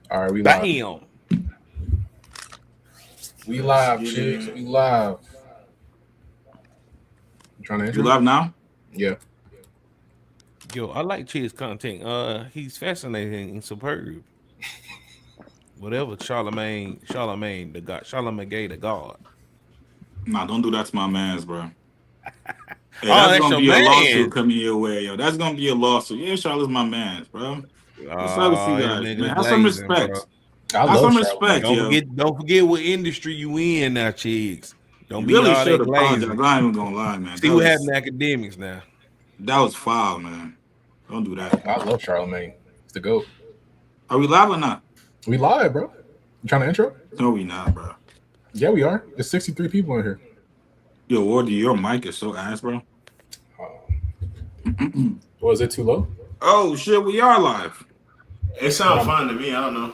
All right, we live. Damn. We live, chicks. We live. You trying to enter? You live now? Yeah. Yo, I like Chid's content. He's fascinating and superb. Whatever, Charlemagne the God, Charlemagne Gay the God. Nah, don't do that to my mans, bro. Hey, Oh, that's that's gonna your be a man. lawsuit coming your way, yo. That's gonna be a lawsuit. Yeah, Charlotte's my man, bro. What's up with you guys, man? Have some respect. Have some respect, yo. Don't forget what industry you in now, Chigs. Don't You be really all should that apologize. glazing. I ain't even gonna lie, man. See what happened to Akademiks now. That was foul, man. Don't do that. I love Charlemagne. It's the GOAT. Are we live or not? We live, bro. You trying to intro? No, we not, bro. Yeah, we are. There's 63 people in here. Yo, Wordu, your mic is so ass, bro. Was it too low? Oh shit, we are live. It sounds fine to me. I don't know.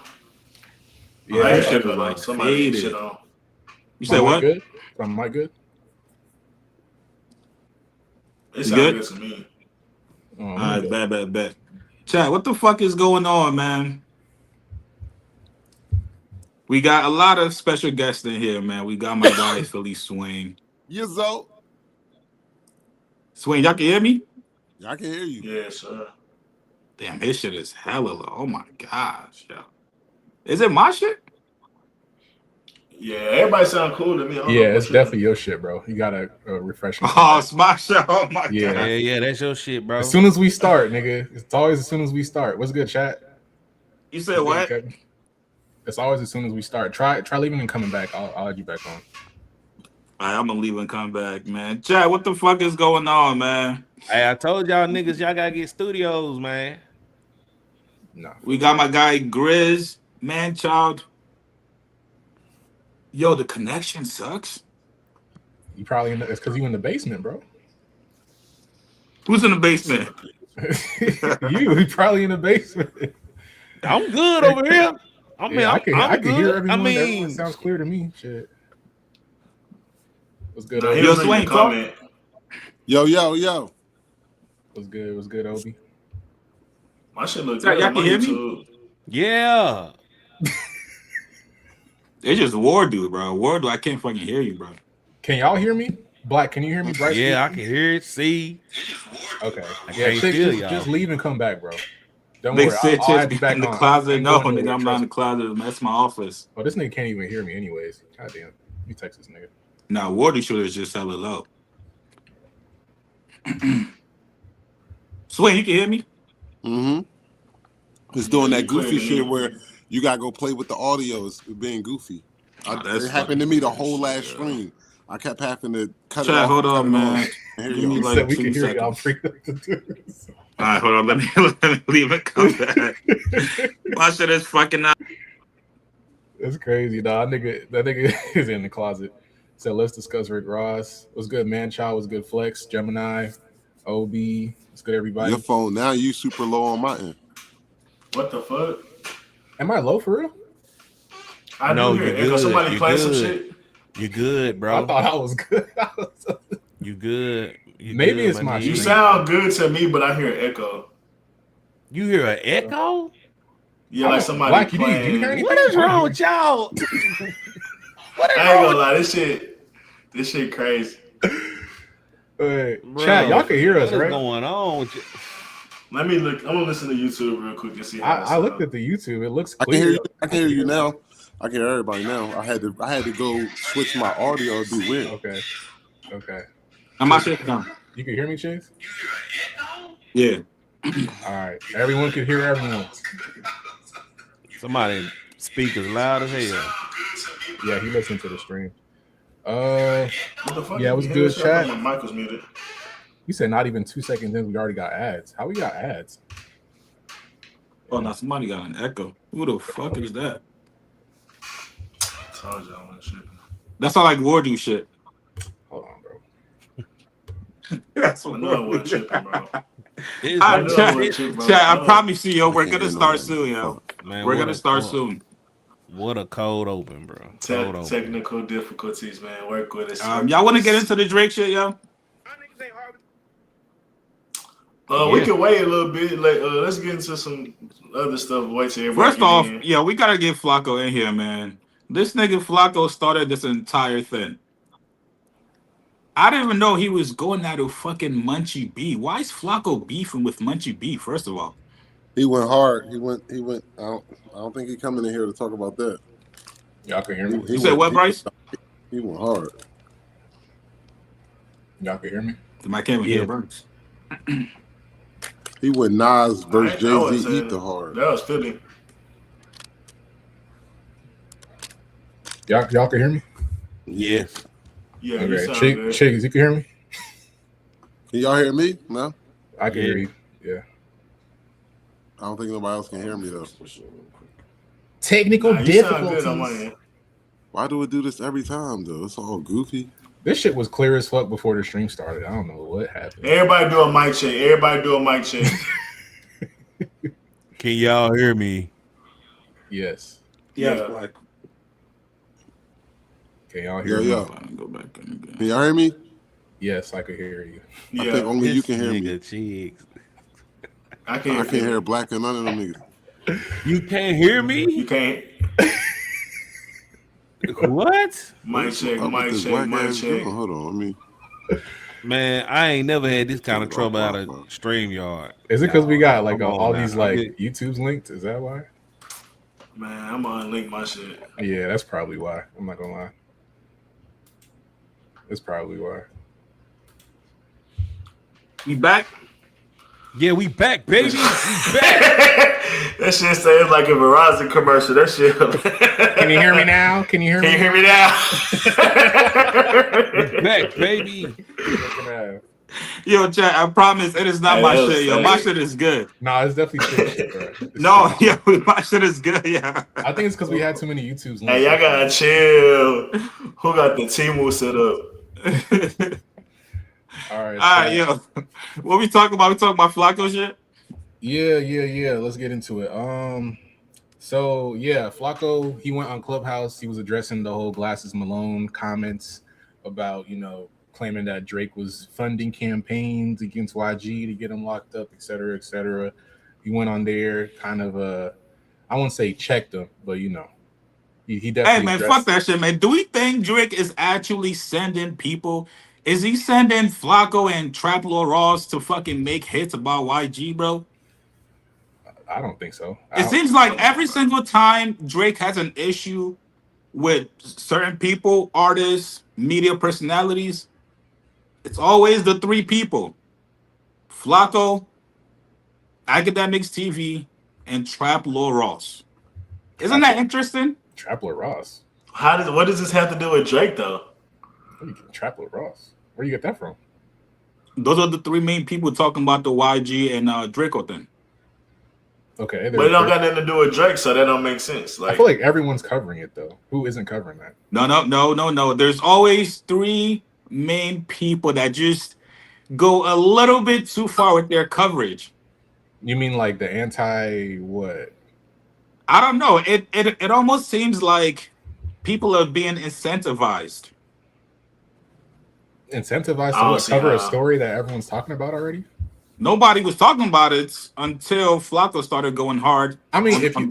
Yeah, that shit was like somebody shit on. You said what? Good? My mic good? It sounds good to me. All right, bet. Chat, what the fuck is going on, man? We got a lot of special guests in here, man. We got my guy Philly Swain. Yizzo. Swain, y'all can hear me? I can hear you. Yeah, sir. Damn, his shit is hella low. Oh my gosh, yo. Is it my shit? Yeah, everybody sound cool to me. Yeah, it's definitely your shit, bro. You gotta refresh me. Oh, it's my shit. Oh my god. Yeah, that's your shit, bro. As soon as we start, nigga. It's always as soon as we start. What's good, chat? You said what? It's always as soon as we start. Try leaving and coming back. I'll add you back on. All right, I'm gonna leave and come back, man. Chat, what the fuck is going on, man? Hey, I told y'all niggas, y'all gotta get studios, man. No. We got my guy Grizz, man, child. Yo, the connection sucks. You probably it's because you in the basement, bro. Who's in the basement? You probably in the basement. I'm good over here. I mean, I can hear everyone. I mean, everyone sounds clear to me. Shit. What's good, Yo, Swain, comment. Yo. What's good, Obi? My shit looks good. Y'all can hear me? Yeah. It's just Wordu, bro. Wordu, I can't fucking hear you, bro. Can y'all hear me? Black, can you hear me? Bright yeah, I can hear it. See. Okay. Just leave and come back, bro. Don't Big worry. I'll be back in the on. closet. No, nigga, I'm not in the closet. That's my office. Oh, this nigga can't even hear me anyways. Goddamn. You text this nigga. Nah, Wordu should have just hella low. Swain, you can hear me? Mm-hmm. It's doing that goofy shit where you gotta go play with the audios, being goofy. It happened to me the whole last stream. I kept having to cut it off. Hold on, man. Give me like 2 seconds. All right, hold on. Let me leave and come back. My shit is fucking up. That's crazy, dog. That nigga is in the closet. So let's discuss Rick Ross. What's good, man? Child. What's good, Flex? Gemini, OB. What's good, everybody? Your phone now. You super low on my end. What the fuck? Am I low for real? I know you're good. Somebody play some shit. You good, bro? I thought I was good. You good? Maybe good, it's my. You sound good to me, but I hear an echo. You hear an echo? Yeah, like somebody Black, playing. do you hear anything? What is wrong with y'all? I ain't gonna lie, this shit crazy. Chat, y'all can hear us, right? What's going on with you? Let me look. I'm gonna listen to YouTube real quick and see. I looked at the YouTube. It looks clear. I can hear you now. I can hear everybody now. I had to go switch my audio. It'd be weird. Okay. I'm out here now. You can hear me, Chase? Yeah. All right. Everyone can hear everyone. Somebody speak as loud as hell. Yeah, he listened to the stream. Yeah, it was good, chat. Your mic was muted. You said not even 2 seconds in, we already got ads. How we got ads? Oh, now somebody got an echo. Who the fuck is that? I told y'all that shit. That's all like Wordu shit. Hold on, bro. That's what we're tripping, bro. I promise you, yo, we're gonna start soon, yo. Man, we're gonna start soon. What a cold open, bro. Technical difficulties, man. Work with us. Y'all want to get into the Drake shit, yo? We can wait a little bit. Like, let's get into some other stuff. Wait till everybody. First off, we gotta get Flakko in here, man. This nigga Flakko started this entire thing. I didn't even know he was going out to fucking Munchie B. Why is Flakko beefing with Munchie B? First of all, he went hard. He went. I don't think he coming in here to talk about that. Y'all can hear me. You said what, Bryce? He went hard. Y'all can hear me. I can't even hear Bryce. He went Nas versus Jay-Z. Eat the hard. That was Philly. Y'all can hear me. Yes. Yeah. Okay. Chicks, you can hear me. Can y'all hear me? No. I can hear you. Yeah. I don't think nobody else can hear me though. Technical difficulties. Why do it do this every time though? It's all goofy. This shit was clear as fuck before the stream started. I don't know what happened. Everybody do a mic check. Can y'all hear me? Yes. Yeah. Can y'all hear me? Go back in again. Can y'all hear me? Yes, I can hear you. Yeah. I think only you can hear me. Cheeks. I can't hear Black and none of them niggas. You can't hear me? You can't. What? Mic check. Hold on, Man, I ain't never had this kind of trouble out of StreamYard. Is it because we got like all these like YouTube's linked? Is that why? Man, I'm gonna unlink my shit. Yeah, that's probably why. I'm not gonna lie. That's probably why. You back? Yeah, we back, baby. We back. That shit sounds like a Verizon commercial. That shit. Can you hear me now? Can you hear me? Can you hear me now? We back, baby. Yo, chat, I promise it is not my shit, yo. My shit is good. Nah, it's definitely shit, bro. No, yeah, my shit is good, yeah. I think it's because we had too many YouTubes. Hey, y'all gotta chill. Who got the Temu set up? All right, yo. What we talking about? We talking about Flakko shit? Yeah. Let's get into it. So yeah, Flakko, he went on Clubhouse. He was addressing the whole Glasses Malone comments about, claiming that Drake was funding campaigns against YG to get him locked up, et cetera, et cetera. He went on there, kind of I won't say checked him, but he definitely. Hey man, fuck that shit, man. Do we think Drake is actually sending people? Is he sending Flakko and Trap Lord Ross to fucking make hits about YG, bro? I don't think so. It seems like every single time Drake has an issue with certain people, artists, media personalities, it's always the three people: Flakko, Akademiks TV, and Trap Lord Ross. Isn't that interesting? Trap Lord Ross. What does this have to do with Drake though? Trap Lord Ross. Where do you get that from? Those are the three main people talking about the YG and Draco thing. Okay, but it don't got nothing to do with Drake, so that don't make sense. I feel like everyone's covering it though. Who isn't covering that? No. There's always three main people that just go a little bit too far with their coverage. You mean like the anti what? I don't know. It almost seems like people are being incentivized. Incentivized to cover a story that everyone's talking about already? Nobody was talking about it until Flakko started going hard. I mean, if you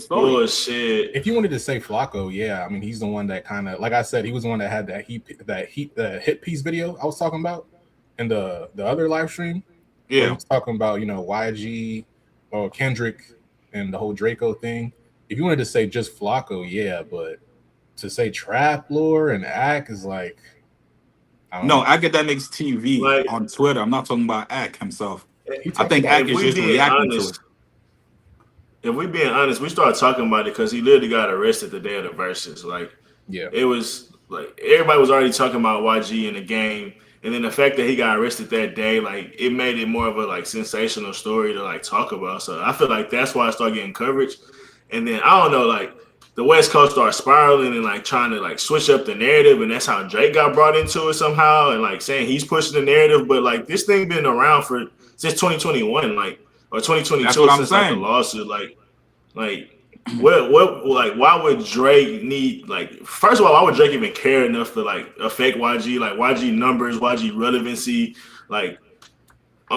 wanted to say Flakko, yeah, I mean, he's the one that kind of, like I said, he was the one that had that hit piece video I was talking about in the other live stream. Yeah, he was talking about YG or Kendrick and the whole Draco thing. If you wanted to say just Flakko, yeah, but to say Trap Lore and Ak is like, no, Akademiks TV on Twitter. I'm not talking about Ak himself. I think Ak is just reacting to it. If we being honest, we started talking about it because he literally got arrested the day of the verses. It was like everybody was already talking about YG in the game, and then the fact that he got arrested that day, it made it more of a sensational story to talk about. So I feel like that's why I started getting coverage. And then I don't know, the West Coast started spiraling and trying to switch up the narrative, and that's how Drake got brought into it somehow, and saying he's pushing the narrative. But this thing been around since 2021, or 2022 since the lawsuit. Why would Drake need first of all, why would Drake even care enough to affect YG? YG numbers, YG relevancy,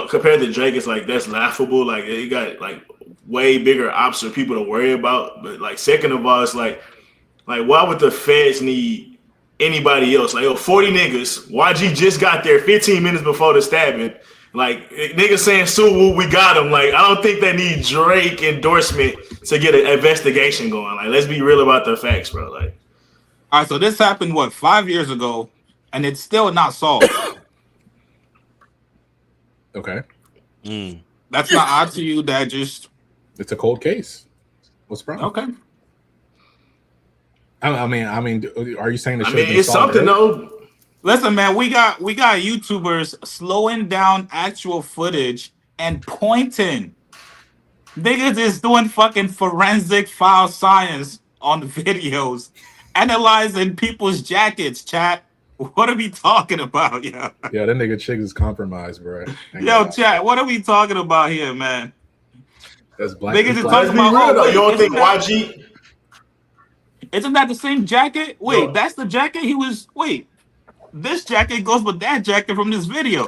compared to Drake, it's like that's laughable. Like you got like way bigger ops or people to worry about. But like second of all, it's like why would the feds need anybody else? Like 40 niggas. YG just got there 15 minutes before the stabbing. Like niggas saying Sue, we got him. Like I don't think they need Drake endorsement to get an investigation going. Like let's be real about the facts, bro. Like all right, so this happened 5 years ago, and it's still not solved. Okay. That's not odd to you. That just it's a cold case. What's the problem? Okay. I mean, are you saying that? It's something though. Listen, man, we got YouTubers slowing down actual footage and pointing. Niggas is doing fucking forensic file science on videos, analyzing people's jackets, chat. What are we talking about, yo? Yeah, that nigga Chiggs is compromised, bro. Yo, chat, what are we talking about here, man? That's black. Niggas is talking about. You don't think YG? Isn't that the same jacket? Wait, that's the jacket he was. Wait, this jacket goes with that jacket from this video.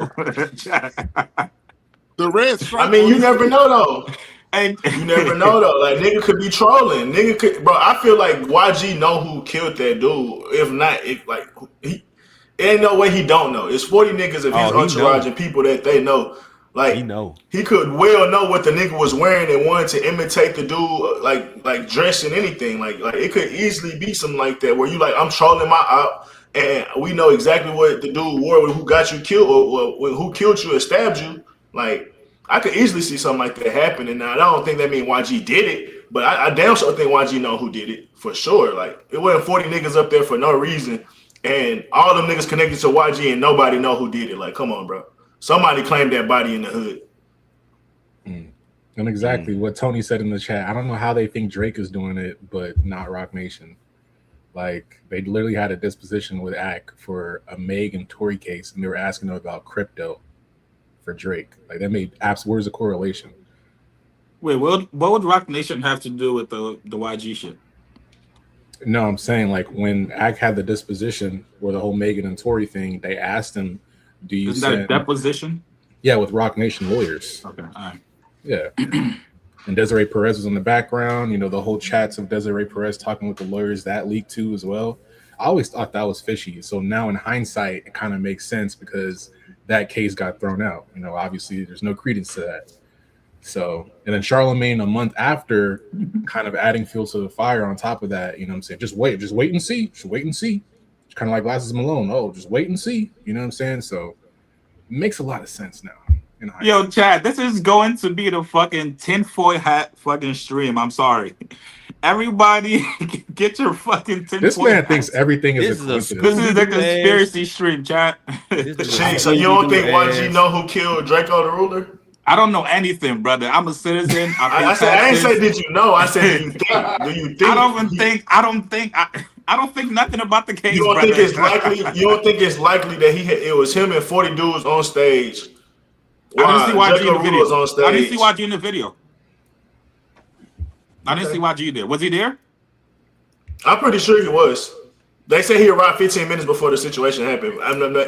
The red stripe. I mean, you never know though. You never know though. Like nigga could be trolling. Nigga could, bro. I feel like YG know who killed that dude. If not, ain't no way he don't know. It's 40 niggas of his entourage and people that they know. Like he could well know what the nigga was wearing and wanted to imitate the dude, like dress and anything. Like it could easily be something like that where you like I'm trolling my op and we know exactly what the dude wore, who got you killed or who killed you or stabbed you. Like I could easily see something like that happening. Now I don't think that means YG did it, but I damn sure think YG know who did it for sure. Like it wasn't 40 niggas up there for no reason, and all them niggas connected to YG and nobody know who did it. Like come on, bro. Somebody claimed that body in the hood. And exactly what Tony said in the chat. I don't know how they think Drake is doing it, but not Rock Nation. Like they literally had a disposition with Ak for a Meg and Tory case, and they were asking them about crypto for Drake. Like that made where's the correlation? Wait, what would Rock Nation have to do with the YG shit? No, I'm saying like when Ak had the disposition or the whole Megan and Tory thing, they asked him, "Do you Isn't that a deposition?" Yeah, with Rock Nation lawyers. Okay, all right. Yeah. And Desiree Perez was in the background. You know, the whole chats of Desiree Perez talking with the lawyers, that leaked too as well. I always thought that was fishy. So now in hindsight, it kind of makes sense because that case got thrown out. You know, obviously there's no credence to that. So, and then Charlemagne a month after kind of adding fuel to the fire on top of that, you know what I'm saying? Just wait and see. Just wait and see. It's kind of like Glasses Malone. Oh, just wait and see. You know what I'm saying? So it makes a lot of sense now. Yo, Chad, this is going to be the fucking tinfoil hat fucking stream. I'm sorry. Everybody get your fucking tinfoil This man hats. thinks everything is a coincidence. This is the conspiracy stream, Chad. So you don't think YG know who killed Draco the Ruler? I don't know anything, brother. I'm a citizen. I didn't say did you know. I said do you think? Do you think? I don't think nothing about the case. You don't brother. think it's likely? You don't think it's likely that it was him and 40 dudes on stage? I didn't see YG in the video. On stage. I didn't see YG in the video. I didn't see YG there. Was he there? I'm pretty sure he was. They say he arrived 15 minutes before the situation happened.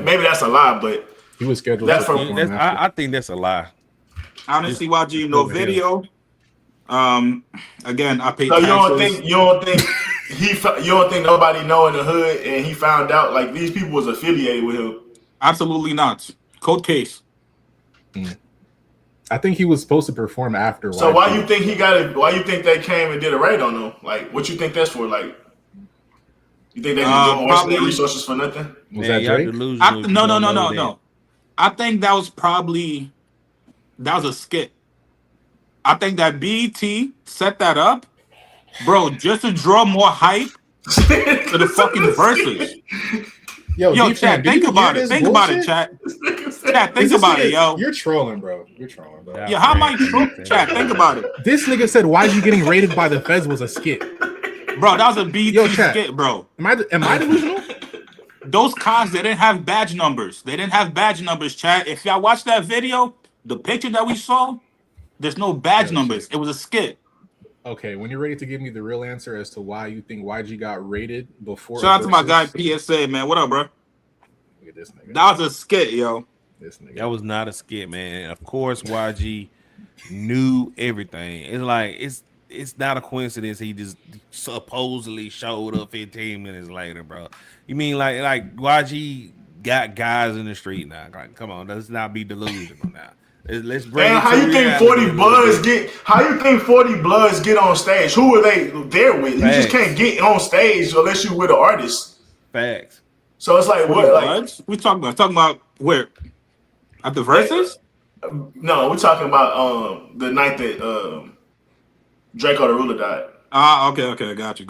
Maybe that's a lie, but he was scheduled. I think that's a lie. I didn't see YG in no video. Again, I paid. So you don't think you don't think nobody know in the hood and he found out like these people was affiliated with him? Absolutely not. Cold case. I think he was supposed to perform after. So why you think he got it? Why you think they came and did a raid on him? Like, what you think that's for? Like, you think they didn't waste their resources for nothing? Was that Drake? No. I think that was a skit. I think that BET set that up, bro, just to draw more hype to the fucking verses. Yo, chat, think about it. Think about it, chat. Chat, think about it, yo. You're trolling, bro. You're trolling, bro. Yeah, how am I trolling? Chat, think about it. This nigga said, "Why you getting raided by the feds?" was a skit, bro. That was a BT skit, bro. Am I delusional? Those cons, they didn't have badge numbers. Chat. If y'all watch that video, the picture that we saw, there's no badge numbers. It was a skit. Okay, when you're ready to give me the real answer as to why you think YG got raided before. Shout out to my guy PSA, man. What up, bro? Look at this nigga. That was a skit, yo. This nigga. That was not a skit, man. Of course, YG knew everything. It's like it's not a coincidence he just supposedly showed up 15 minutes later, bro. You mean like YG got guys in the street now? Like, come on, let's not be delusional now. Let's bring And it how to you think reality 40 a little Bloods bit. get? How you think 40 Bloods get on stage? Who are they there with? You just Facts. can't get on stage unless you with an artist. Facts. So it's like what? Like we talking about where? At the verses? No, we're talking about the night that Draco the Ruler died. Okay. Got you.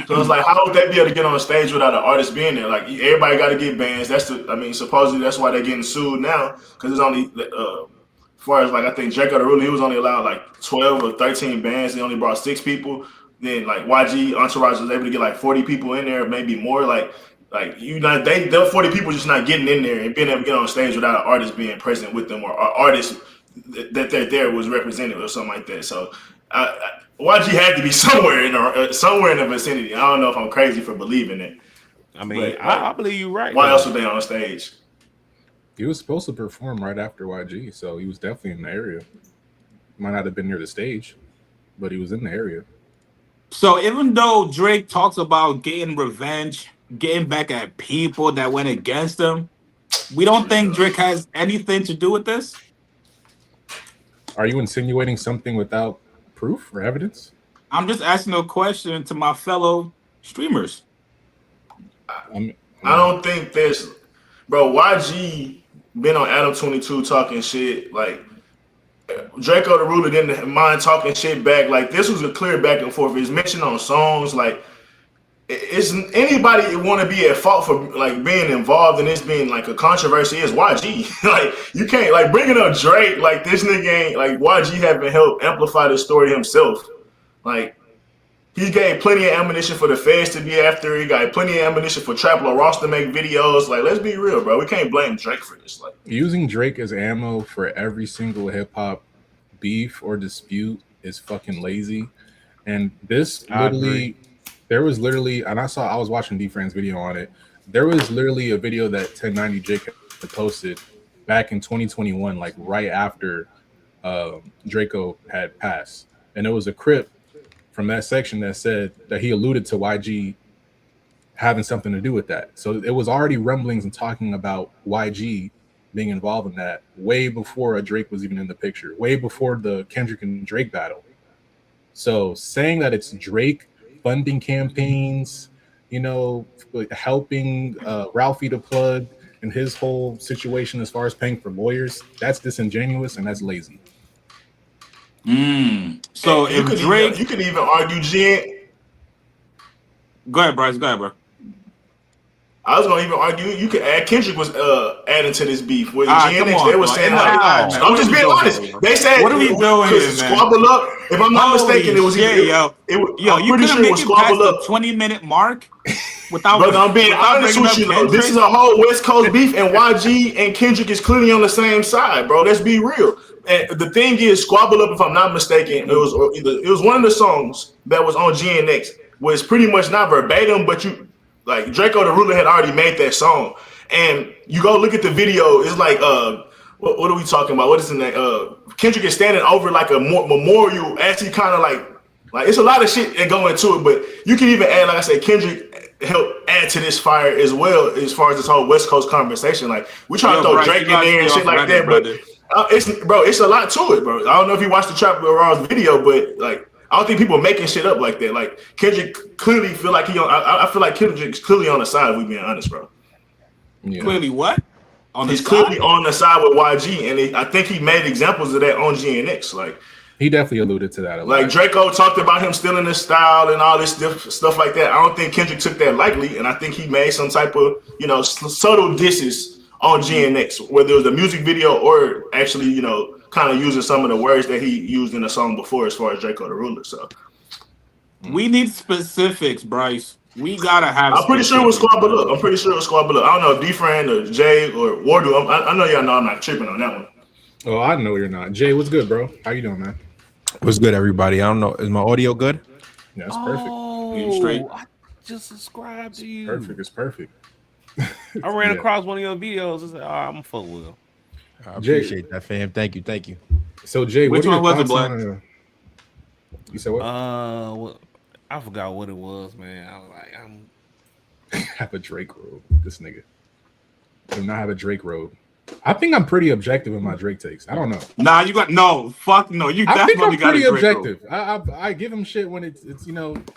So it's like, how would they be able to get on stage without an artist being there? Like, everybody got to get bans. Supposedly that's why they're getting sued now, because it's only, as far as like, I think Draco the Ruler, he was only allowed like 12 or 13 bands. He only brought 6 people. Then like YG Entourage was able to get like 40 people in there, maybe more. They're 40 people just not getting in there and being able to get on stage without an artist being present with them, or artists that they're there was represented or something like that. So YG had to be somewhere in the vicinity. I don't know if I'm crazy for believing it. I mean, I believe you're right. Why else were they on stage? He was supposed to perform right after YG, so he was definitely in the area. Might not have been near the stage, but he was in the area. So even though Drake talks about getting revenge, getting back at people that went against him, we don't think Drake has anything to do with this? Are you insinuating something without proof or evidence? I'm just asking a question to my fellow streamers. I don't think there's, bro. YG been on Adam 22 talking shit. Like, Draco the Ruler didn't mind talking shit back. Like, this was a clear back and forth. It's mentioned on songs. Like, is anybody want to be at fault for like being involved in this being like a controversy? Is YG. Like, you can't like bringing up Drake. Like, this nigga ain't like YG having helped amplify the story himself. Like, he gave plenty of ammunition for the feds to be after. He got plenty of ammunition for Trapper Ross to make videos. Like, let's be real, bro. We can't blame Drake for this. Like, using Drake as ammo for every single hip hop beef or dispute is fucking lazy. And this literally, there was literally, and I was watching DiFran's video on it. There was literally a video that 1090 Jake had posted back in 2021, like right after Draco had passed. And it was a Crip from that section that said that he alluded to YG having something to do with that. So it was already rumblings and talking about YG being involved in that way before Drake was even in the picture, way before the Kendrick and Drake battle. So saying that it's Drake funding campaigns, you know, helping Ralfy The Plug and his whole situation as far as paying for lawyers, that's disingenuous and that's lazy. So if Drake, you could even argue G. Go ahead, Bryce. Go ahead, bro. I was gonna even argue you could add Kendrick was adding to this beef with GNX. They were saying like, I'm just being honest. They said what are we doing here, man? Squabble up. If I'm not mistaken, it was yo, you couldn't make it past the 20-minute mark without. Brother, I'm being honest with you. Though. This is a whole West Coast beef, and YG and Kendrick is clearly on the same side, bro. Let's be real. And the thing is, Squabble Up, if I'm not mistaken, it was one of the songs that was on GNX. Was pretty much not verbatim, but like Draco the Ruler had already made that song, and you go look at the video. It's like what are we talking about? What is in that? Kendrick is standing over like a memorial, actually kind of like it's a lot of shit that go into it. But you can even add, like I said, Kendrick helped add to this fire as well as far as this whole West Coast conversation. Like we try to throw Drake in there and shit like that, but it's a lot to it, bro. I don't know if you watched the Trap Raw's video, but like. I don't think people are making shit up like that. Like Kendrick clearly feel like I feel like Kendrick's clearly on the side. If we being honest, bro. Yeah. Clearly, what? He's clearly on the side with YG, and I think he made examples of that on GNX. Like he definitely alluded to that. Like Draco talked about him stealing his style and all this stuff like that. I don't think Kendrick took that lightly, and I think he made some type of subtle disses on GNX, whether it was a music video or actually kind of using some of the words that he used in the song before as far as Draco the Ruler. So we need specifics, Bryce. We gotta have. I'm pretty sure it was Squabble Up. I don't know if DiFran or Jay or Wordu. I know y'all know I'm not tripping on that one. Oh, I know you're not. Jay, what's good, bro? How you doing, man? What's good, everybody? I don't know. Is my audio good? Yeah, it's perfect. Oh, straight. I just subscribed to you. It's perfect. I ran across one of your videos. I said, I'm a fuck with him. I appreciate that, fam. Thank you. So Jay, which what are one your was it, thoughts Black? on? You said what? I forgot what it was, man. I was like, have a Drake robe. This nigga do not have a Drake robe. I think I'm pretty objective in my Drake takes. I don't know. Nah, you got no. Fuck no. You I think definitely I'm pretty got a Drake objective. I give him shit when it's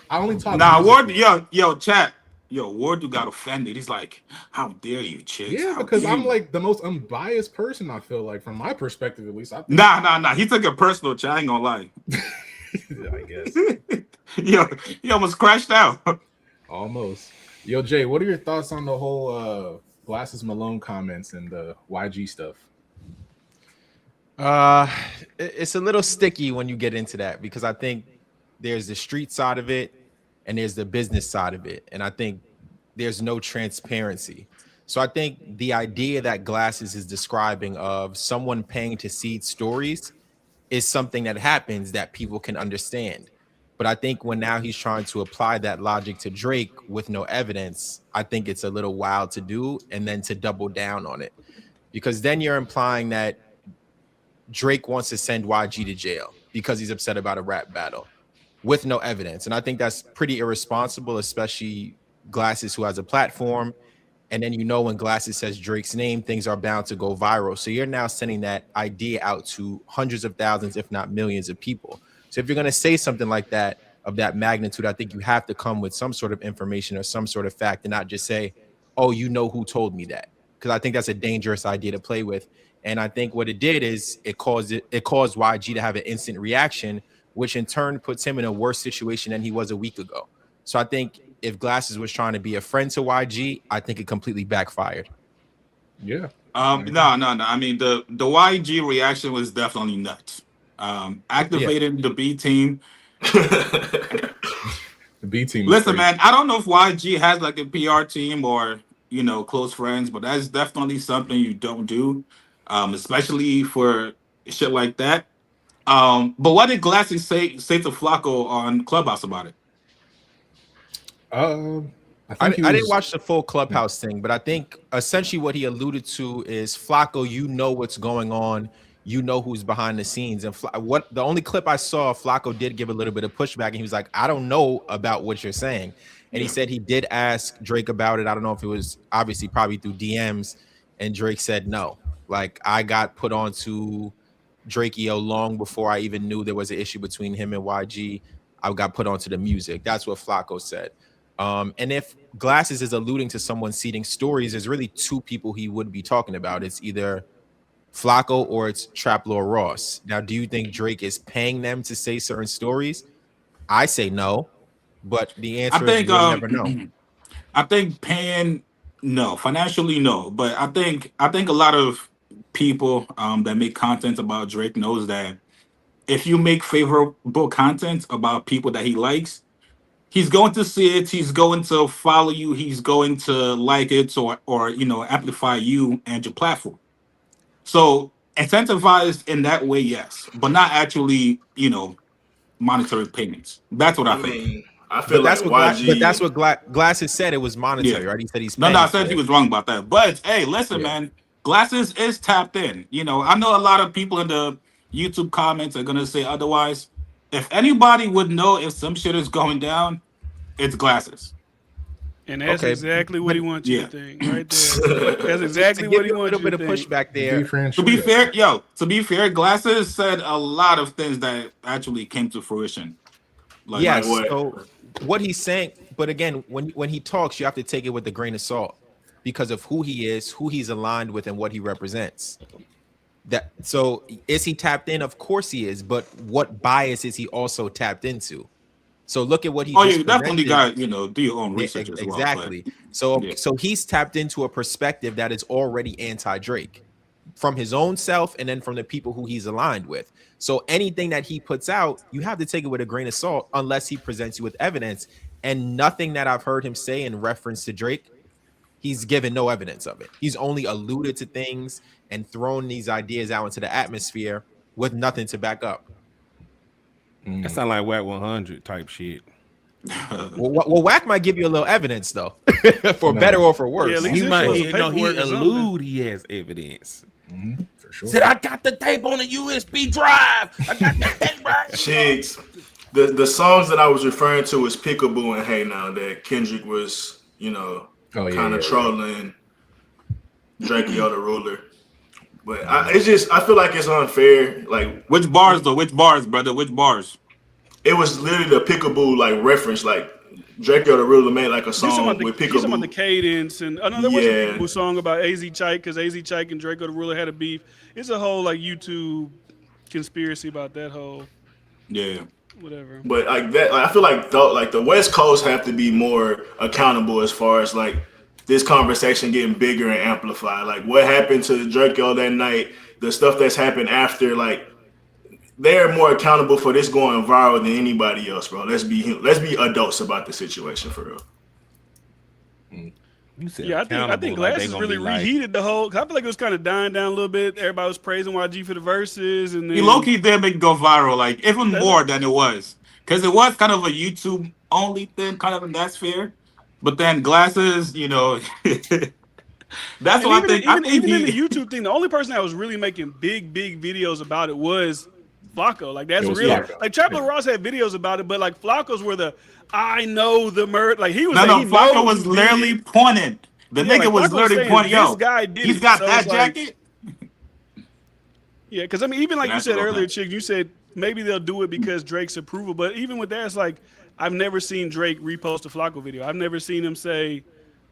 I only talk. Nah, Wordu, yo, chat. Yo, Wordu got offended. He's like, "How dare you, chicks?" Yeah, because I'm like the most unbiased person. I feel like, from my perspective, at least. I think... Nah. He took it personal. Chat, I ain't gonna lie. I guess. Yo, he almost crashed out. Almost. Yo, Jay, what are your thoughts on the whole Glasses Malone comments and the YG stuff? It's a little sticky when you get into that, because I think there's the street side of it and there's the business side of it, and I think there's no transparency. So I think the idea that Glasses is describing of someone paying to seed stories is something that happens that people can understand. But I think when now he's trying to apply that logic to Drake with no evidence, I think it's a little wild to do, and then to double down on it, because then you're implying that Drake wants to send YG to jail because he's upset about a rap battle with no evidence. And I think that's pretty irresponsible, especially Glasses, who has a platform. And then, when Glasses says Drake's name, things are bound to go viral. So you're now sending that idea out to hundreds of thousands, if not millions of people. So if you're going to say something like that, of that magnitude, I think you have to come with some sort of information or some sort of fact, and not just say, oh, who told me that? Because I think that's a dangerous idea to play with. And I think what it did is it caused YG to have an instant reaction, which in turn puts him in a worse situation than he was a week ago. So I think if Glasses was trying to be a friend to YG, I think it completely backfired. Yeah. No. I mean, the YG reaction was definitely nuts. Activated the B team. The B team. Listen, man, I don't know if YG has like a PR team or close friends, but that's definitely something you don't do, especially for shit like that. But what did Glasses say to Flakko on Clubhouse about it? I didn't watch the full Clubhouse thing, but I think essentially what he alluded to is, Flakko, what's going on, who's behind the scenes. And the only clip I saw, Flakko did give a little bit of pushback, and he was like, I don't know about what you're saying. And he said he did ask Drake about it. I don't know if it was obviously probably through DMs, and Drake said no. Like, I got put onto Drake-EO long before I even knew there was an issue between him and YG. I got put onto the music. That's what Flakko said. And if Glasses is alluding to someone seeding stories, there's really two people he would be talking about. It's either Flakko or it's Trap Lord Ross. Now, do you think Drake is paying them to say certain stories? I say no, but the answer is we'll never know. I think paying, no, financially no, but I think a lot of people that make content about Drake knows that if you make favorable content about people that he likes, he's going to see it, he's going to follow you, he's going to like it or amplify you and your platform. So incentivized in that way, yes, but not actually, monetary payments. That's what I think. I feel like YG. But that's what Glasses said. It was monetary, right? He said he's paying. No, I said he was wrong about that. But hey, listen, man, Glasses is tapped in. I know a lot of people in the YouTube comments are gonna say otherwise. If anybody would know if some shit is going down, it's Glasses. And that's exactly what he wants you to think, right there. That's exactly what he wants you to think. A little bit of pushback there. To be fair, Glasses said a lot of things that actually came to fruition. So what he's saying, but again, when he talks, you have to take it with a grain of salt because of who he is, who he's aligned with, and what he represents. So is he tapped in? Of course he is, but what bias is he also tapped into? So look at what he. Oh, you definitely got do your own research as well. Exactly. So he's tapped into a perspective that is already anti-Drake from his own self, and then from the people who he's aligned with. So anything that he puts out, you have to take it with a grain of salt, unless he presents you with evidence. And nothing that I've heard him say in reference to Drake, he's given no evidence of it. He's only alluded to things and thrown these ideas out into the atmosphere with nothing to back up. That sound like Whack 100 type shit. Well, Wack might give you a little evidence though, for better or for worse. Yeah, he might, he allude he has evidence. For sure. Said I got the tape on a USB drive. I got the tape right. Chicks. The songs that I was referring to was Peekaboo and Hey Now that Kendrick was, kind of trolling Drakeo the Ruler. But I feel like it's unfair. Like, which bars though? Which bars, brother? Which bars? It was literally the Peekaboo like reference. Like Drakeo the Ruler made like a song with Peekaboo. He's talking about the cadence, and I know there was a Peekaboo song about AZ Chike because AZ Chike and Drakeo the Ruler had a beef. It's a whole like YouTube conspiracy about that whole. Yeah. Whatever. But like that, I feel like the West Coast have to be more accountable as far as like this conversation getting bigger and amplified. Like what happened to Drakeo that night, the stuff that's happened after, like they're more accountable for this going viral than anybody else, bro. Let's be adults about the situation for real. Yeah, I think Glasses really reheated the whole. I feel like it was kind of dying down a little bit. Everybody was praising YG for the verses, and then he low-key did make it go viral, like even more than it was, because it was kind of a YouTube only thing, kind of in that sphere. But then Glasses, that's what I think. Even in the YouTube thing, the only person that was really making big videos about it was Flakko. Like that's real. Flakko. Like Trapper Ross had videos about it, but like Flakko's were the I know the murder. Like he was. Flakko was literally pointing. The nigga was literally pointing. Yo, this guy did he's got that jacket. Yeah, because I mean, even like you said earlier, Chick, you said maybe they'll do it because Drake's approval. But even with that, it's like I've never seen Drake repost a Flakko video. I've never seen him say,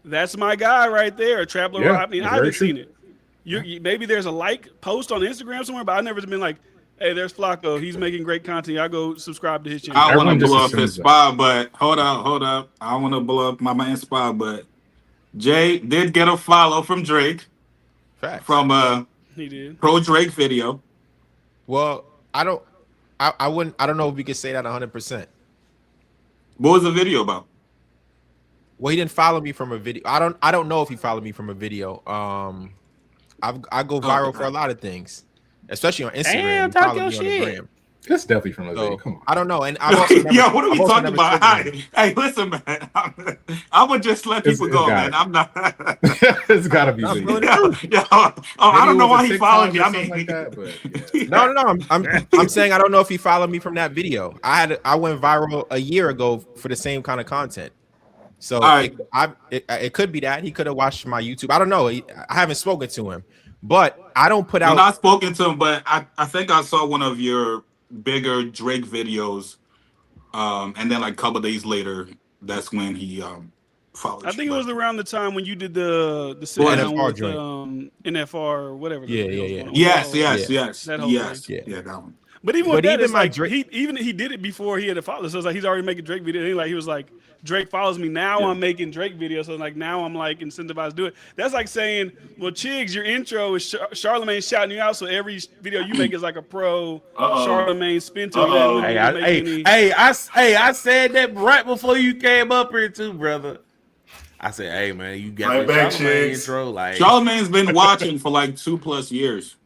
"That's my guy right there," or Trap Lil Rob. I mean, I haven't seen it. Maybe there's a like post on Instagram somewhere, but I've never been like, "Hey, there's Flakko. He's making great content. Y'all go subscribe to his channel." I want to blow up his spot, but hold up. I want to blow up my man's spot, but Jay did get a follow from Drake. Facts. From he did pro Drake video. Well, I don't know if we could say that 100%. What was the video about? Well, he didn't follow me from a video. I don't know if he followed me from a video. I go viral for a lot of things, especially on Instagram. Damn, talk your shit. That's definitely from a video. Come on. I don't know. And I've also never, what are we talking about? Hey, listen, man. I would just let people go, man. I'm not. It's gotta be. I don't know why he followed me. I mean, like that, but, no. I'm saying I don't know if he followed me from that video. I went viral a year ago for the same kind of content. So it could be that he could have watched my YouTube. I don't know. I haven't spoken to him, but I don't put out. I'm not spoken to him, but I think I saw one of your bigger Drake videos, and then like a couple days later, that's when he followed. I think it was around the time when you did the sit down with NFR or whatever. Yeah. Yes. That whole thing. Yeah, that one. But even with that, it's like Drake, he did it before he had a follow. So it's like he's already making Drake videos. He was like, Drake follows me now. I'm making Drake videos. So like now I'm like incentivized to do it. That's like saying, well, Chigs, your intro is Charlemagne shouting you out. So every video you make is like a pro Charlemagne spin to it. I said that right before you came up here too, brother. I said, hey man, you got the Charlemagne intro. Like Charlemagne's been watching for like 2+ years.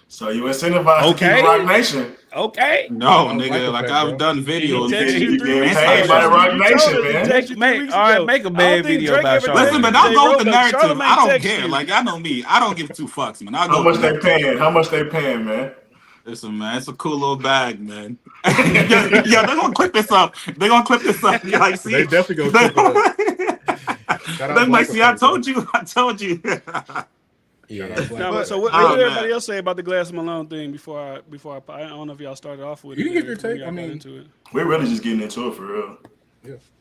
So you incentivized to keep Rock Nation. Okay. No, nigga, like I've done videos. You getting paid by the Rock Nation, man. All right, make a bad video about Charlemagne. Listen, man, I'll go with the narrative. I don't care. Like, I know me. I don't give 2 fucks, man. How much they paying? How much they paying, man? Listen, man, it's a cool little bag, man. They're gonna clip this up. Like, see, they definitely gonna clip it up. They're like, see, I told you. Yeah. So what did everybody else say about the Glasses Malone thing before I don't know if y'all started off with it. You can give your take. I mean, into it. We're really just getting into it for real.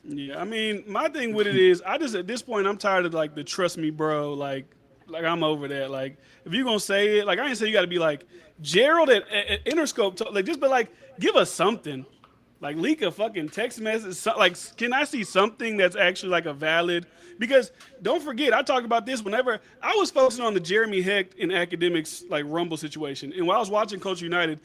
Yeah. I mean, my thing with it is I just at this point I'm tired of like the trust me, bro. Like I'm over that. Like if you're gonna say it, like I ain't say you gotta be like Gerald at Interscope, like just be like, give us something. Like leak a fucking text message. Like, can I see something that's actually like a valid? Because don't forget, I talked about this whenever I was focusing on the Jeremy Hecht and Akademiks like Rumble situation. And while I was watching Culture United,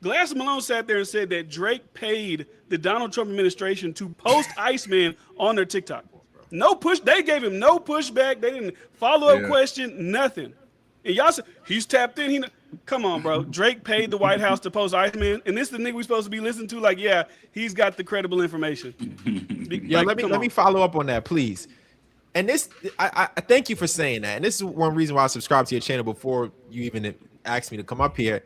Glasses Malone sat there and said that Drake paid the Donald Trump administration to post Iceman on their TikTok. No push. They gave him no pushback. They didn't follow up question, nothing. And y'all said he's tapped in. come on, bro. Drake paid the White House to post Iceman, and this is the nigga we supposed to be listening to. Like, yeah, he's got the credible information. Yeah, let me follow up on that, please. And this, I thank you for saying that. And this is one reason why I subscribed to your channel before you even asked me to come up here.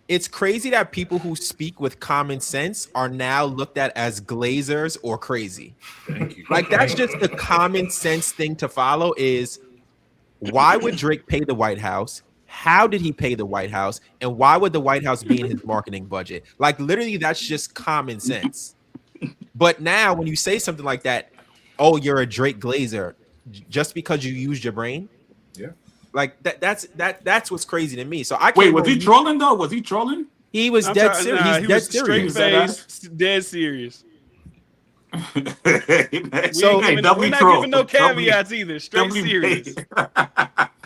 It's crazy that people who speak with common sense are now looked at as glazers or crazy. Thank you. Like, that's just the common sense thing to follow is, why would Drake pay the White House? How did he pay the White House? And why would the White House be in his marketing budget? Like, literally, that's just common sense. But now when you say something like that, oh, you're a Drake glazer just because you used your brain? Yeah. Like that's what's crazy to me. So I can't. Wait, was he trolling though? Was he trolling? He was dead serious. Nah, He's dead serious. Straight face, dead serious. So we're not giving no caveats either. Straight serious.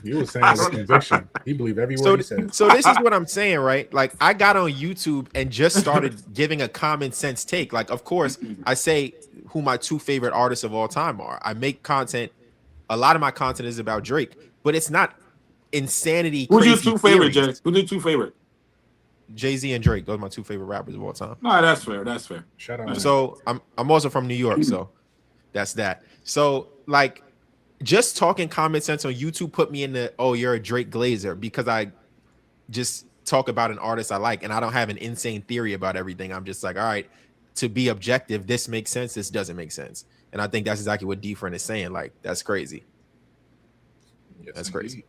He was saying with conviction. He believed every word he said. So this is what I'm saying, right? Like, I got on YouTube and just started giving a common sense take. Like, of course, I say who my two favorite artists of all time are. I make content. A lot of my content is about Drake, but it's not insanity. Who's your two favorite, Jay? Who's your two favorite? Jay-Z and Drake. Those are my two favorite rappers of all time. No, that's fair. That's fair. Shout out. So I'm also from New York, so that's that. So, like, just talking common sense on YouTube put me in the, oh, you're a Drake glazer, because I just talk about an artist I like and I don't have an insane theory about everything. I'm just like, all right, to be objective, this makes sense, this doesn't make sense. And I think that's exactly what DiFran is saying. Like, that's crazy. Yes, that's crazy.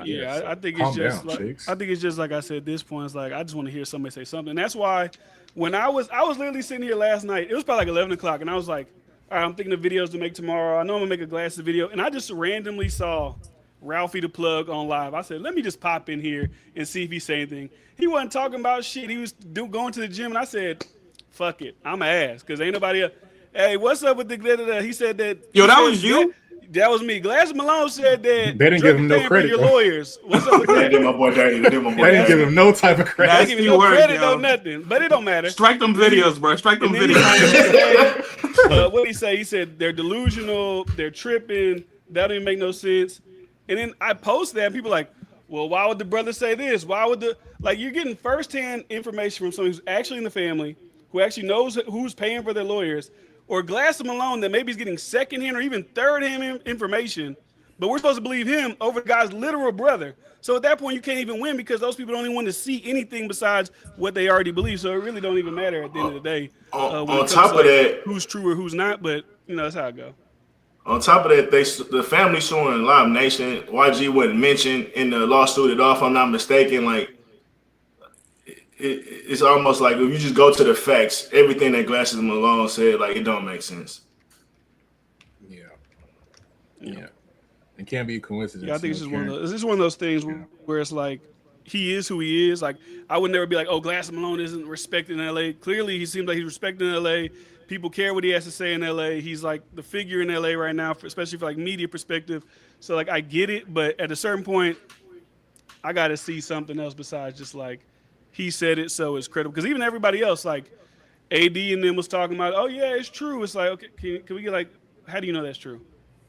Yeah, I think it's just like, I think it's just like I said, at this point, it's like, I just want to hear somebody say something. And that's why when I was literally sitting here last night, it was probably like 11 o'clock, and I was like, all right, I'm thinking of videos to make tomorrow. I know I'm gonna make a Glasses video. And I just randomly saw Ralfy The Plug on live. I said, let me just pop in here and see if he say anything. He wasn't talking about shit. He was going to the gym, and I said, fuck it, I'ma ask, because ain't nobody else. Hey, what's up with the he said that. Yo, that was you? That was me. Glasses Malone said that they didn't give him no credit. Your lawyers. What's up with that? They did my boy dirty. They didn't give him no type of credit. They didn't give him no credit, no nothing. But it don't matter. Strike them videos, bro. Strike them videos. What did he say? He said they're delusional. They're tripping. That don't even make no sense. And then I post that, and people are like, well, why would the brother say this? Why would you're getting firsthand information from someone who's actually in the family, who actually knows who's paying for their lawyers, or Glasses Malone that maybe he's getting secondhand or even third-hand information, but we're supposed to believe him over the guy's literal brother. So at that point, you can't even win, because those people don't even want to see anything besides what they already believe. So it really don't even matter at the end of the day. On top of that, who's true or who's not, but that's how it go. On top of that, the family suing Live Nation. YG wasn't mentioned in the lawsuit at all, if I'm not mistaken. Like, it's almost like if you just go to the facts, everything that Glasses Malone said, like, it don't make sense. Yeah. It can't be a coincidence. Yeah, I think it's just one of those things where it's like, he is who he is. Like, I would never be like, oh, Glasses Malone isn't respected in LA. Clearly, he seems like he's respected in LA. People care what he has to say in LA. He's like the figure in LA right now, especially for like media perspective. So like, I get it, but at a certain point, I got to see something else besides just like, he said it, so it's credible. Because even everybody else, like AD and them was talking about, oh yeah, it's true. It's like, okay, can we get like, how do you know that's true?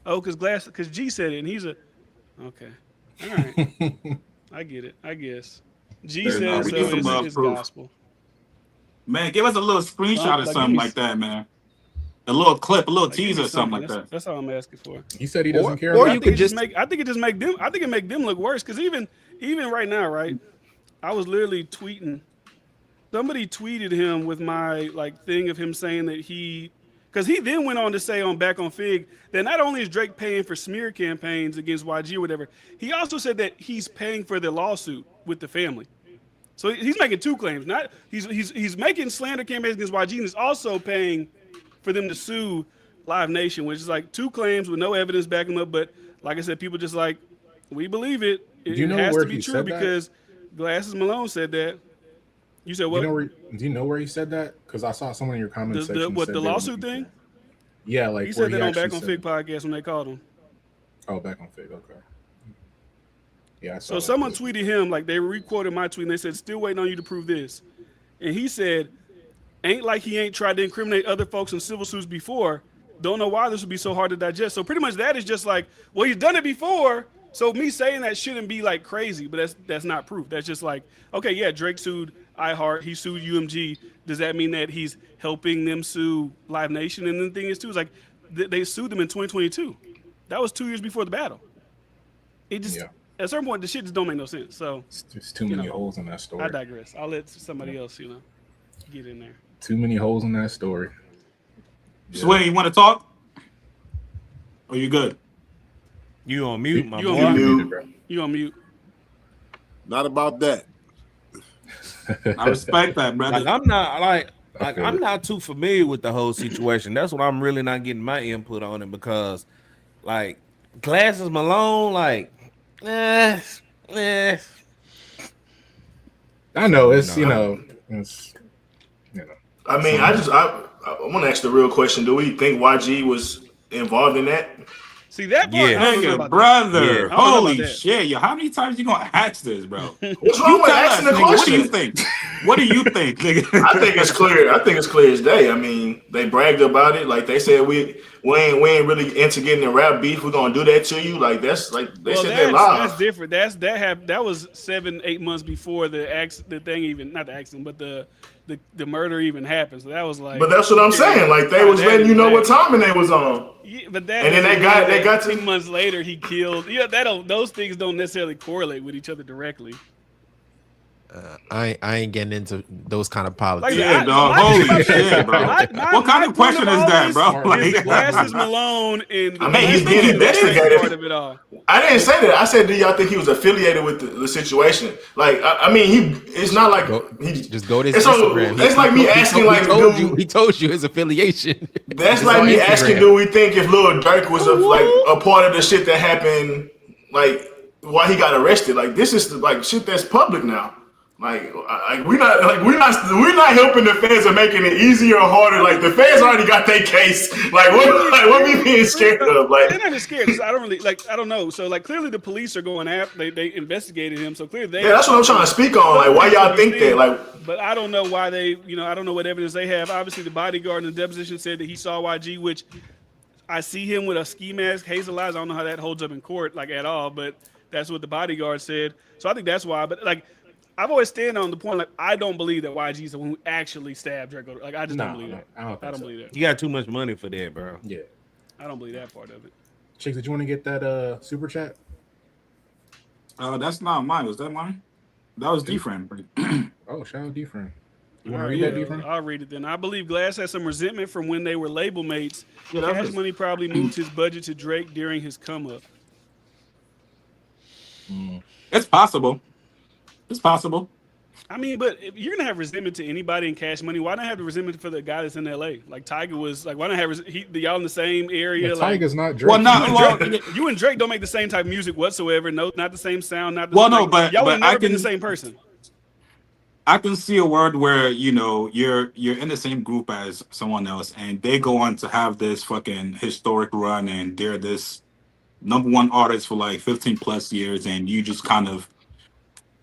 Oh, because G said it, and he's okay. All right. I get it, I guess. G said it, so it's gospel. Man, give us a little screenshot or something like that, man. A little clip, a little teaser or something like that. That's all I'm asking for. He said he doesn't care. Or you could just make. I think it just make them. I think it make them look worse, because even right now, right? I was literally tweeting. Somebody tweeted him with my like thing of him saying that because he then went on to say back on Fig that not only is Drake paying for smear campaigns against YG or whatever, he also said that he's paying for the lawsuit with the family. So he's making two claims. Not he's making slander campaigns against YG, and he's also paying for them to sue Live Nation, which is like two claims with no evidence backing them up. But like I said, people just like, we believe it. It has to be true because Glasses Malone said that. You said what? Do you know where he said that? Because I saw someone in your comment section. The lawsuit thing? Yeah, like he said that on Back on Fig podcast when they called him. Oh, Back on Fig, okay. Yeah. So someone tweeted him, like they re-quoted my tweet, and they said, "Still waiting on you to prove this." And he said, "Ain't like he ain't tried to incriminate other folks in civil suits before. Don't know why this would be so hard to digest." So pretty much that is just like, well, he's done it before, So me saying that shouldn't be like crazy, but that's not proof. That's just like, okay, yeah, Drake sued iHeart, he sued UMG. Does that mean that he's helping them sue Live Nation? And the thing is too is like they sued them in 2022. That was 2 years before the battle. It just at a certain point the shit just don't make no sense. So there's too many holes in that story. I digress. I'll let somebody else, get in there. Too many holes in that story. Sway, you want to talk? Or you good? You on mute, my You boy. on mute, bro. You on mute. Not about that. I respect that, brother. Like, I'm not too familiar with the whole situation. That's what I'm really not getting my input on it because, like, Glasses Malone, like, I know it's it's I mean, I want to ask the real question: do we think YG was involved in that? See that part, nigga, brother. Holy shit, yo! How many times you gonna ask this, bro? What's wrong with asking the question? What do you think? What do you think, nigga? I think it's clear. I think it's clear as day. I mean, they bragged about it. Like they said, we ain't really into getting in rap beef. We're gonna do that to you. Like that's like they said they live. That's different. That was 7-8 months before the thing even, not the accident, but the murder even happened. So that was like. But that's what I'm saying. Like they was letting you know what timing they was on. Yeah, but that and then they got 3 months later he killed. Yeah, those things don't necessarily correlate with each other directly. I ain't getting into those kind of politics. Like, yeah, dog. Holy shit, bro. What kind of question is that, bro? Like, Glasses Malone and I mean, he's being investigated. Part of it all. I didn't say that. I said, do y'all think he was affiliated with the situation? Like, I mean, it's not like he just go to his Instagram. It's like me asking, he told you his affiliation. That's like me asking, do we think if Lil Durk was a part of the shit that happened, like why he got arrested? Like this is like shit that's public now. Like we're not helping the feds or making it easier or harder. Like the feds already got their case. Like what we being scared of? Like they're not scared. I don't know. So like clearly the police are going after. They investigated him. So clearly that's what I'm trying to speak on. Like why y'all think that? Like, but I don't know why they. I don't know what evidence they have. Obviously the bodyguard in the deposition said that he saw YG, which I see him with a ski mask, hazel eyes. I don't know how that holds up in court like at all, but that's what the bodyguard said. So I think that's why. But like. I've always stand on the point like I don't believe that YG is the one who actually stabbed Draco. Like I just don't believe that. I don't believe that. You got too much money for that, bro. Yeah. I don't believe that part of it. Chicks, did you want to get that super chat? That's not mine. Was that mine? That was DiFran. Oh, shout out DiFran. You want to read that, DiFran? I'll read it then. I believe Glass has some resentment from when they were label mates. Cash Money probably moved his budget to Drake during his come up. It's possible. It's possible. I mean, but if you're gonna have resentment to anybody in Cash Money, why not have the resentment for the guy that's in LA? Like Tiger was like, why not have y'all in the same area? Yeah, like, Tiger's not Drake. You and Drake don't make the same type of music whatsoever. No, not the same sound. Not the but y'all but never been the same person. I can see a world where you're in the same group as someone else, and they go on to have this fucking historic run, and they're this #1 artist for like 15 plus years, and you just kind of.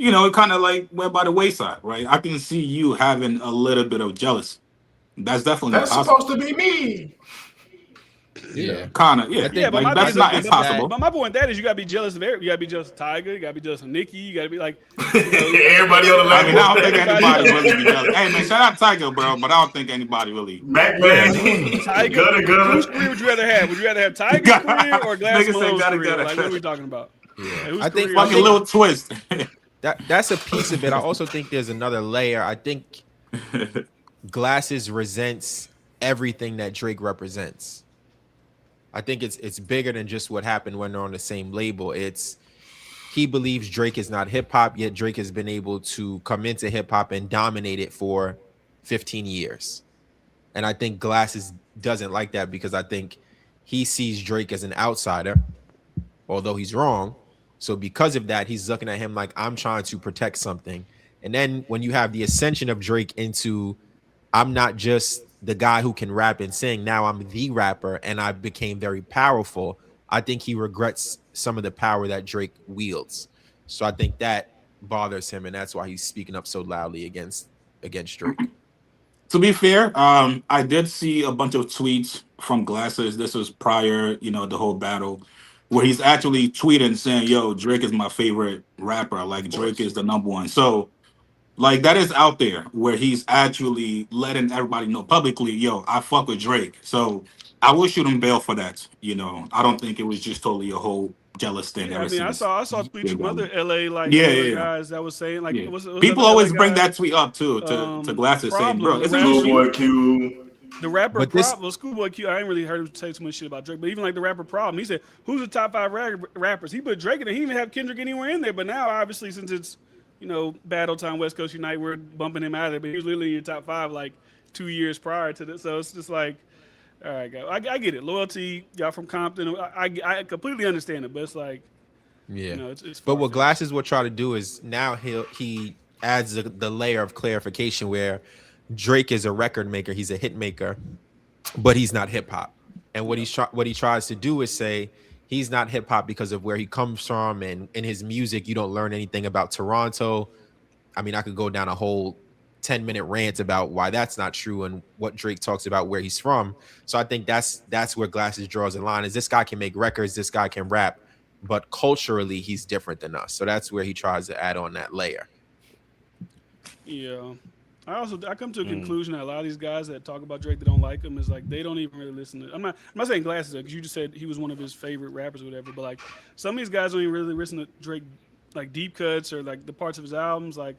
It kind of like went by the wayside, right? I can see you having a little bit of jealousy. That's definitely that's supposed to be me. Yeah, kind of. Yeah, yeah, but like, that's not impossible. But my point that is, you gotta be jealous of everybody. You gotta be jealous of Tiger. You gotta be jealous of Nicki. You gotta be like everybody on the level. I mean, I don't think anybody really be jealous. Hey man, shout out Tiger, bro, but I don't think anybody really. Tiger. Whose career would you rather have? Would you rather have Tiger's career or Glass Malone's career? Like, what are we talking about? Yeah. I think like a little twist. That's a piece of it. I also think there's another layer. I think Glasses resents everything that Drake represents. I think it's bigger than just what happened when they're on the same label. He believes Drake is not hip hop, yet Drake has been able to come into hip hop and dominate it for 15 years. And I think Glasses doesn't like that because I think he sees Drake as an outsider, although he's wrong. So because of that, he's looking at him like, I'm trying to protect something. And then when you have the ascension of Drake into, I'm not just the guy who can rap and sing, now I'm the rapper and I became very powerful, I think he regrets some of the power that Drake wields. So I think that bothers him, and that's why he's speaking up so loudly against Drake. To be fair, I did see a bunch of tweets from Glasses. This was prior, the whole battle, where he's actually tweeting saying, "Yo, Drake is my favorite rapper. Like Drake is the #1." So, like that is out there where he's actually letting everybody know publicly, "Yo, I fuck with Drake." So, I will shoot him bail for that. You know, I don't think it was just totally a whole jealous thing Yeah, ever I mean, since. I saw tweets from other LA Yeah. guys that was saying like, Yeah. what's People that other LA always bring guy? that tweet up too to Glasses saying, Problem, "Bro, the isn't rapper, you Schoolboy Q. the rapper But this- Problem, Schoolboy Q. I ain't really heard him say too much shit about Drake, but even like the rapper Problem, he said, "Who's the top 5 rappers?" He put Drake in there. He didn't even have Kendrick anywhere in there. But now, obviously, since it's Battle Time, West Coast Unite, we're bumping him out of there. But he was literally in your top 5 like 2 years prior to this. So it's just like, all right, guys, I get it. Loyalty, y'all from Compton. I completely understand it, but it's like, yeah. It's but what Glasses will try to do is now he adds the layer of clarification where Drake is a record maker, he's a hit maker, but he's not hip hop. And what he tries to do is say he's not hip hop because of where he comes from, and in his music you don't learn anything about Toronto. I mean, I could go down a whole 10-minute rant about why that's not true and what Drake talks about where he's from. So I think that's where Glasses draws the line, is this guy can make records, this guy can rap, but culturally he's different than us. So that's where he tries to add on that layer. Yeah. I come to a conclusion that a lot of these guys that talk about Drake that don't like him is like they don't even really listen to. I'm not saying Glasses because you just said he was one of his favorite rappers or whatever, but like some of these guys don't even really listen to Drake like deep cuts or like the parts of his albums. Like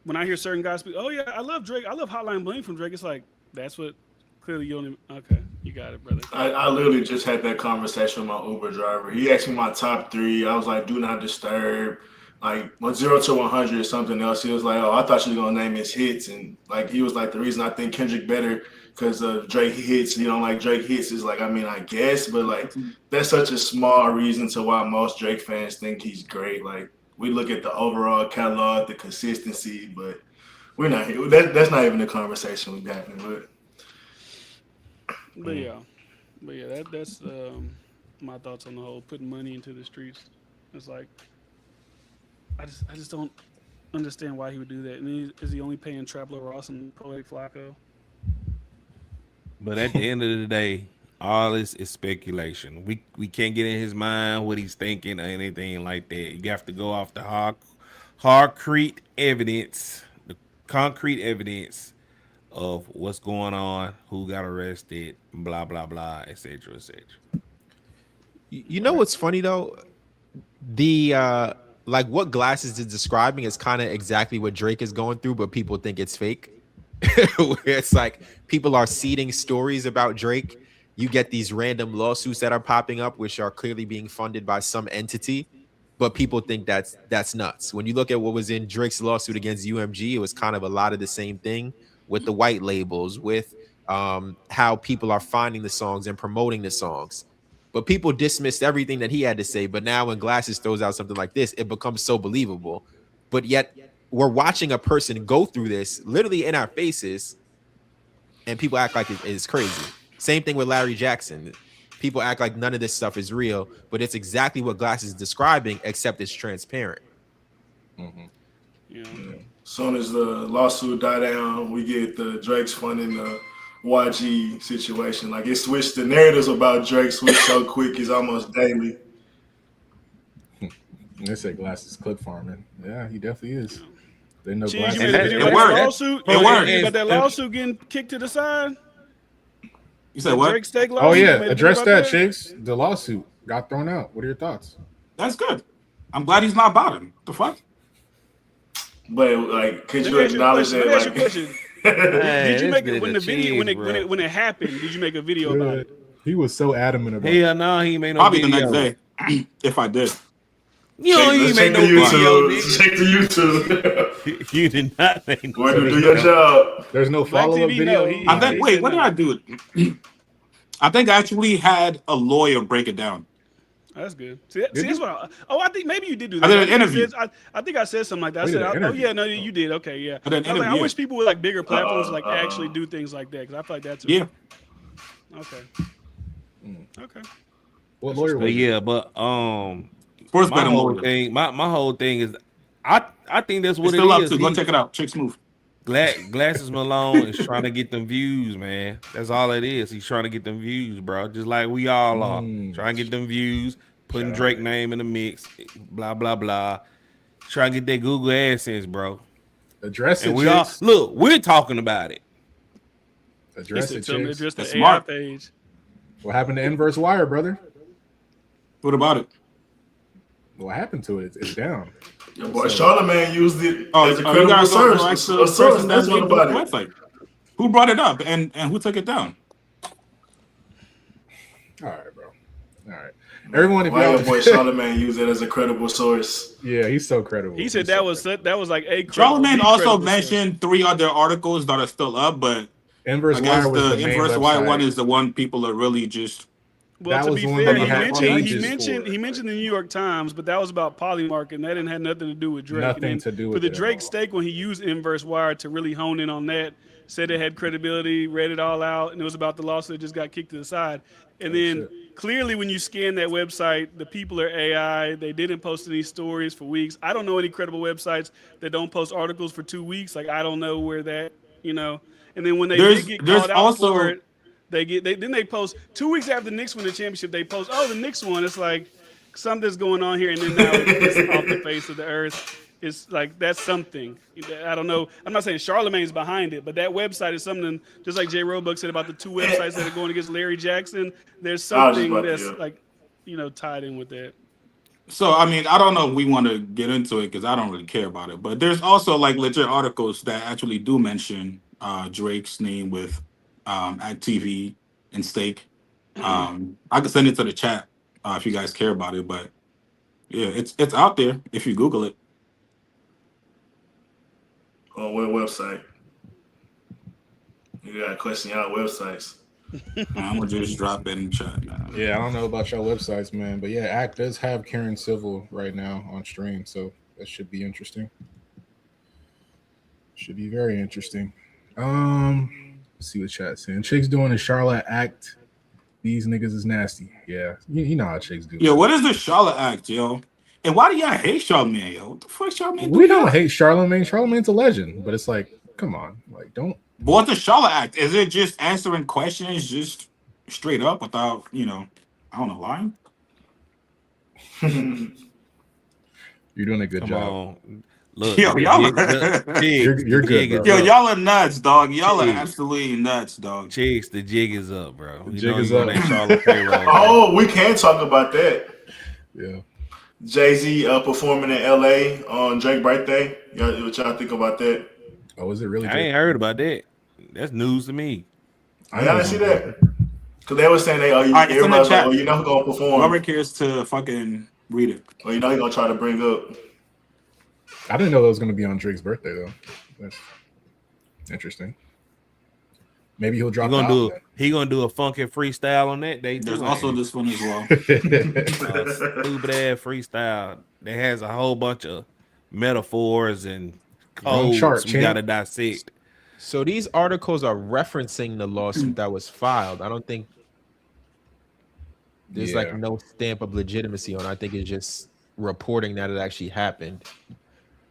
when I hear certain guys speak, "Oh yeah, I love Drake. I love Hotline Bling from Drake." It's like that's what clearly you don't even. Okay, you got it, brother. I literally just had that conversation with my Uber driver. He asked me my top 3. I was like, "Do Not Disturb." Like 0 to 100 or something else. He was like, "Oh, I thought you were gonna name his hits," and like he was like, "The reason I think Kendrick better because of Drake hits. You know, like Drake hits is like, I mean, I guess, but like that's such a small reason to why most Drake fans think he's great. Like we look at the overall catalog, the consistency, but we're not here. That's not even the conversation we're having. But yeah, that's my thoughts on the whole putting money into the streets. It's like. I just don't understand why he would do that. And is he only paying Trapler Ross and Poetik Flakko? But at the end of the day, all this is speculation. We can't get in his mind what he's thinking or anything like that. You have to go off the concrete evidence, the concrete evidence of what's going on, who got arrested, blah blah blah, etc. etc. You know what's funny though? The like what Glasses is describing is kind of exactly what Drake is going through, but people think it's fake. Where it's like people are seeding stories about Drake. You get these random lawsuits that are popping up, which are clearly being funded by some entity, but people think that's nuts. When you look at what was in Drake's lawsuit against UMG, it was kind of a lot of the same thing with the white labels, with how people are finding the songs and promoting the songs. But people dismissed everything that he had to say. But now when Glasses throws out something like this, it becomes so believable. But yet we're watching a person go through this literally in our faces, and people act like it's crazy. Same thing with Larry Jackson. People act like none of this stuff is real, but it's exactly what Glasses is describing, except it's transparent. Mm-hmm. Yeah. As soon as the lawsuit die down, we get the Drake's funding the YG situation. Like it switched, the narratives about Drake switched so quick, it's almost daily. They say Glasses clip farming. Yeah, he definitely is. They know Cheese, Glasses. you made a video about that lawsuit. You got that lawsuit getting kicked to the side. You said what? Drake steak Oh lawsuit? yeah, address that, Chase. The lawsuit got thrown out. What are your thoughts? That's good. I'm glad he's not about him. The fuck? But like, could you acknowledge that? Let me ask you a question. Did you make it when the video when it happened? Did you make a video about it? He was so adamant about it. Hell no, he made no Probably video. the next day, if I did. You know, he made no video. Check the YouTube. You did not make no video. Do your job. There's no follow-up video. I think. Wait, what did I do? I think I actually had a lawyer break it down. That's good. See, that's what I think maybe you did do that. I did an interview. I think I said something like that. I said, "Oh yeah, no, you did. Okay, yeah." I wish people with like bigger platforms like actually do things like that because I feel like that's Okay. Okay. What lawyer? But yeah, but Sports my whole thing, my whole thing is, I think that's what it's still it up is. to. Go check it out. Chick Smooth. Glasses Malone is trying to get them views, man. That's all it is. He's trying to get them views, bro. Just like we all are. Trying to get them views, putting Drake name in the mix, blah blah blah. Try to get that Google AdSense, bro. Address and it, we chicks. all look. We're talking about it. Address it, chicks. Address the AI smart. page. What happened to Inverse Wire, brother? What about it? What happened to it? It's down. Your boy Charlamagne used it as a you credible gotta source. go A to the source. person That's that what made the about it. website. Who brought it up and who took it down? All right, bro. All right. Everyone, if Why y'all your boy Charlamagne use it as a credible source? Yeah, he's so credible. He said that was like a Charlamagne also credible mentioned source. 3 other articles that are still up, but Inverse I guess Wire was the the main Inverse Wire website. one is the one people are really just. Well, That to was be the one fair, that he you had mentioned the New York Times, but that was about Polymarket, and that didn't have nothing to do with Drake. Nothing and to do for with the it at Drake all. stake when he used Inverse Wire to really hone in on that, said it had credibility, read it all out, and it was about the lawsuit that just got kicked to the side. And then clearly, when you scan that website, the people are AI. They didn't post any stories for weeks. I don't know any credible websites that don't post articles for 2 weeks. Like I don't know where that, And then when they did get called out for it. Then they post 2 weeks after the Knicks win the championship. They post, the Knicks won. It's like something's going on here, and then now it's off the face of the earth. It's like that's something. I don't know. I'm not saying Charlamagne's behind it, but that website is something. Just like Jay Roebuck said about the 2 websites that are going against Larry Jackson. There's something that's tied in with that. So I mean, I don't know if we want to get into it because I don't really care about it. But there's also like legit articles that actually do mention Drake's name with at TV and stake. I can send it to the chat if you guys care about it. But yeah, it's out there if you Google it. On what website? You got to question y'all websites. I'm gonna just drop it in chat now. Yeah, I don't know about y'all websites, man, but yeah, Act does have Karen Civil right now on stream, so that should be interesting. Should be very interesting. Let's see what chat's saying. Chicks doing a Charlotte Act. These niggas is nasty. Yeah, you know how chicks do. Yo, what is the Charlotte Act, yo? And why do y'all hate Charlamagne, yo? What the fuck, Charlamagne? We don't hate Charlamagne. Charlamagne's a legend, but it's like, come on, like don't. But what's the Charlotte Act? Is it just answering questions just straight up without, I don't know, lying? You're doing a good job. On. Look, yo, y'all are you're good, bro. Yo, y'all are nuts, dog. Y'all are absolutely nuts, dog. Chicks, the jig is up, bro. The jig is up. We can talk about that. Yeah. Jay-Z performing in LA on Drake's birthday. What y'all think about that? Oh, is it really? I ain't heard about that. That's news to me. I didn't see that. Because they were saying everybody's like, who's gonna perform? Whoever cares to fucking read it. Or he's gonna try to bring up. I didn't know that was gonna be on Drake's birthday though. That's interesting. Maybe he'll drop. He gonna do a funky freestyle on that day. There's also this one as well. Stupid ass freestyle that has a whole bunch of metaphors and codes we gotta dissect. So these articles are referencing the lawsuit that was filed. I don't think there's like no stamp of legitimacy on it. I think it's just reporting that it actually happened.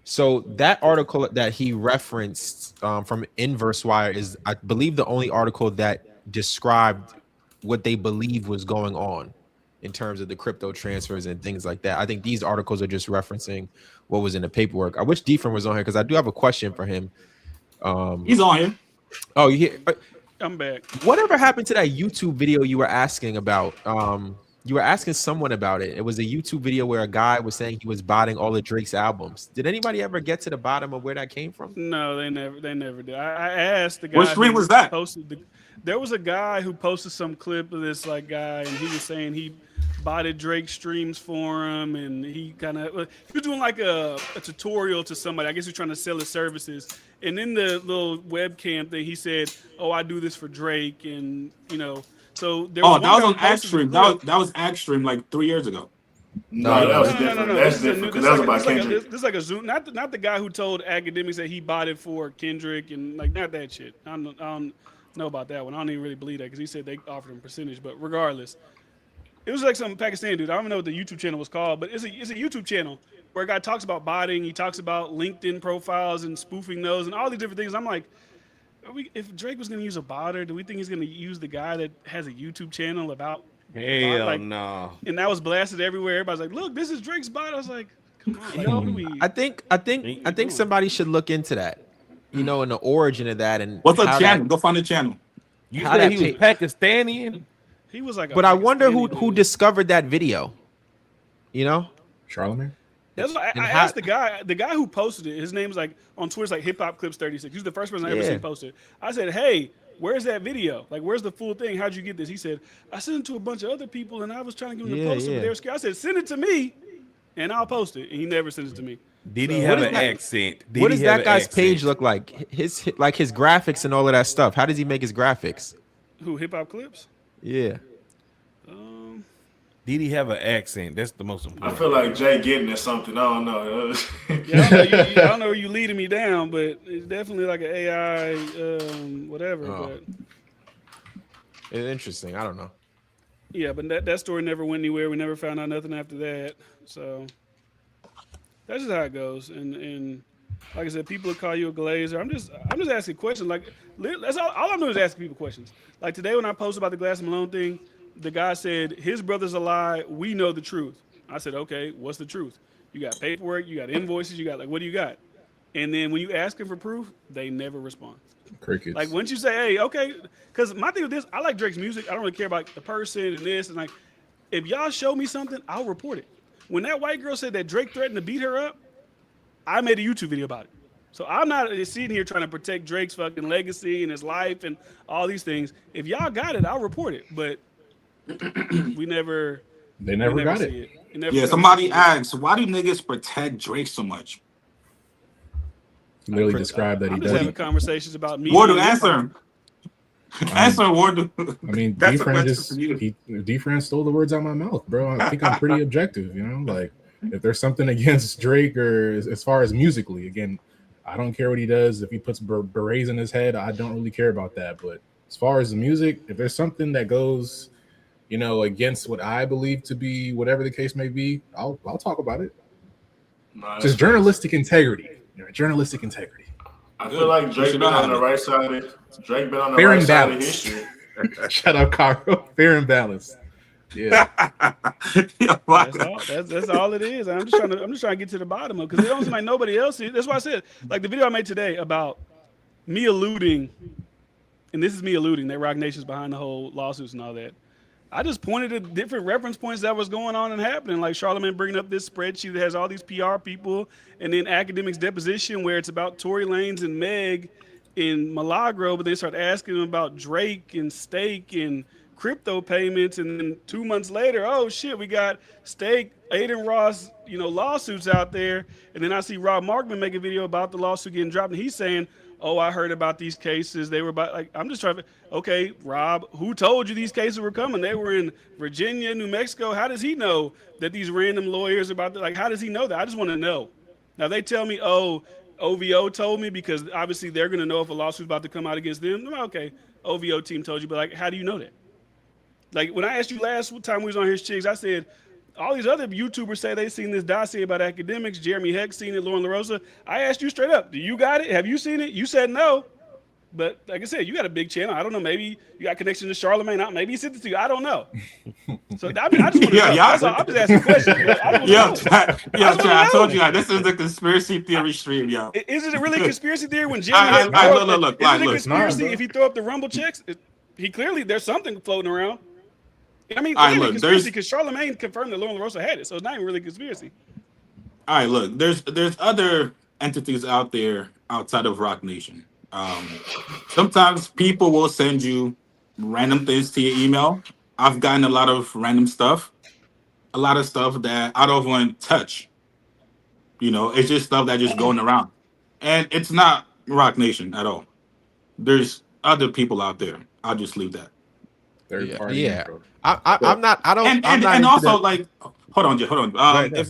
So that article that he referenced from Inverse Wire is, I believe, the only article that described what they believe was going on in terms of the crypto transfers and things like that. I think these articles are just referencing what was in the paperwork. I wish DiFran was on here because I do have a question for him. He's on here. Oh, you hear? I'm back. Whatever happened to that YouTube video you were asking about? You were asking someone about it. It was a YouTube video where a guy was saying he was buying all of Drake's albums. Did anybody ever get to the bottom of where that came from? No, they never did. I asked the guy. What stream was that? There was a guy who posted some clip of this guy, and he was saying he bought Drake streams for him, and he was doing like a tutorial to somebody. I guess he was trying to sell his services. And in the little webcam thing, he said, "Oh, I do this for Drake," and So there was that was on Axstream. That was Axstream like 3 years ago. No, that was different. That's different because that was about Kendrick. This is like a Zoom, not the guy who told Akademiks that he bought it for Kendrick and not that shit. I don't know about that one. I don't even really believe that because he said they offered him a percentage. But regardless, it was like some Pakistani dude. I don't even know what the YouTube channel was called, but it's a YouTube channel where a guy talks about botting. He talks about LinkedIn profiles and spoofing those and all these different things. I'm like, if Drake was going to use a botter, do we think he's going to use the guy that has a YouTube channel about Hell no. And that was blasted everywhere. Everybody's like, "Look, this is Drake's bot." I was like, "Come on, like, No, what are we?" I think somebody should look into that. You know, and the origin of that and what's a channel? Go find the channel. You said he was Pakistani. He was like, but I wonder who discovered that video. You know, Charlamagne. That's what I asked the guy who posted it. His name's like on Twitter's like Hip Hop Clips 36. He's the first person I ever seen posted. I said, "Hey, where's that video? Like, where's the full thing? How'd you get this?" He said, "I sent it to a bunch of other people, and I was trying to get them to post it, but they were scared." I said, "Send it to me, and I'll post it." And he never sent it to me. Did he have an accent? What does that guy's page look like? His graphics and all of that stuff. How does he make his graphics? Who, Hip Hop Clips? Yeah. Did he have an accent? That's the most important. I feel like Jay getting at something. I don't know. I don't know where you leading me down, but it's definitely like an AI, whatever. But it's interesting. I don't know. Yeah, but that story never went anywhere. We never found out nothing after that. So that's just how it goes. And like I said, people will call you a glazer. I'm just asking questions. Like that's all I'm doing is asking people questions. Like today when I posted about the Glasses Malone thing, the guy said his brother's a lie. We know the truth. I said, okay, what's the truth? You got paperwork, you got invoices, you got what do you got? And then when you ask them for proof, they never respond. Crickets. Like once you say, hey, okay, because my thing with this, I like Drake's music. I don't really care about the person and this and like. If y'all show me something, I'll report it. When that white girl said that Drake threatened to beat her up, I made a YouTube video about it. So I'm not sitting here trying to protect Drake's fucking legacy and his life and all these things. If y'all got it, I'll report it. But they never got it. Somebody asked, why do niggas protect Drake so much? Literally described that he does. Having conversations about me. Wordu, answer him. Answer Wordu. I mean, DiFran stole the words out of my mouth, bro. I think I'm pretty objective, you know. Like, if there's something against Drake or as far as musically, again, I don't care what he does. If he puts berets in his head, I don't really care about that. But as far as the music, if there's something that goes, you know, against what I believe to be whatever the case may be, I'll talk about it. Just journalistic integrity. Journalistic integrity. I feel like Drake been on the right side of history. Shut up, Caro. Fair and balanced. Yeah. That's all it is. I'm just trying to get to the bottom of it because it don't seem like nobody else is. That's why I said, like the video I made today about me alluding, and this is me alluding that Roc Nation's behind the whole lawsuits and all that. I just pointed to different reference points that was going on and happening, like Charlamagne bringing up this spreadsheet that has all these PR people, and then Akademiks deposition where it's about Tory Lanez and Meg in Milagro, but they start asking them about Drake and Stake and crypto payments, and then 2 months later, oh shit, we got Stake, Aiden Ross, lawsuits out there, and then I see Rob Markman make a video about the lawsuit getting dropped, and he's saying, oh, I heard about these cases. They were about, like, I'm just trying to, okay, Rob, who told you these cases were coming? They were in Virginia, New Mexico. How does he know that these random lawyers about, how does he know that? I just want to know. Now, they tell me, oh, OVO told me because obviously they're going to know if a lawsuit's about to come out against them. Okay, OVO team told you, but, like, how do you know that? Like, when I asked you last time we was on His Chicks, I said, all these other YouTubers say they seen this dossier about Akademiks. Jeremy Heck seen it. Lauren LaRosa. I asked you straight up, do you got it? Have you seen it? You said no. But like I said, you got a big channel. I don't know. Maybe you got connection to Charlamagne. Maybe he sent it to you. I don't know. So I mean, I just want to know. I'm just asking questions. I told you, this is a conspiracy theory stream, yo. Is it a really conspiracy theory when Jeremy Heck? Look. Is it a conspiracy if he throw up the Rumble checks? He clearly, there's something floating around. I mean, it's not conspiracy because Charlamagne confirmed that Lauren LaRosa had it, so it's not even really conspiracy. All right, look, there's other entities out there outside of Roc Nation. Sometimes people will send you random things to your email. I've gotten a lot of random stuff, a lot of stuff that I don't want to touch. It's just stuff that's just going around, and it's not Roc Nation at all. There's other people out there. I'll just leave that. Third party. Yeah. I'm not. I don't. And also, like, hold on.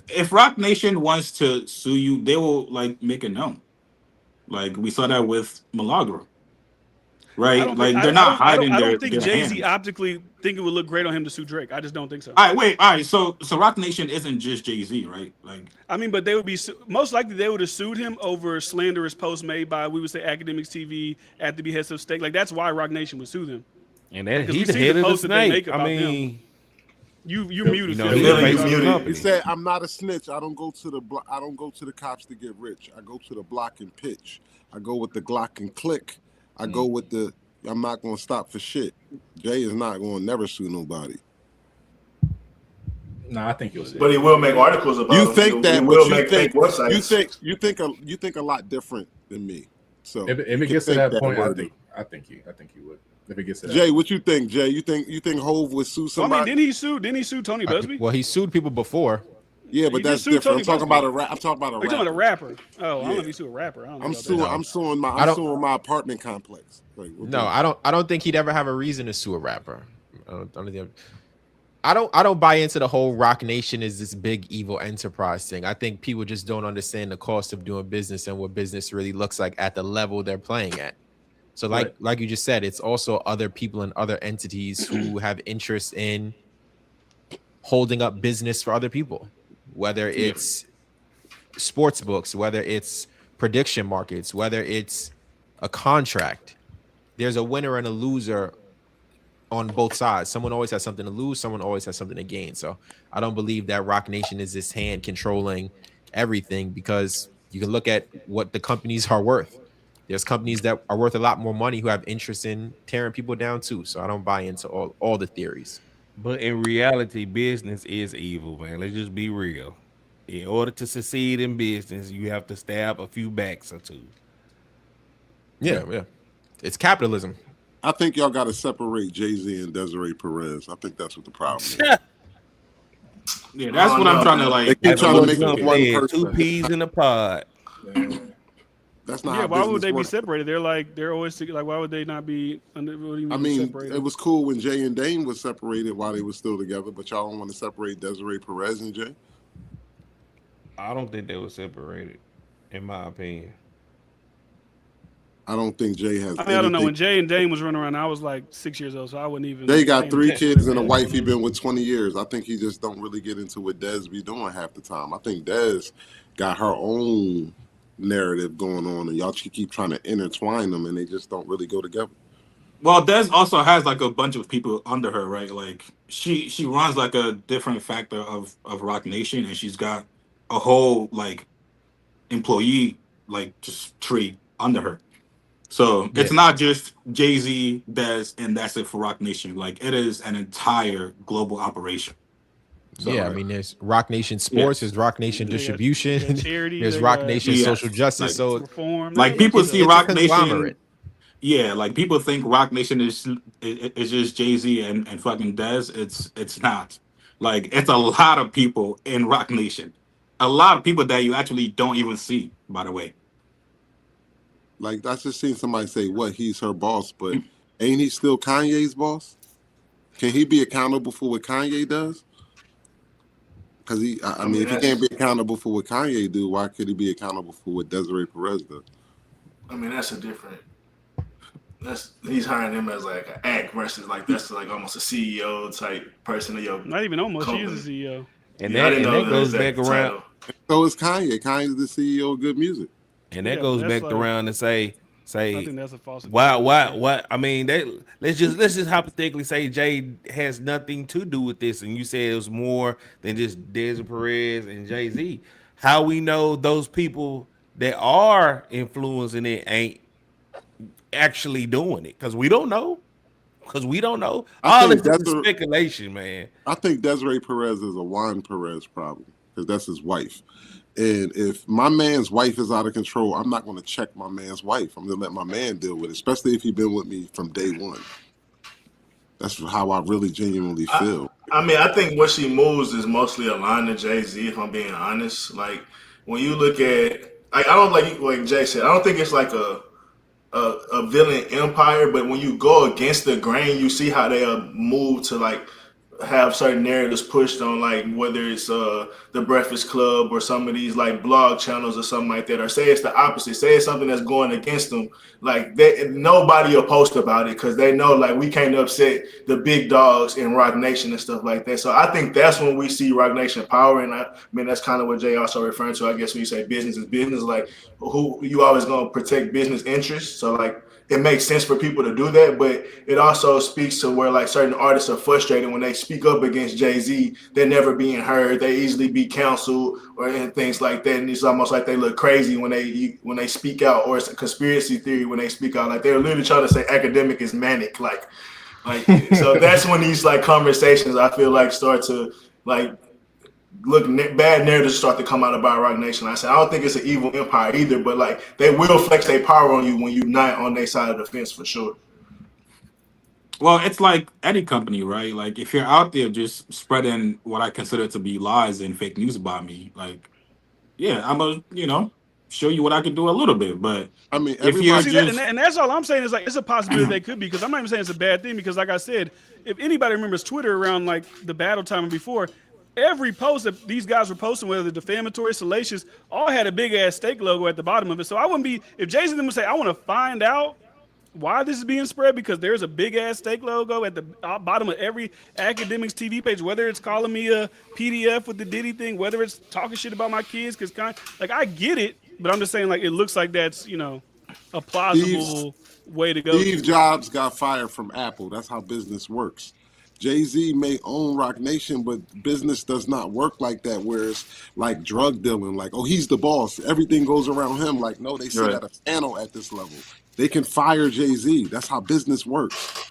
If Roc Nation wants to sue you, they will make it known. Like we saw that with Milagro, right? They're not hiding their. I don't think Jay-Z optically think it would look great on him to sue Drake. I just don't think so. All right. So Roc Nation isn't just Jay-Z, right? I mean, but they would be most likely they would have sued him over slanderous posts made by, we would say, Akademiks TV at the behest of Stake. Like that's why Roc Nation would sue them. And that he's the head of the snake. I mean, You muted. You know, Philly, he you muted. He said, "I'm not a snitch. I don't go to the I don't go to the cops to get rich. I go to the block and pitch. I go with the Glock and click. I go with the. I'm not gonna stop for shit. Jay is not gonna never sue nobody. No, I think he'll say. But he will make articles about You think that, he but will you make fake websites. you think a lot different than me. So If it gets to that point, I think he would. If it gets to that Jay, what you think? Jay, you think Hov would sue So, I somebody? mean, didn't he sue Tony Busby? Well, he sued people before. Yeah, but He that's just sued different. Tony I'm talking Busby. about a I'm talking about a Oh, you talking about a rapper. rapper? Oh, I don't know if he sued a rapper. I don't know. I'm suing my apartment complex. Like, No, I don't think he'd ever have a reason to sue a rapper. I don't buy into the whole Rock Nation is this big evil enterprise thing. I think people just don't understand the cost of doing business and what business really looks like at the level they're playing at. So like you just said, it's also other people and other entities who have interest in holding up business for other people, whether it's sports books, whether it's prediction markets, whether it's a contract. There's a winner and a loser on both sides. Someone always has something to lose, someone always has something to gain. So I don't believe that Rock Nation is this hand controlling everything, because you can look at what the companies are worth. There's companies that are worth a lot more money who have interest in tearing people down too. So I don't buy into all the theories. But in reality, business is evil, man. Let's just be real. In order to succeed in business, you have to stab a few backs or two. Yeah. It's capitalism. I think y'all got to separate Jay-Z and Desiree Perez. I think that's what the problem is. Yeah, that's what I'm trying to like. They keep trying to make it one person. Two peas in a pod. That's not. Yeah, how why would they be works. separated? They're always like, why would they not be? I mean, it was cool when Jay and Dame was separated while they were still together, but y'all don't want to separate Desiree Perez and Jay. I don't think they were separated, in my opinion. I don't think Jay has. I mean, I don't know. When Jay and Dame was running around, I was like 6 years old, so I wouldn't even. They got 3 kids and a wife he been with 20 years. I think he just don't really get into what Des be doing half the time. I think Des got her own narrative going on, and y'all keep trying to intertwine them, and they just don't really go together. Well, Des also has like a bunch of people under her, right? Like she runs like a different factor of Rock Nation, and she's got a whole like employee like just tree under her. So it's not just Jay-Z, Des, and that's it for Rock Nation. Like it is an entire global operation. So, I mean, there's Rock Nation Sports, there's Rock Nation Distribution, charity, there's Rock Nation Social Justice. Like, so, reform, like people see Rock Nation. Yeah, like people think Rock Nation is just Jay-Z and fucking Des. It's not. Like it's a lot of people in Rock Nation, a lot of people that you actually don't even see. By the way. Like I just seen somebody say, "What? He's her boss," but ain't he still Kanye's boss? Can he be accountable for what Kanye does? Because I mean, if he can't be accountable for what Kanye do, why could he be accountable for what Desiree Perez does? I mean, that's a different. He's hiring him as like an act versus like that's like almost a CEO type person of your. Not even almost. company. She is a CEO. And that goes back around. So is Kanye. Kanye's the CEO of good music. And that goes back around to say I think that's a false. Why? I mean, let's just hypothetically say Jay has nothing to do with this, and you said it was more than just Des Perez and Jay-Z. How we know those people that are influencing it ain't actually doing it? Because we don't know. All this is speculation, man. I think Desiree Perez is a Juan Perez problem because that's his wife. And if my man's wife is out of control, I'm not going to check my man's wife. I'm going to let my man deal with it, especially if he's been with me from day one. That's how I really genuinely feel. I mean, I think what she moves is mostly aligned to Jay-Z, if I'm being honest. Like, when you look at, like, I don't like Jay said, I don't think it's like a villain empire, but when you go against the grain, you see how they move to, like, have certain narratives pushed on, like whether it's the Breakfast Club or some of these like blog channels or something like that, or say it's the opposite, say it's something that's going against them, like nobody will post about it because they know like we can't upset the big dogs in Rock Nation and stuff like that. So I think that's when we see Rock Nation power, and I mean that's kind of what Jay also referring to. I guess when you say business is business, like who you always gonna protect business interests. So like it makes sense for people to do that, but it also speaks to where like certain artists are frustrated when they speak up against Jay-Z. They're never being heard. They easily be canceled or and things like that. And it's almost like they look crazy when they speak out, or it's a conspiracy theory when they speak out. Like they're literally trying to say Akademiks is manic. Like so that's when these like conversations I feel like start to like bad narratives start to come out about Rock Nation. I said, I don't think it's an evil empire either, but like they will flex their power on you when you're not on their side of the fence for sure. Well, it's like any company, right? Like if you're out there just spreading what I consider to be lies and fake news about me, like, yeah, I'm a, show you what I can do a little bit. But I mean, if you're just... and that's all I'm saying is like it's a possibility they could be, because I'm not even saying it's a bad thing, because like I said, if anybody remembers Twitter around like the battle time and before, every post that these guys were posting, whether defamatory, salacious, all had a big ass stake logo at the bottom of it. So I wouldn't be, if Jay-Z would say, I want to find out why this is being spread, because there's a big ass stake logo at the bottom of every Akademiks TV page, whether it's calling me a PDF with the Diddy thing, whether it's talking shit about my kids, because like I get it, but I'm just saying like it looks like that's a plausible way to go. Steve Jobs got fired from Apple. That's how business works. Jay-Z may own Rock Nation, but business does not work like that, where it's like drug dealing, like, oh, he's the boss, everything goes around him. Like, no, they sit at a panel at this level. They can fire Jay-Z. That's how business works.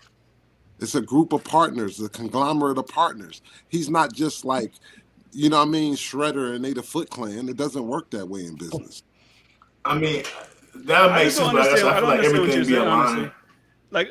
It's a group of partners, a conglomerate of partners. He's not just like, Shredder and they the Foot Clan. It doesn't work that way in business. I mean, that makes sense, but I feel like everything be aligned. Like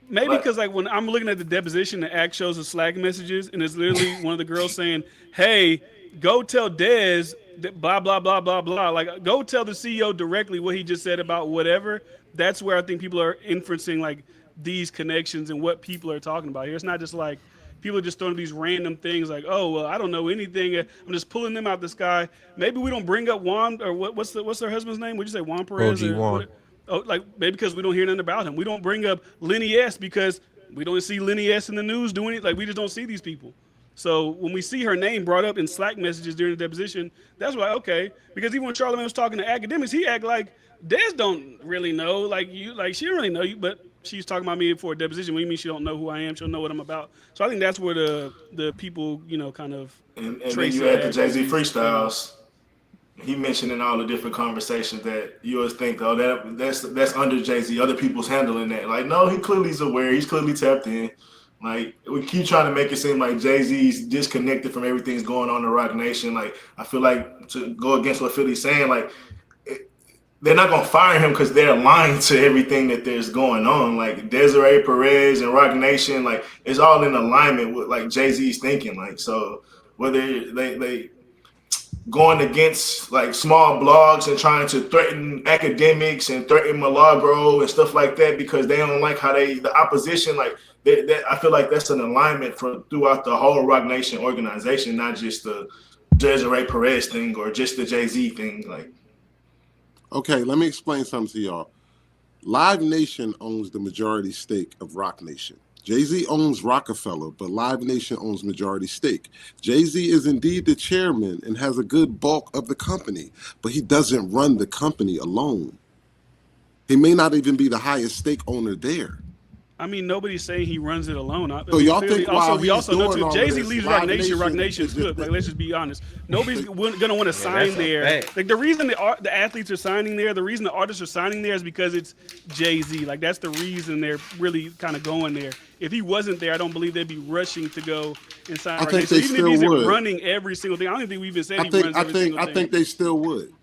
maybe because like when I'm looking at the deposition, the act shows the Slack messages, and it's literally one of the girls saying, "Hey, go tell Dez that blah blah blah blah blah." Like go tell the CEO directly what he just said about whatever. That's where I think people are inferencing like these connections and what people are talking about here. It's not just like people are just throwing these random things like, "Oh, well, I don't know anything. I'm just pulling them out the sky." Maybe we don't bring up Juan, or what's her husband's name? Would you say Juan Perez? OG Juan. Oh, like maybe because we don't hear nothing about him. We don't bring up Lenny S because we don't see Lenny S in the news doing it. Like we just don't see these people. So when we see her name brought up in Slack messages during the deposition, that's why okay. Because even when Charlamagne was talking to Akademiks, he act like Des don't really know. Like you, like she don't really know you, but she's talking about me for a deposition. What do you mean she don't know who I am? She'll know what I'm about. So I think that's where the people kind of and then you had the Jay-Z freestyles. He mentioned in all the different conversations that you always think, oh, that's under Jay-Z. Other people's handling that. Like, no, he clearly is aware. He's clearly tapped in. Like, we keep trying to make it seem like Jay-Z's disconnected from everything's going on in Rock Nation. Like, I feel like to go against what Philly's saying, like, they're not going to fire him because they're aligned to everything that there's going on. Like, Desiree Perez and Rock Nation, like, it's all in alignment with, like, Jay-Z's thinking. Like, so whether they going against like small blogs and trying to threaten Akademiks and threaten Mallory Bros and stuff like that because they don't like how the opposition, like that I feel like that's an alignment throughout the whole Rock Nation organization, not just the Desiree Perez thing or just the Jay-Z thing. Like, okay, let me explain something to y'all. Live Nation owns the majority stake of Rock Nation. Jay-Z owns Rockefeller, but Live Nation owns majority stake. Jay-Z is indeed the chairman and has a good bulk of the company, but he doesn't run the company alone. He may not even be the highest stake owner there. I mean, nobody's saying he runs it alone. So y'all think we also know too, Jay-Z leaves Rock Nation's good. Like, let's just be honest. Nobody's gonna want to sign there. Like the reason the athletes are signing there, the reason the artists are signing there is because it's Jay-Z. Like that's the reason they're really kind of going there. If he wasn't there, I don't believe they'd be rushing to go and sign. I think they still would. Even if he's running every single thing, I don't think we even said he runs every single thing. I think they still would.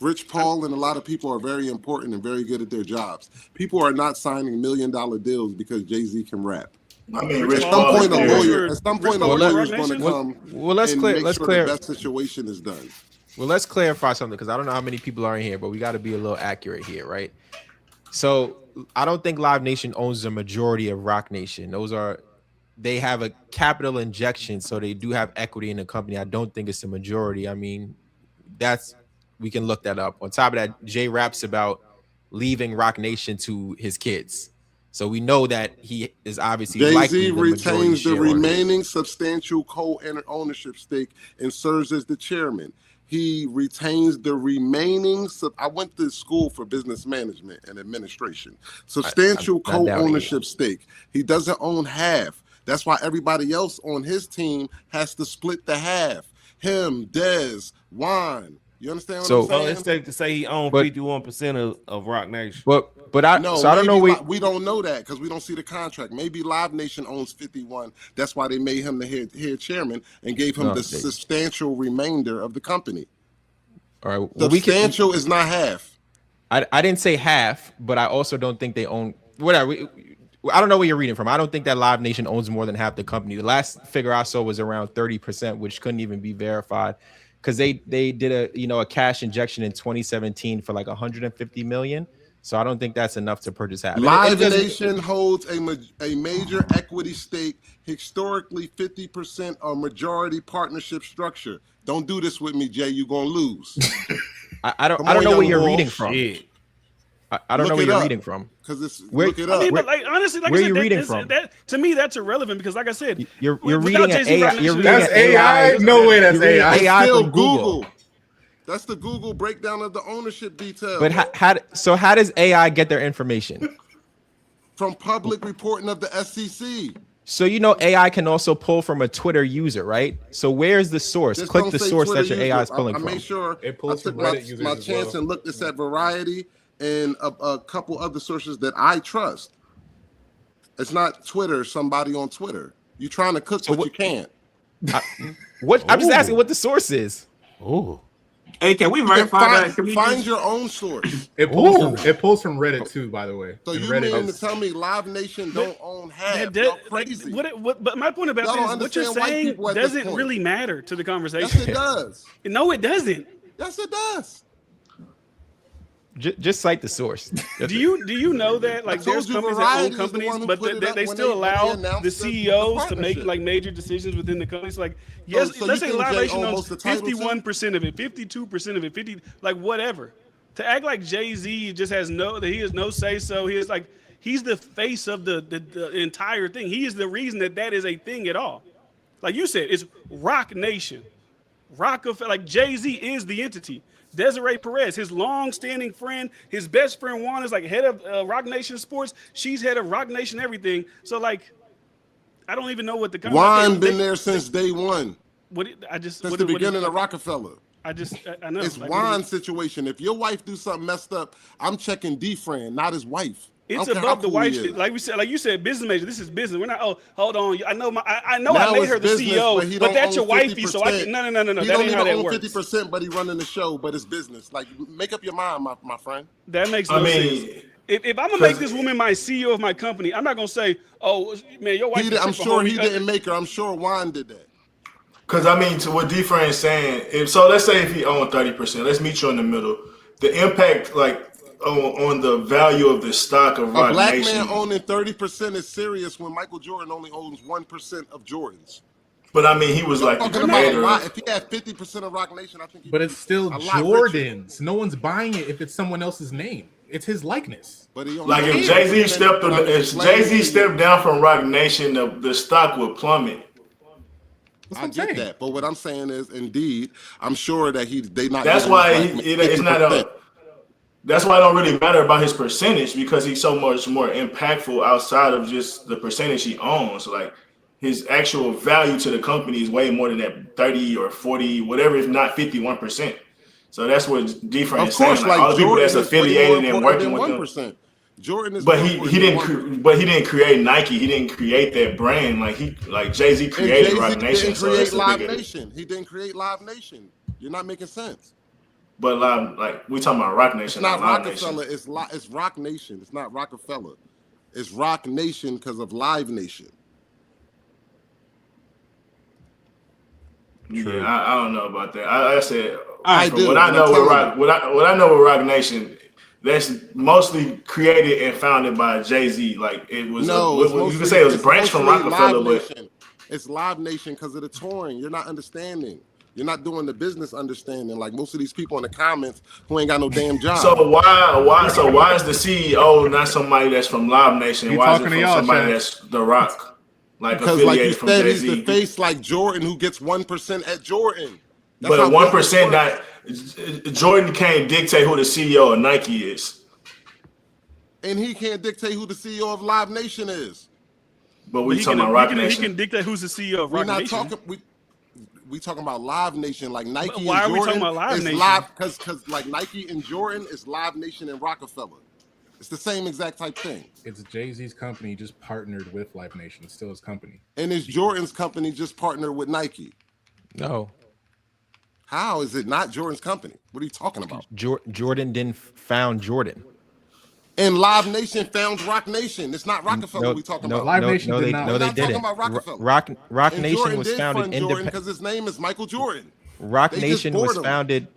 Rich Paul and a lot of people are very important and very good at their jobs. People are not signing $1 million deals because Jay-Z can rap. I mean, at some point, a lawyer is going to come. Well, let's clear. That situation is done. Well, let's clarify something because I don't know how many people are in here, but we got to be a little accurate here, right? So I don't think Live Nation owns the majority of Rock Nation. They have a capital injection, so they do have equity in the company. I don't think it's the majority. I mean, we can look that up. On top of that, Jay raps about leaving Rock Nation to his kids. So we know that he is obviously Jay-Z retains the remaining substantial co-ownership stake and serves as the chairman. he retains the remaining. I went to school for business management and administration. Substantial co-ownership stake. He doesn't own half. That's why everybody else on his team has to split the half. Him, Dez, Juan. You understand what I'm saying? So it's safe to say he owns 51% of Rock Nation. But I don't know. We don't know that because we don't see the contract. Maybe Live Nation owns 51. That's why they made him the head chairman and gave him the substantial remainder of the company. All right, substantial is not half. I didn't say half, but I also don't think they own whatever. I don't know where you're reading from. I don't think that Live Nation owns more than half the company. The last figure I saw was around 30%, which couldn't even be verified. Because they did a cash injection in 2017 for like 150 million. So I don't think that's enough to purchase half. Live Nation holds a major equity stake, historically 50% or majority partnership structure. Don't do this with me, Jay. You're gonna lose. I don't know where you're reading from. I don't know where you're reading from. Because it's look it up. I mean, but like honestly, like where I said, are you reading from? That to me, that's irrelevant because, like I said, you're reading an AI. That's AI. No way, that's AI. AI from Google. That's the Google breakdown of the ownership detail. But how does AI get their information? From public reporting of the SEC. So AI can also pull from a Twitter user, right? So where's the source? Just click the source Twitter that your AI is pulling from. I made sure it pulls I took from Reddit my users chance and looked this at Variety and a couple other sources that I trust. It's not Twitter, somebody on Twitter. You're trying to cook what you can't. I'm just asking what the source is. Oh. Hey, can we verify that? Find your own source. It pulls from Reddit too, by the way. So you Reddit mean to tell me Live Nation don't own half? Crazy. But my point about this, what you're saying doesn't really matter to the conversation. Yes, it does. No, it doesn't. Yes, it does. Just cite the source. Do you know that like there's companies that own companies, but they still allow the CEOs to make like major decisions within the companies? Like yes, let's say Live Nation owns 51% of it, 52% of it, 50 like whatever. To act like Jay-Z just has no say so. He's the face of the entire thing. He is the reason that is a thing at all. Like you said, it's Rock Nation. Rockefeller, like Jay-Z is the entity. Desiree Perez, his long-standing friend, his best friend Juan is like head of Rock Nation Sports. She's head of Rock Nation everything. So like, I don't even know what the Juan been there since day one. Since the beginning of Rockefeller. I know it's like, Juan's situation. If your wife do something messed up, I'm checking DiFran, not his wife. It's above the wife shit. Like we said, like you said, business major. This is business. We're not. Oh, hold on. I know I made her the business, CEO, but that's your wifey. So I can. No. He that don't ain't how that own works. 50%, but he running the show. But it's business. Like make up your mind, my friend. That makes no sense. If I'm gonna make this woman my CEO of my company, I'm not gonna say, "Oh man, your wife." I'm sure he didn't make her. I'm sure Juan did that. Because I mean, to what DiFran is saying, let's say if he owned 30%, let's meet you in the middle. The impact, like. On the value of the stock of Rock Nation. A black man owning 30% is serious when Michael Jordan only owns 1% of Jordans. But I mean, he was like the creator. If he had 50% of Rock Nation, I think. But it's still Jordan's. No one's buying it if it's someone else's name. It's his likeness. But he like if Jay-Z stepped down from Rock Nation, the stock would plummet. I get that, but what I'm saying is, indeed, I'm sure that they not. That's why it's not That's why it don't really matter about his percentage because he's so much more impactful outside of just the percentage he owns. Like his actual value to the company is way more than that 30 or 40, whatever, if not 51%. So that's what DiFran is saying. Like all the people that's affiliated and working with 1%. Them. Jordan is, but he didn't create Nike. He didn't create that brand. Like Jay-Z created Rock Nation. So that's Live Nation. He didn't create Live Nation. You're not making sense. But like we talking about Rock Nation, it's not Rockefeller. It's Rock Nation. It's not Rockefeller. It's Rock Nation because of Live Nation. True. Yeah, I don't know about that. I said I do. What I know with Rock Nation, that's mostly created and founded by Jay-Z. Like it was. You could say it was branched from Rockefeller, but it's Live Nation because of the touring. You're not understanding. You're not doing the business understanding like most of these people in the comments who ain't got no damn job. So why is the CEO not somebody that's from Live Nation? Why is it from somebody that's The Rock? Like because affiliated like you from said, Jay-Z? he's the face like Jordan who gets 1% at Jordan. That's but how 1% business not Jordan can't dictate who the CEO of Nike is. And he can't dictate who the CEO of Live Nation is. But we talking about Rock Nation. He can dictate who's the CEO of We're Rock not Nation. talking. We talking about Live Nation, like Nike and Jordan. Why are we talking about Live Nation? Because like Nike and Jordan is Live Nation and Rockefeller. It's the same exact type thing. It's Jay-Z's company just partnered with Live Nation. It's still his company. And it's Jordan's company just partnered with Nike. No. How is it not Jordan's company? What are you talking about? Jordan didn't found Jordan. And Live Nation found Rock Nation. It's not Rockefeller we talking about. Live Nation did not. No, they didn't. Rock Nation was founded independent because his name is Michael Jordan. Rock Nation was founded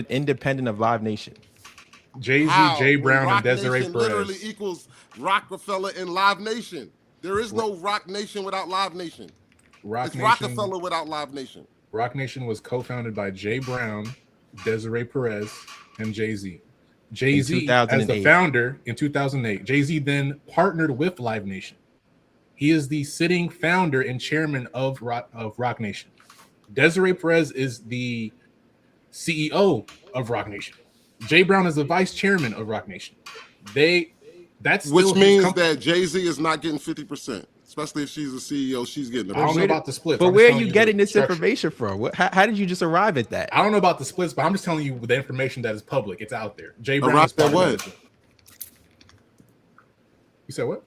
independent of Live Nation. Jay-Z, Jay Brown, and Desiree Perez. Literally equals Rockefeller and Live Nation. There is no Rock Nation without Live Nation. It's Rockefeller without Live Nation. Rock Nation was co-founded by Jay Brown, Desiree Perez, and Jay-Z. Jay-Z as the founder in 2008. Jay-Z then partnered with Live Nation. He is the sitting founder and chairman of Rock Nation. Desiree Perez is the CEO of Rock Nation. Jay Brown is the vice chairman of Rock Nation. Which means that Jay-Z is not getting 50%. Especially if she's a CEO, she's getting. I don't know about the splits. But where are you getting this information from? How did you just arrive at that? I don't know about the splits, but I'm just telling you the information that is public. It's out there. Jay Brown. Arrived at what? You said what?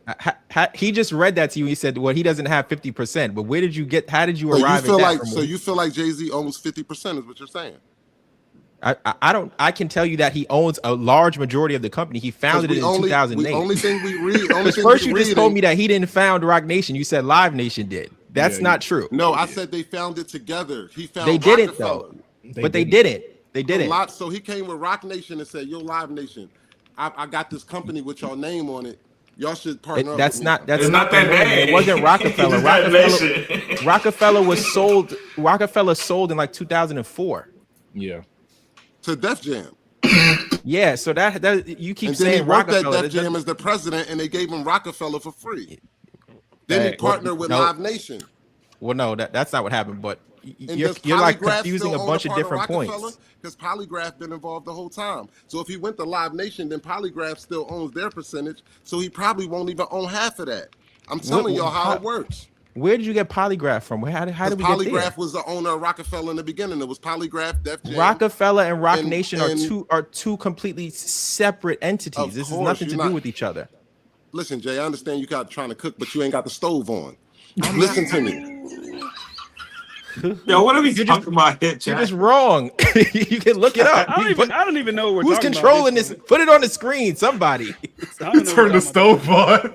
He just read that to you. He said, "Well, he doesn't have 50%." But where did you get? How did you arrive at that? So you feel like Jay-Z owns 50%? Is what you're saying? I don't. I can tell you that he owns a large majority of the company. He founded it in 2008. Only thing we read. First, you just told me that he didn't found Rock Nation. You said Live Nation did. That's not true. No, I said they found it together. He found. They didn't though. They didn't. They didn't. So he came with Rock Nation and said, "Yo, Live Nation, I got this company with your name on it. Y'all should partner." That's not that name. It wasn't Rockefeller. Rockefeller was sold. Rockefeller sold in like 2004. Yeah. To Def Jam. Yeah, so that you keep and saying then he worked Rockefeller. at Def Jam as the president, and they gave him Rockefeller for free. Then he partnered with Live Nation. Well, no, that's not what happened. But you're like confusing a bunch of different points. Because Polygraph been involved the whole time. So if he went to Live Nation, then Polygraph still owns their percentage. So he probably won't even own half of that. I'm telling y'all how it works. Where did you get Polygraph from? How did we get there? Polygraph was the owner of Rockefeller in the beginning. It was Polygraph, Def Jam. Rockefeller and Rock Nation are two completely separate entities. This has nothing to do with each other. Listen, Jay, I understand you got trying to cook, but you ain't got the stove on. Listen to me. Yo, what are we talking about here, Chad? You're just wrong. You can look it up. I don't even know who's controlling this. Put it on the screen. Somebody. Turn the stove on.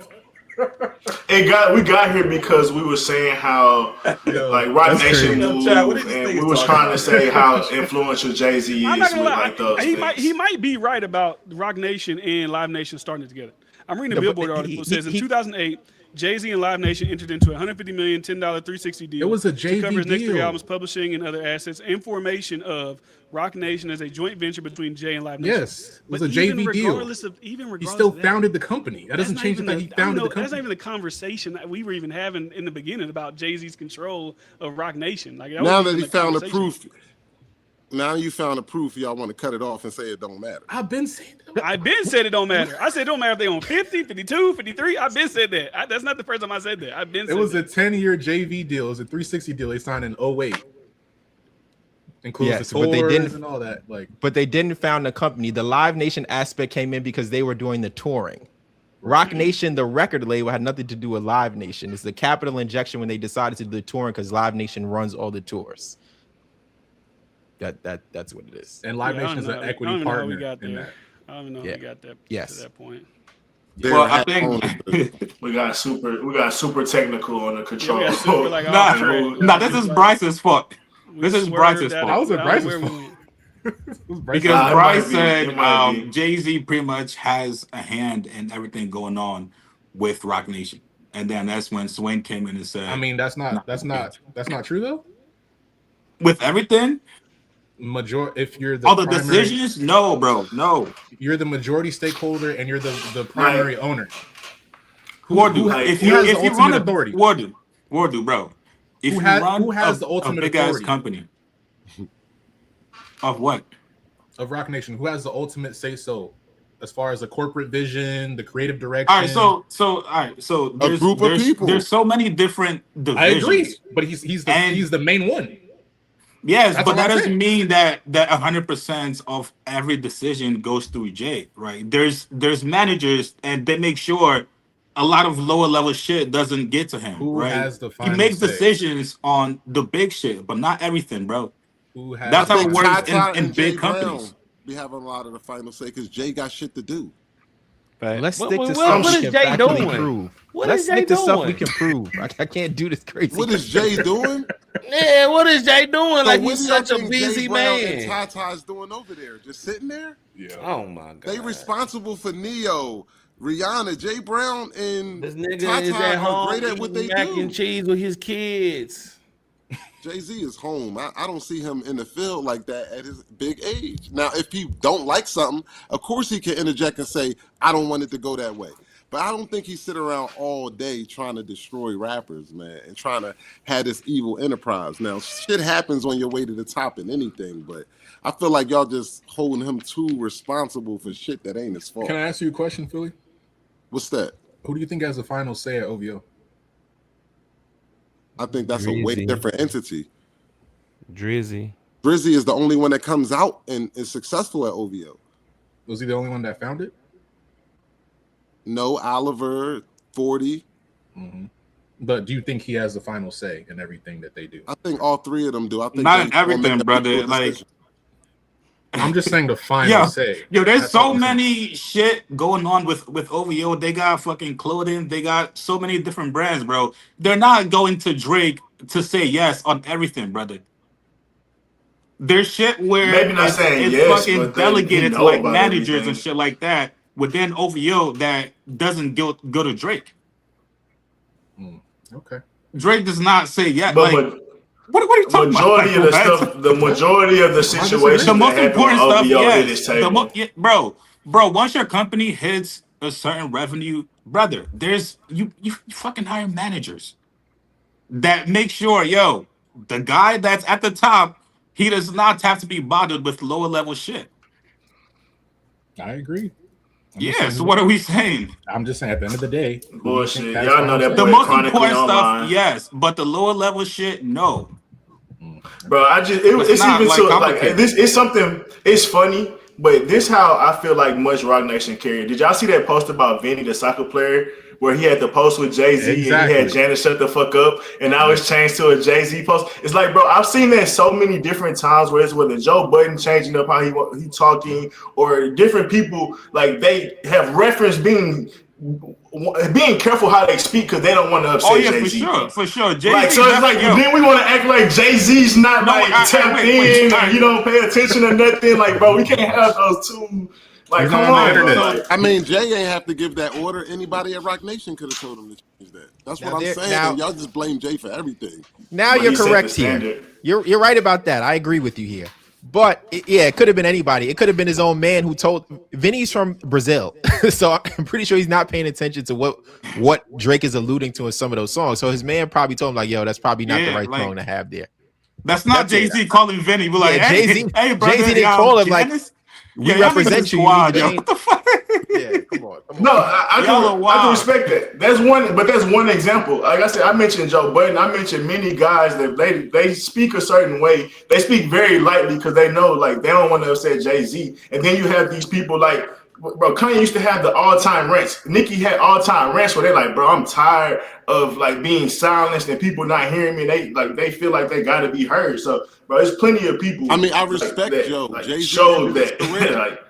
We got here because we were saying how like Rock Nation moved, and we was trying to say how influential Jay-Z is with like those he might be right about Rock Nation and Live Nation starting together. I'm reading a Billboard article. It says in 2008, Jay-Z and Live Nation entered into a $150 million, $10, 360 deal. It was a JV to cover his next 3 deal. albums, publishing and other assets, and formation of Rock Nation as a joint venture between Jay and Live Nation. Yes, it was a JV deal. He still founded the company. That doesn't change the fact he founded the company. That's not even the conversation that we were even having in the beginning about Jay-Z's control of Rock Nation. Like now that he found the proof. Now you found a proof. Y'all want to cut it off and say it don't matter. I've been saying it don't matter. I said it don't matter if they own 50, 52, 53. I've been said that. That's not the first time I said that. It was a 10-year JV deal. It was a 360 deal they signed in 08. Includes the tours and all that. But they didn't found the company. The Live Nation aspect came in because they were doing the touring. Rock Nation, the record label, had nothing to do with Live Nation. It's the capital injection when they decided to do the touring because Live Nation runs all the tours. That's what it is. And Live Nation is an equity partner in that. I don't even know how we got that to that point. Well, I think we got super technical on the control. This is Bryce's fault. This is Bryce's fault. How was it Bryce's fault? Because Bryce said Jay-Z pretty much has a hand in everything going on with Rock Nation. And then that's when Swain came in and said, I mean, that's not true though. With everything? If you're the all the decisions, no, bro, no. You're the majority stakeholder and you're the primary owner. Wordu, if you run authority, Wordu, bro. If who has the ultimate big authority? ass company, Of what? Of Rock Nation. Who has the ultimate say so as far as the corporate vision, the creative direction? All right, so A group of people. There's so many different divisions. I agree, but he's the main one. Yes, That's but all that I'm doesn't saying. mean that 100% of every decision goes through Jay, right? There's managers, and they make sure a lot of lower level shit doesn't get to him, Who right? has the He final makes say? decisions on the big shit, but not everything, bro. Who has That's I how think it works Ty in and big Jay companies. Brown be having a lot of the final say because Jay got shit to do. Let's What- stick to what- stuff what we is can Jay factually doing? prove. What Let's is Jay stick to stuff we doing? can prove. I can't do this crazy. What is Jay doing? Yeah, what is Jay doing? So Like what he's do y'all such a think busy Jay Brown and man. Ty Ty's doing over there? Just sitting there? Yeah. Oh my god. They responsible for Neo, Rihanna, Jay Brown, and This nigga Ty is Ty at are home great at what they eating mac do. and cheese with his kids. Jay-Z is home. I don't see him in the field like that at his big age. Now, if he don't like something, of course he can interject and say, I don't want it to go that way. But I don't think he sit around all day trying to destroy rappers, man, and trying to have this evil enterprise. Now, shit happens on your way to the top in anything, but I feel like y'all just holding him too responsible for shit that ain't his fault. Can I ask you a question, Philly? What's that? Who do you think has the final say at OVO? I think that's a way Drizzy. different entity. Drizzy. Drizzy is the only one that comes out and is successful at OVO. Was he the only one that found it? No, Oliver, 40. Mm-hmm. But do you think he has the final say in everything that they do? I think all three of them do. I think Not they in all everything, make a brother. mutual Like, decision. I'm just saying the final say. Yo, there's That's all so I'm saying. many shit going on with OVO. They got fucking clothing. They got so many different brands, bro. They're not going to Drake to say yes on everything, brother. There's shit where Maybe not saying it's yes, fucking but delegated he to know like about managers everything. and shit like that within OVO that doesn't go to Drake. Okay. Drake does not say yes. But Like, what are you talking majority about? of the stuff, the majority of the situations The that most happen important on stuff, OVO hit yes. his table. Bro, once your company hits a certain revenue, brother, there's you fucking hire managers that make sure, yo, the guy that's at the top, he does not have to be bothered with lower level shit. I agree. Yeah, so what are we saying? I'm just saying at the end of the day, Bullshit. Y'all know that The boy most chronically important stuff, online. yes, but the lower level shit, no. Bro, it's not, even like, so like complicated. this. It's something. It's funny, but this how I feel like much Rock Nation carried. Did y'all see that post about Vinny, the soccer player, where he had the post with Jay-Z and he had Exactly. Janet shut the fuck up, and now it's changed to a Jay-Z post. It's like, bro, I've seen that so many different times where it's whether Joe Budden changing up how he talking, or different people like they have referenced being careful how they speak because they don't want to upset Oh yeah, Jay-Z. for sure. Jay-Z, Like, so it's like, then we want to act like Jay-Z's not tapped in, and you don't pay attention or nothing. Like, bro, we can't have those two. Like, He's come not on on, the bro. internet. Like, I mean, Jay ain't have to give that order. Anybody at Rock Nation could have told him to change that. That's Now what I'm there- saying. now- Y'all just blame Jay for everything. Now But you're he set the correct here. standard. You're right about that. I agree with you here. But it could have been anybody. It could have been his own man who told. Vinny's from Brazil, so I'm pretty sure he's not paying attention to what Drake is alluding to in some of those songs. So his man probably told him like, "Yo, that's probably not the right like, song to have there." That's not That's it. Jay-Z calling Vinny. Be like, Yeah, hey, Jay-Z- hey, brother, Jay-Z didn't yo, call him like, Janice? we y'all niggas represent is you, you need squad, to yo. change- What the fuck? Yeah, come on. no, I Y'all are can wild. respect that. That's one example. Like I said, I mentioned Joe Budden. I mentioned many guys that they speak a certain way. They speak very lightly because they know like they don't want to upset Jay-Z. And then you have these people like, bro, Kanye used to have the all-time rants. Nicki had all-time rants where they're like, bro, I'm tired of like being silenced and people not hearing me. They feel like they gotta be heard. So, bro, there's plenty of people. I mean, I respect that, Joe. like, Jay-Z showed ended his that. career. Like,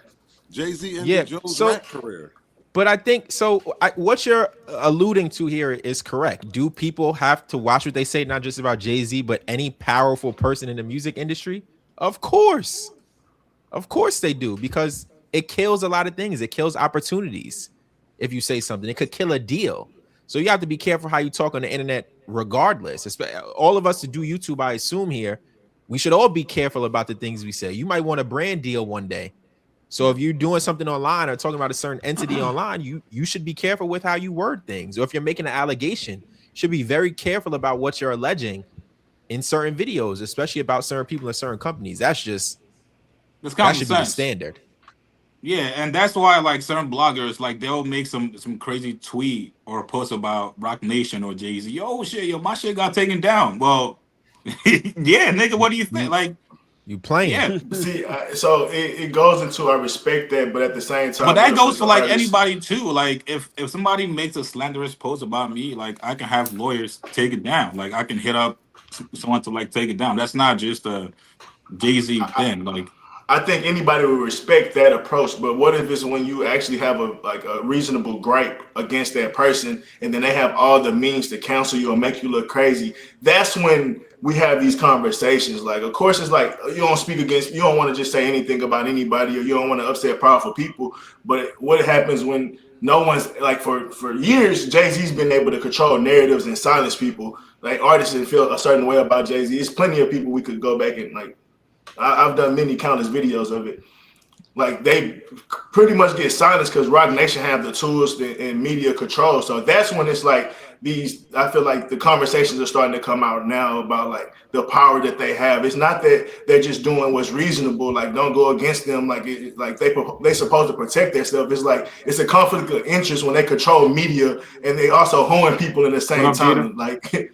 Jay-Z ended Yeah, Joe's so- rap career. But I think so. What you're alluding to here is correct. Do people have to watch what they say, not just about Jay-Z, but any powerful person in the music industry? Of course they do, because it kills a lot of things. It kills opportunities. If you say something, it could kill a deal. So you have to be careful how you talk on the internet, regardless. All of us to do YouTube, I assume here, we should all be careful about the things we say. You might want a brand deal one day. So if you're doing something online or talking about a certain entity online, you should be careful with how you word things. Or if you're making an allegation, you should be very careful about what you're alleging in certain videos, especially about certain people in certain companies. That should be the standard. Yeah, and that's why like certain bloggers, like they'll make some crazy tweet or post about Rock Nation or Jay-Z. Yo, my shit got taken down. Well, yeah, nigga, what do you think? Like, you playing? Yeah. See, so it goes into I respect that, but at the same time, but that goes for like anybody too. Like, if somebody makes a slanderous post about me, like I can have lawyers take it down. Like I can hit up someone to like take it down. That's not just a Jay-Z thing. Like, I think anybody would respect that approach, but what if it's when you actually have a reasonable gripe against that person, and then they have all the means to cancel you or make you look crazy? That's when we have these conversations. Like, of course, it's like you don't speak against, you don't want to just say anything about anybody, or you don't want to upset powerful people. But what happens when no one's like for years, Jay-Z's been able to control narratives and silence people. Like artists that feel a certain way about Jay-Z. There's plenty of people we could go back and like. I've done many countless videos of it. Like they pretty much get silenced because Rock Nation have the tools and media control. So that's when it's like I feel like the conversations are starting to come out now about like the power that they have. It's not that they're just doing what's reasonable. Like don't go against them. Like they supposed to protect themselves. It's like it's a conflict of interest when they control media and they also hoeing people in the same time. Like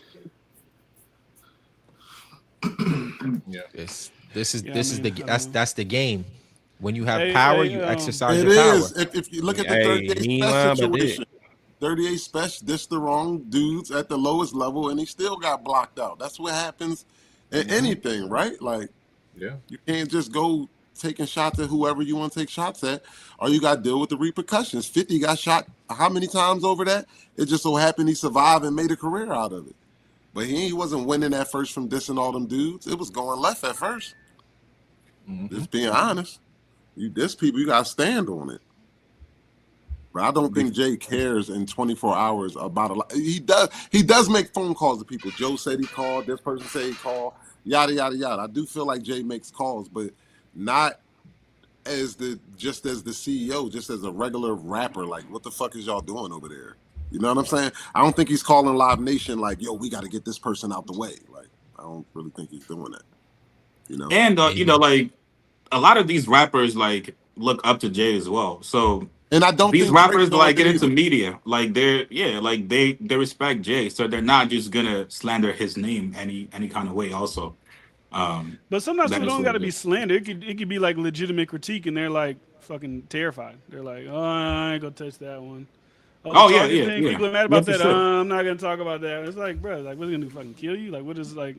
yeah. This is that's the game. When you have power, you exercise your power. It is. If you look at the 38 Special situation, 38 Special dissed the wrong dudes at the lowest level, and he still got blocked out. That's what happens in anything, right? Like, you can't just go taking shots at whoever you want to take shots at, or you got to deal with the repercussions. 50 got shot how many times over that? It just so happened he survived and made a career out of it. But he wasn't winning at first from dissing all them dudes. It was going left at first. Just being honest. You diss people, you gotta stand on it. But I don't think Jay cares in 24 hours about a lot. He does make phone calls to people. Joe said he called, this person said he called, yada yada yada. I do feel like Jay makes calls, but not as just as the CEO, just as a regular rapper. Like, what the fuck is y'all doing over there? You know what I'm saying? I don't think he's calling Live Nation like, yo, we got to get this person out the way. Like, I don't really think he's doing that. You know, and you know, like a lot of these rappers like look up to Jay as well. So, and I don't these think rappers like get into media, like they respect Jay, so they're not just gonna slander his name any kind of way. Also, but sometimes people don't got to be slandered. It could be like legitimate critique, and they're like fucking terrified. They're like, oh, I ain't gonna touch that one. Yeah. People are mad about that. I'm not gonna talk about that. It's like, bro, like, what's gonna do? Fucking kill you? Like, what is like?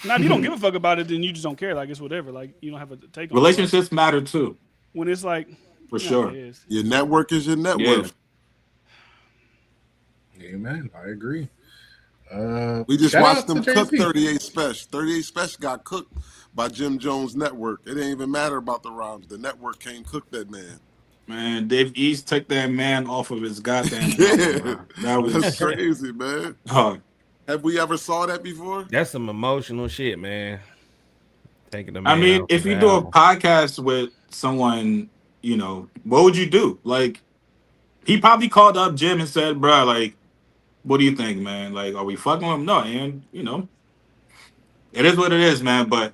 Now, if you don't give a fuck about it, then you just don't care. Like, it's whatever. Like, you don't have a take on it. Relationships matter too. When it's like, for sure, your network is your net worth. Yeah, man, I agree. We just watched them cook 38 Special. 38 Special got cooked by Jim Jones' network. It ain't even matter about the rhymes. The network can't cook that man. Man, Dave East took that man off of his goddamn. That's crazy, man. Have we ever saw that before? That's some emotional shit, man. Taking the I mean, if you do a podcast with someone, you know, what would you do? Like, he probably called up Jim and said, bro, like, what do you think, man? Like, are we fucking with him? No, and, you know, it is what it is, man, but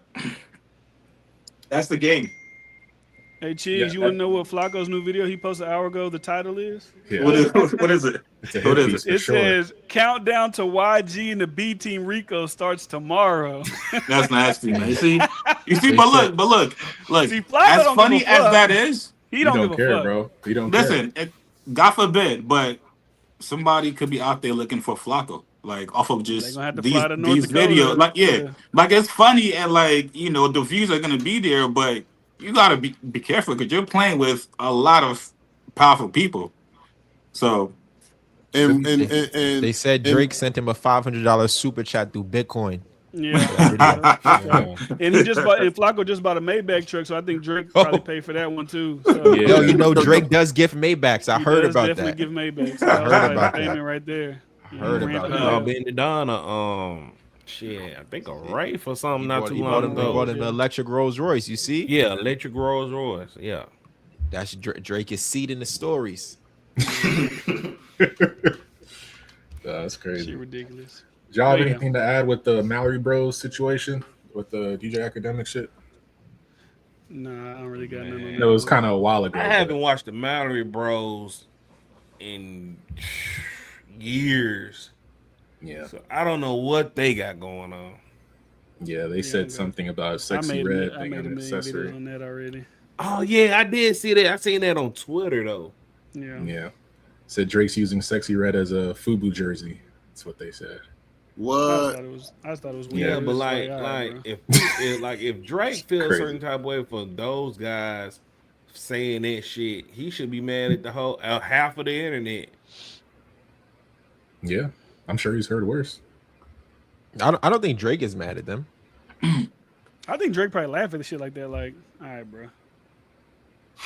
that's the game. Hey, Cheese, you want to know what Flakko's new video he posted an hour ago, the title is? Yeah. What is it? What is it? It says, countdown to YG and the B Team Rico starts tomorrow. That's nasty, man. You see, but look. See, as funny as that is, he don't give a care, fuck. bro. He don't listen, God forbid, but somebody could be out there looking for Flakko. Like, off of just these videos. Like, like, it's funny and, like, you know, the views are going to be there, but you gotta be careful because you're playing with a lot of powerful people. So, and they said Drake sent him a $500 super chat through Bitcoin. Yeah. And Flakko just bought a Maybach truck, so I think Drake probably paid for that one too. So. Yo, you know Drake does gift Maybachs. I heard about that. Definitely give Maybachs. I heard about that. Right there. Heard about that. Bandana, shit, I think a Rafe or something not too long ago. He bought an electric Rolls Royce. You see? Yeah, electric Rolls Royce. Yeah, that's Drake is seeding the stories. That's crazy. Shit ridiculous. y'all have anything to add with the Mallory Bros situation with the DJ Akademiks shit? Nah, I don't really got nothing on It that. was kind of a while ago. I haven't watched the Mallory Bros in years. Yeah. So I don't know what they got going on. Yeah, they said something about Sexy Red being an accessory on that already. Oh yeah, I did see that. I seen that on Twitter though. Yeah. Said Drake's using Sexy Red as a FUBU jersey. That's what they said. What? I thought it was weird. Yeah, but if Drake feels a certain type of way for those guys saying that shit, he should be mad at the whole half of the internet. Yeah, I'm sure he's heard worse. I don't think Drake is mad at them. I think Drake probably laugh at the shit like that. Like, all right, bro,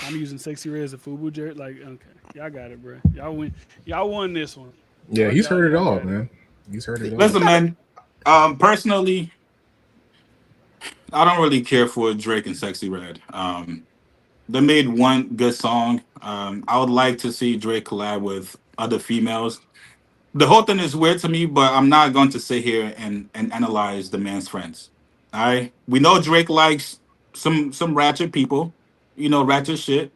I'm using Sexy Red as a FUBU jersey. Like, okay, y'all got it, bro. Y'all win. Y'all won this one. Yeah, he's heard it all, man. He's heard it all. Listen, man. Personally, I don't really care for Drake and Sexy Red. They made one good song. I would like to see Drake collab with other females. The whole thing is weird to me, but I'm not going to sit here and analyze the man's friends. All right, we know Drake likes some ratchet people, ratchet shit.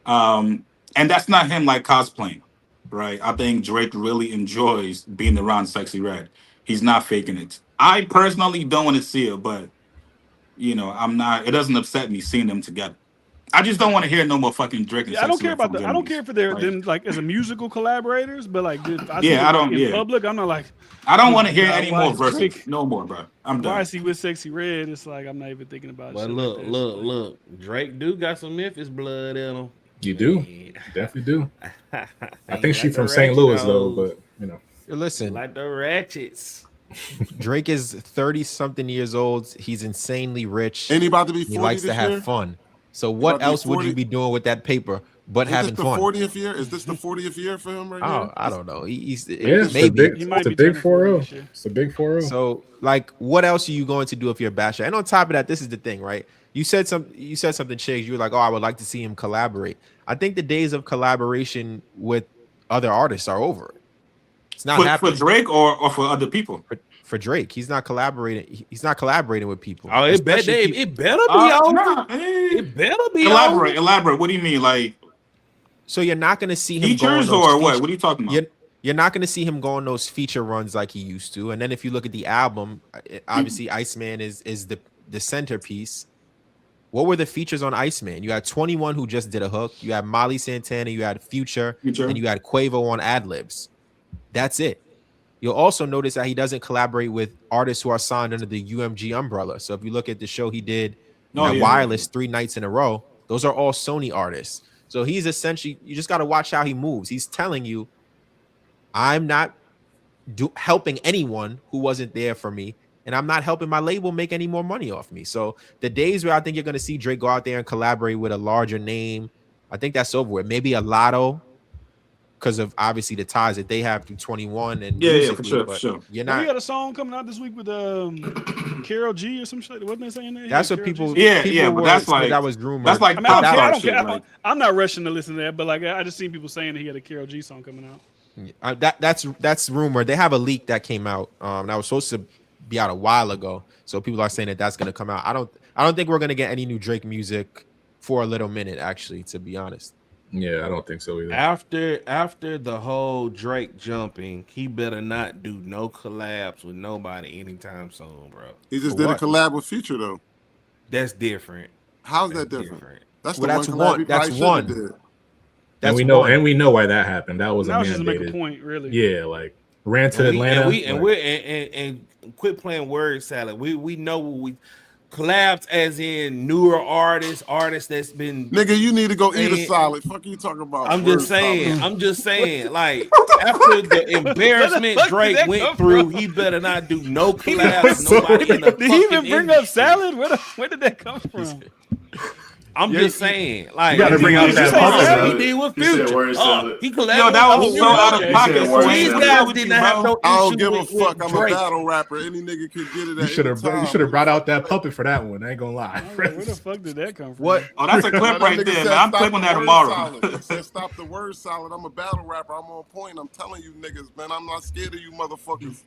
And that's not him like cosplaying, right? I think Drake really enjoys being around Sexy Red. He's not faking it. I personally don't want to see it, but I'm not. It doesn't upset me seeing them together. I just don't want to hear no more fucking Drake. And I don't care about I don't care for them like as a musical collaborators, but like I don't in public. I'm not like. I don't want to hear any more verses. No more, bro. I'm done. Why is he with Sexy Red? It's like I'm not even thinking about it. But look. Drake do got some Memphis blood in him. You do, definitely do. I think she's from St. Louis though, but Listen, like the ratchets. Drake is 30-something years old. He's insanely rich. And he about to be 40 He likes to have fun. So what else would you be doing with that paper but having fun? 40th year? Is this the 40th year for him right now? I don't know. He's maybe it's a big 4-0. It's a big 4-0. So like, what else are you going to do if you're a basher? And on top of that, this is the thing, right? You said something, Chiggs. You were like, oh, I would like to see him collaborate. I think the days of collaboration with other artists are over. It's not happening. For Drake or for other people. For Drake, he's not collaborating. He's not collaborating with people. Oh, it better be over. It better be elaborate. Elaborate. What do you mean, like? So you're not going to see him features or what? What are you talking about? You're not going to see him go on those feature runs like he used to. And then if you look at the album, obviously Iceman is the centerpiece. What were the features on Iceman? You had 21 who just did a hook. You had Molly Santana. You had Future. And you had Quavo on ad-libs. That's it. You'll also notice that he doesn't collaborate with artists who are signed under the UMG umbrella. So if you look at the show he did Wireless 3 nights in a row, those are all Sony artists. So he's essentially, you just got to watch how he moves. He's telling you, I'm not helping anyone who wasn't there for me, and I'm not helping my label make any more money off me. So the days where I think you're going to see Drake go out there and collaborate with a larger name, I think that's over with. Maybe a Lotto, because of obviously the ties that they have through 21 and for sure. You're not. We got a song coming out this week with Karol G or some shit. Wasn't they saying that? That's what people. But that's like that was rumored. That's like I don't care. I'm not rushing to listen to that, but like I just seen people saying that he had a Karol G song coming out. That's rumored. They have a leak that came out. That was supposed to be out a while ago. So people are saying that that's going to come out. I don't think we're going to get any new Drake music for a little minute. Actually, to be honest. Yeah, I don't think so either. After the whole Drake jumping, he better not do no collabs with nobody anytime soon, bro. He just did a collab with Future though. That's different. How's that different? That's one. That's one. And we know why that happened. That was a mandated. Just make a point, really. Yeah, like ran to Atlanta. And quit playing word salad. We know what we. Collabs as in newer artists that's been nigga. You need to go eat a salad. Fuck you talking about? I'm just saying. Like after the embarrassment Drake went through, he better not do no collabs. Nobody in the did he even bring up salad? Where did that come from? I'm just saying, like, you gotta bring out that puppet, he did with He said Future. word salad. He collaborated. Yo, that was so out of pocket. said word These salad. guys didn't have no I don't issue give a with fuck. I'm a Drake. battle rapper. Any nigga can get it. You should have brought out that puppet for that one. I ain't gonna lie. Where the fuck did that come from? What? Oh, that's a clip right there, man. I'm clipping that tomorrow. He said, "Stop the word salad." I'm a battle rapper. I'm on point. I'm telling you niggas, man. I'm not scared of you motherfuckers.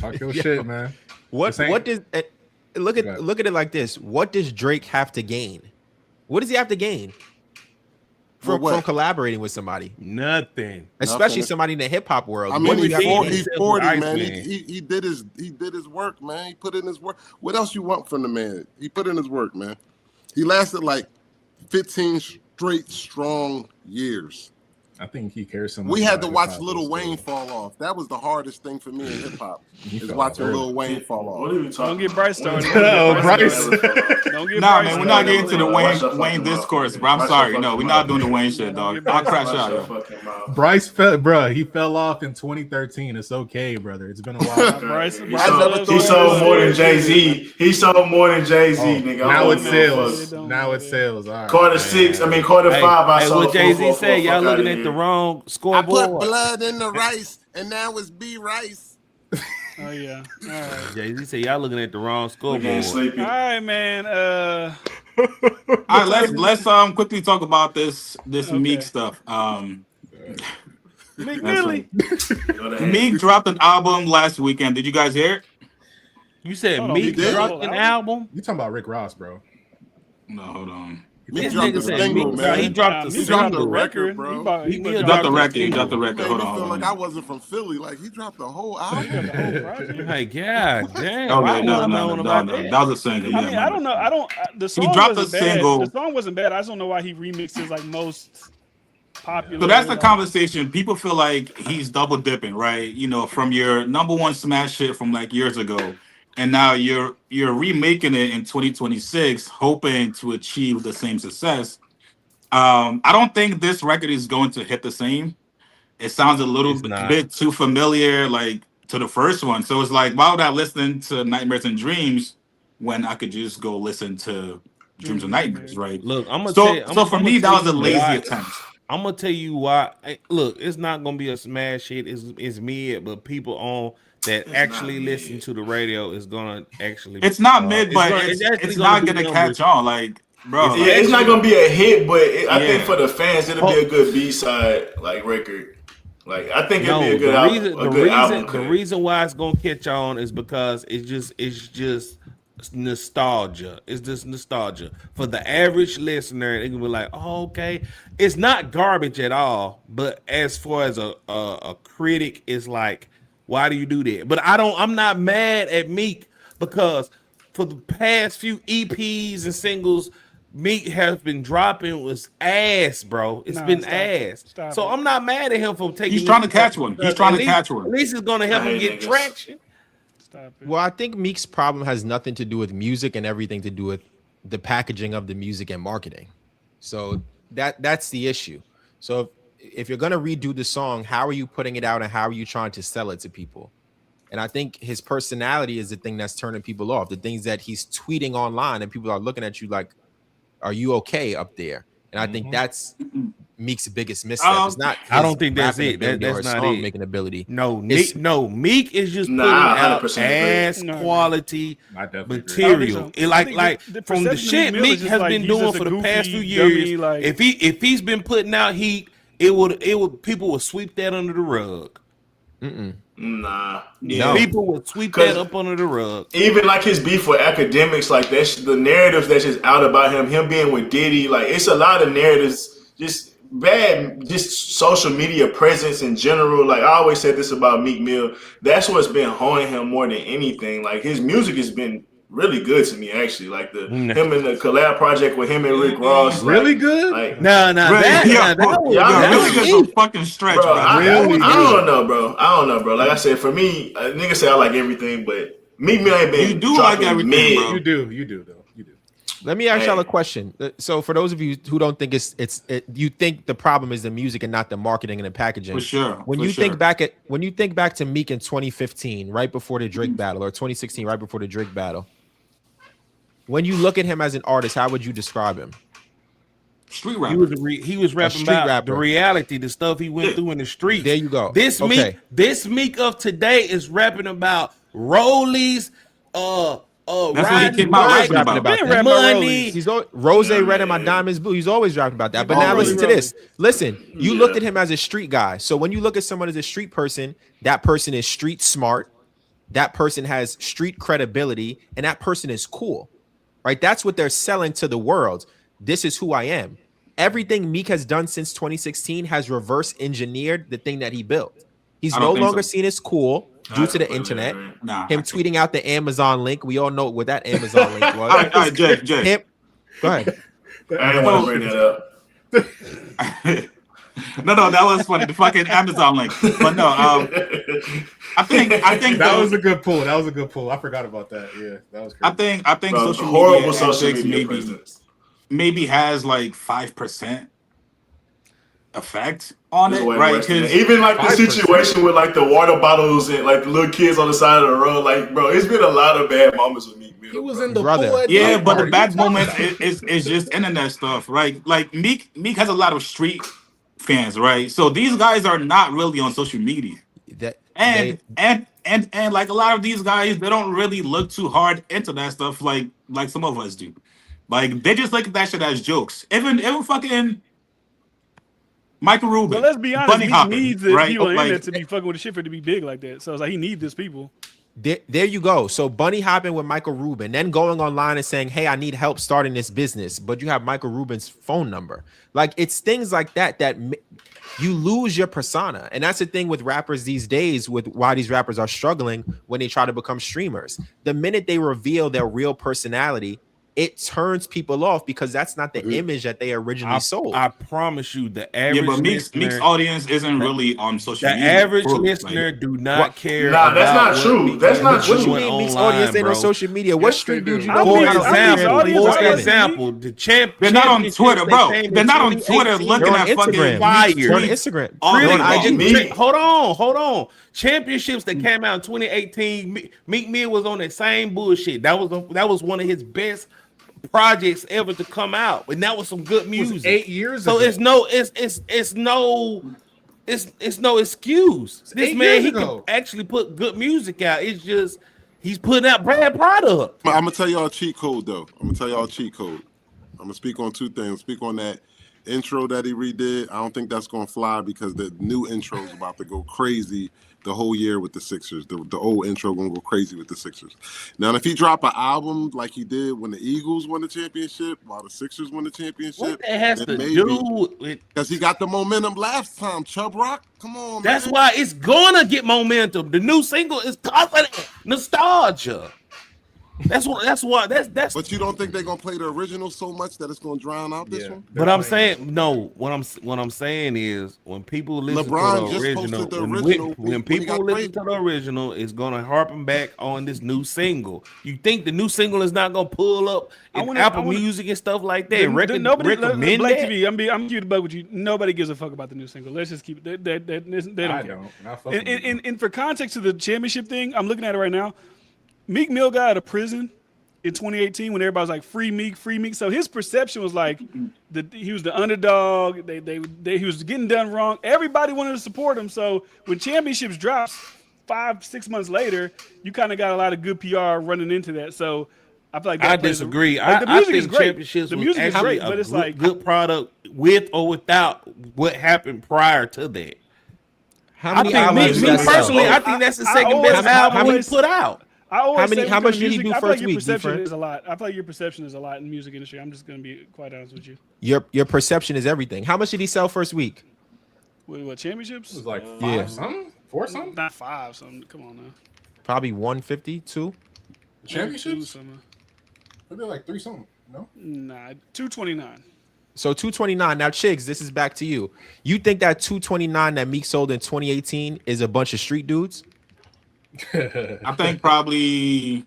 Talk your shit, man. What does look at it like this? What does Drake have to gain? What does he have to gain from collaborating with somebody? Nothing. Especially somebody in the hip hop world. I mean, he's 40, man. man. He did his work, man. He put in his work. What else you want from the man? He put in his work, man. He lasted like 15 straight strong years. I think he cares so much. We had to watch Lil Wayne fall off. That was the hardest thing for me in hip hop. Is watching Lil Wayne fall off. What are you talking? Don't get Bryce started. Bryce. Don't get Nah, Bryce man, we're not started. getting to the Wayne discourse, bro. I'm sorry. No, we're not doing the Wayne shit, dog. I'll crash out, yo. Bryce he fell off in 2013. It's okay, brother. It's been a while. Bryce He sold more than Jay-Z. He sold more than Jay-Z, nigga. Now it sells. Now it sells. All right. Quarter 5, I sold. What Jay-Z say? Y'all looking at the wrong I scoreboard. put blood in the rice, and now it's B rice. Oh yeah. All right. Jay-Z say y'all looking at the wrong scoreboard. Getting sleepy. All right, man. All right, let's quickly talk about this Meek stuff. Meek Millie. Meek dropped an album last weekend. Did you guys hear it? You said Hold on, Meek he did? dropped an album? You talking about Rick Ross, bro? No, hold on. Meek This dropped nigga the said single, Meek, man. he dropped the Meek single. dropped the record, bro. He He Dropped the record. single. Dropped the record. Made Hold me on. feel Hold like I on. wasn't from Philly. Like he dropped the whole The album. whole project. Like, God damn. Okay, I no. would've known about That that. was a single. I Yeah, mean, I don't know. The song dropped wasn't a bad. single. The song wasn't bad. I just don't know why he remixed his like most popular. So that's the like, conversation. People feel like he's double dipping, right? You know, from your number one smash hit from like years ago, and now you're remaking it in 2026, hoping to achieve the same success. I don't think this record is going to hit the same. It sounds a little bit too familiar, like to the first one. So it's like, why would I listen to Nightmares and Dreams when I could just go listen to Dreams and Nightmares, right? Look, I'm gonna So for me, that was a lazy attempt. I'm gonna tell you why. Look, it's not gonna be a smash hit. It's mid, but people on that actually listen to the radio is gonna actually. It's not mid, but it's it's not gonna catch on. Like, bro, Yeah, it's not gonna be a hit, but I think Yeah. for the fans, it'll be a good B-side like record. Like I think it'll be a good album. The reason why it's gonna catch on is because it's just nostalgia. It's just nostalgia for the average listener. They can be like, "Oh, okay." It's not garbage at all, but as far as a critic, it's like, why do you do that? But I'm not mad at Meek because for the past few EPs and singles, Meek has been dropping was ass, bro. It's been ass. So I'm not mad at him for taking. He's trying to catch one. He's trying to catch one. At least it's gonna help him get traction. Well, I think Meek's problem has nothing to do with music and everything to do with the packaging of the music and marketing. So that's the issue. So if you're gonna redo the song, how are you putting it out and how are you trying to sell it to people? And I think his personality is the thing that's turning people off. The things that he's tweeting online and people are looking at you like, "Are you okay up there?" And I think that's Meek's biggest misstep. It's not. I don't think that's rapping it. ability or That's his not song it. making ability. Meek is just putting out ass quality material. Like from the shit Meek has been doing for the past few years. If he's been putting out heat, it would people would sweep that under the rug. Nah, people would sweep that up under the rug. Even like his beef with Akademiks, like that's the narratives that's just out about him being with Diddy. Like it's a lot of narratives, just bad, just social media presence in general. Like I always said this about Meek Mill. That's what's been honing him more than anything. Like his music has been really good to me, actually. Like him and the collab project with him and Rick Ross. Really like, good? Like, that was a fucking stretch, bro. I don't know, bro. I don't know, bro. Like I said, for me, niggas say I like everything, but Meek Mill ain't been. You do like everything, bro. You do, though. You do. Let me ask y'all a question. So for those of you who don't think you think the problem is the music and not the marketing and the packaging. For sure. When you think back to Meek in 2015, right before the Drake battle, or 2016, right before the Drake battle, when you look at him as an artist, how would you describe him? Street rapper. He was rapping street about rapper. the reality, the stuff he went through in the streets. There you go. This Meek of today is rapping about rollies, That's what he came out rapping about. Money. He's Rose red in my diamonds blue. He's always rapping about that. But now listen to this. Listen, you looked at him as a street guy. So when you look at someone as a street person, that person is street smart. That person has street credibility, and that person is cool, right? That's what they're selling to the world. This is who I am. Everything Meek has done since 2016 has reverse engineered the thing that he built. He's no longer seen as cool due to the internet. Him tweeting out the Amazon link. We all know what that Amazon link was. All right, Jay. Go ahead. I didn't want to bring that up. No, that was funny. The fucking Amazon link. But no, I think that was a good pull. I forgot about that. Yeah, that was crazy. I think Bro, social horrible media social media maybe has like 5% effect on it, right? Because even like the situation with like the water bottles and like the little kids on the side of the road, like bro, it's been a lot of bad moments with me. He was in the yeah, but the bad moments is just internet stuff, right? Like Meek has a lot of street fans, right? So these guys are not really on social media. And like a lot of these guys, they don't really look too hard into that stuff like some of us do. Like they just look at that shit as jokes. Even fucking Michael Rubin. But let's be honest, Bunny he hopping, needs the right? people on the internet to be fucking with the shit for it to be big like that. So it's like he needs these people. There you go. So bunny hopping with Michael Rubin, then going online and saying, "Hey, I need help starting this business," but you have Michael Rubin's phone number. Like it's things like that you lose your persona, and that's the thing with rappers these days. With why these rappers are struggling when they try to become streamers. The minute they reveal their real personality, it turns people off because that's not the image that they originally sold. I promise you, the average but Meek's audience isn't really on social media. The average listener do not care. Nah, that's not true. That's not true. What do you mean Meek's audience ain't on social media? What street dude you know? For example, the champ. They're not on Twitter, bro. They're not on Twitter looking at fucking fire. They're on Instagram. Hold on. Championships that came out in 2018. Meek Mill was on that same bullshit. That was one of his best projects ever to come out, and that was some good music. 8 years so ago. it's no excuse. This man, he can actually put good music out. It's just he's putting out bad product. I'm gonna tell y'all a cheat code though. I'm gonna speak on two things. Speak on that intro that he redid. I don't think that's gonna fly because the new intro is about to go crazy the whole year with the Sixers. The old intro gonna go crazy with the Sixers. Now, if he drop an album like he did when the Eagles won the championship, while the Sixers won the championship, what that has to do with? Because he got the momentum last time. Chubb Rock, come on, that's man. why it's gonna get momentum. The new single is nostalgia. That's why. But you don't think they're gonna play the original so much that it's gonna drown out this one? But I'm saying no. What I'm saying is when people listen LeBron to the original, when people listen to the original, it's gonna harpen back on this new single. You think the new single is not gonna pull up in Apple Music and stuff like that? Nobody recommend Black that? TV. I'm keeping the bug with you. Nobody gives a fuck about the new single. Let's just keep it. They don't care. And for context to the championship thing, I'm looking at it right now. Meek Mill got out of prison in 2018 when everybody was like free Meek. So his perception was like he was the underdog. He was getting done wrong. Everybody wanted to support him. So when championships drops 5-6 months later, you kind of got a lot of good PR running into that. So I feel like I disagree. The music is great. Championships the music is great, but it's like good product with or without what happened prior to that. How many albums? Me personally, I think that's the second best album he put out. How much did he do first week? Perception is a lot. I feel like your perception is a lot in the music industry. I'm just gonna be quite honest with you. Your perception is everything. How much did he sell first week? What championships? It was like 5 something, 4 something. Not 5 something. Come on now. Probably 150, 2. Championships? They're like 3 something. No. Nah, 229. So 229. Now, Chigs, this is back to you. You think that 229 that Meek sold in 2018 is a bunch of street dudes? I think probably.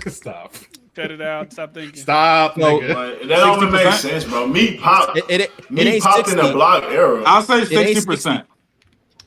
Stop. Cut it out. Stop thinking. Stop. No, that don't make sense, bro. Meek popped. Meek popped in the block era. I'll say 60%.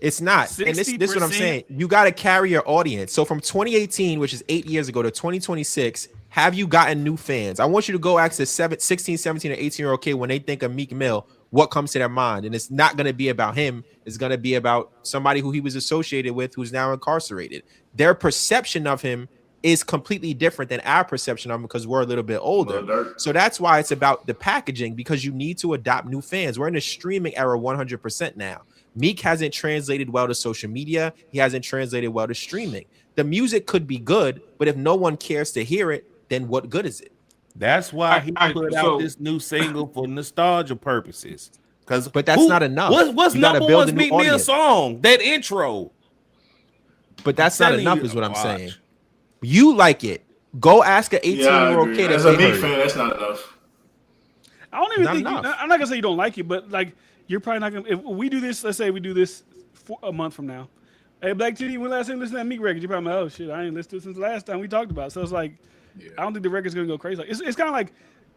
It's not. 60%. And this is what I'm saying. You got to carry your audience. So from 2018, which is 8 years ago, to 2026, Have you gotten new fans? I want you to go ask the 16, 17, or 18-year-old kid when they think of Meek Mill, what comes to their mind. And it's not going to be about him. It's going to be about somebody who he was associated with who's now incarcerated. Their perception of him is completely different than our perception of him because we're a little bit older. So that's why it's about the packaging, because you need to adopt new fans. We're in a streaming era 100% now. Meek hasn't translated well to social media. He hasn't translated well to streaming. The music could be good, but if no one cares to hear it, then what good is it? That's why he put out this new single for nostalgia purposes. But that's not enough. What's number one's Meek Mill song? That intro. But that's not enough, is what I'm saying. You like it. Go ask an 18-year-old kid. As a Meek fan, that's not enough. I don't even think I'm not gonna say you don't like it, but like you're probably not gonna. If we do this, let's say we do this for a month from now. Hey, Black Titty, when last time you listened to that Meek record? You're probably like, oh shit, I ain't listened to it since the last time we talked about it. So it's like, I don't think the record's gonna go crazy. Like, it's kind of like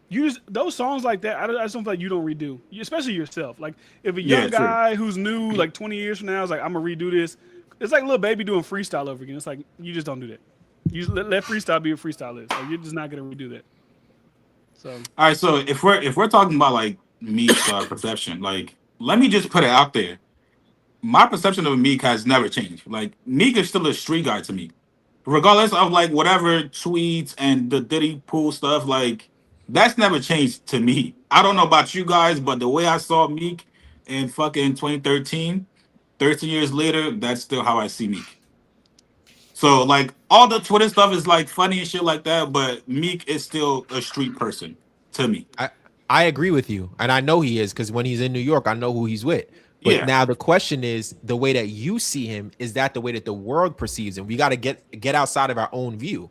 you just those songs like that. I just don't feel like you don't redo, especially yourself. Like if a young guy who's new, like 20 years from now, is like, I'm gonna redo this. It's like Lil Baby doing freestyle over again. It's like you just don't do that. You just let freestyle be what freestyle is. Like, you're just not gonna redo that. So all right. So if we're talking about like Meek's perception, like let me just put it out there. My perception of Meek has never changed. Like Meek is still a street guy to me, regardless of like whatever tweets and the Diddy Pool stuff. Like that's never changed to me. I don't know about you guys, but the way I saw Meek in fucking 2013, 13 years later, that's still how I see Meek. So like all the Twitter stuff is like funny and shit like that, but Meek is still a street person to me. I agree with you, and I know he is because when he's in New York, I know who he's with. But now the question is, the way that you see him, is that the way that the world perceives him? We got to get outside of our own view.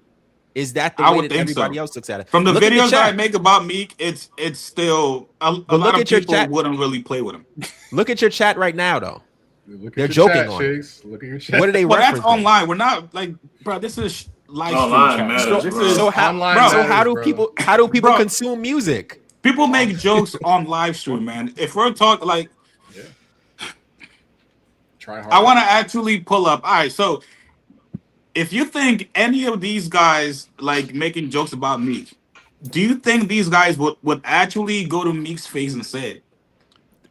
Is that the way that everybody else looks at it? From the videos that I make about Meek, it's still a lot of people wouldn't really play with him. Look at your chat right now, though. They're joking on it. Look at your chat. What are they well, referencing? That's online. We're not like, bro. This is live stream. How do people consume music? People make jokes on live stream, man. If we're talking like, try hard. I want to actually pull up. All right, so if you think any of these guys like making jokes about Meek, do you think these guys would actually go to Meek's face and say it?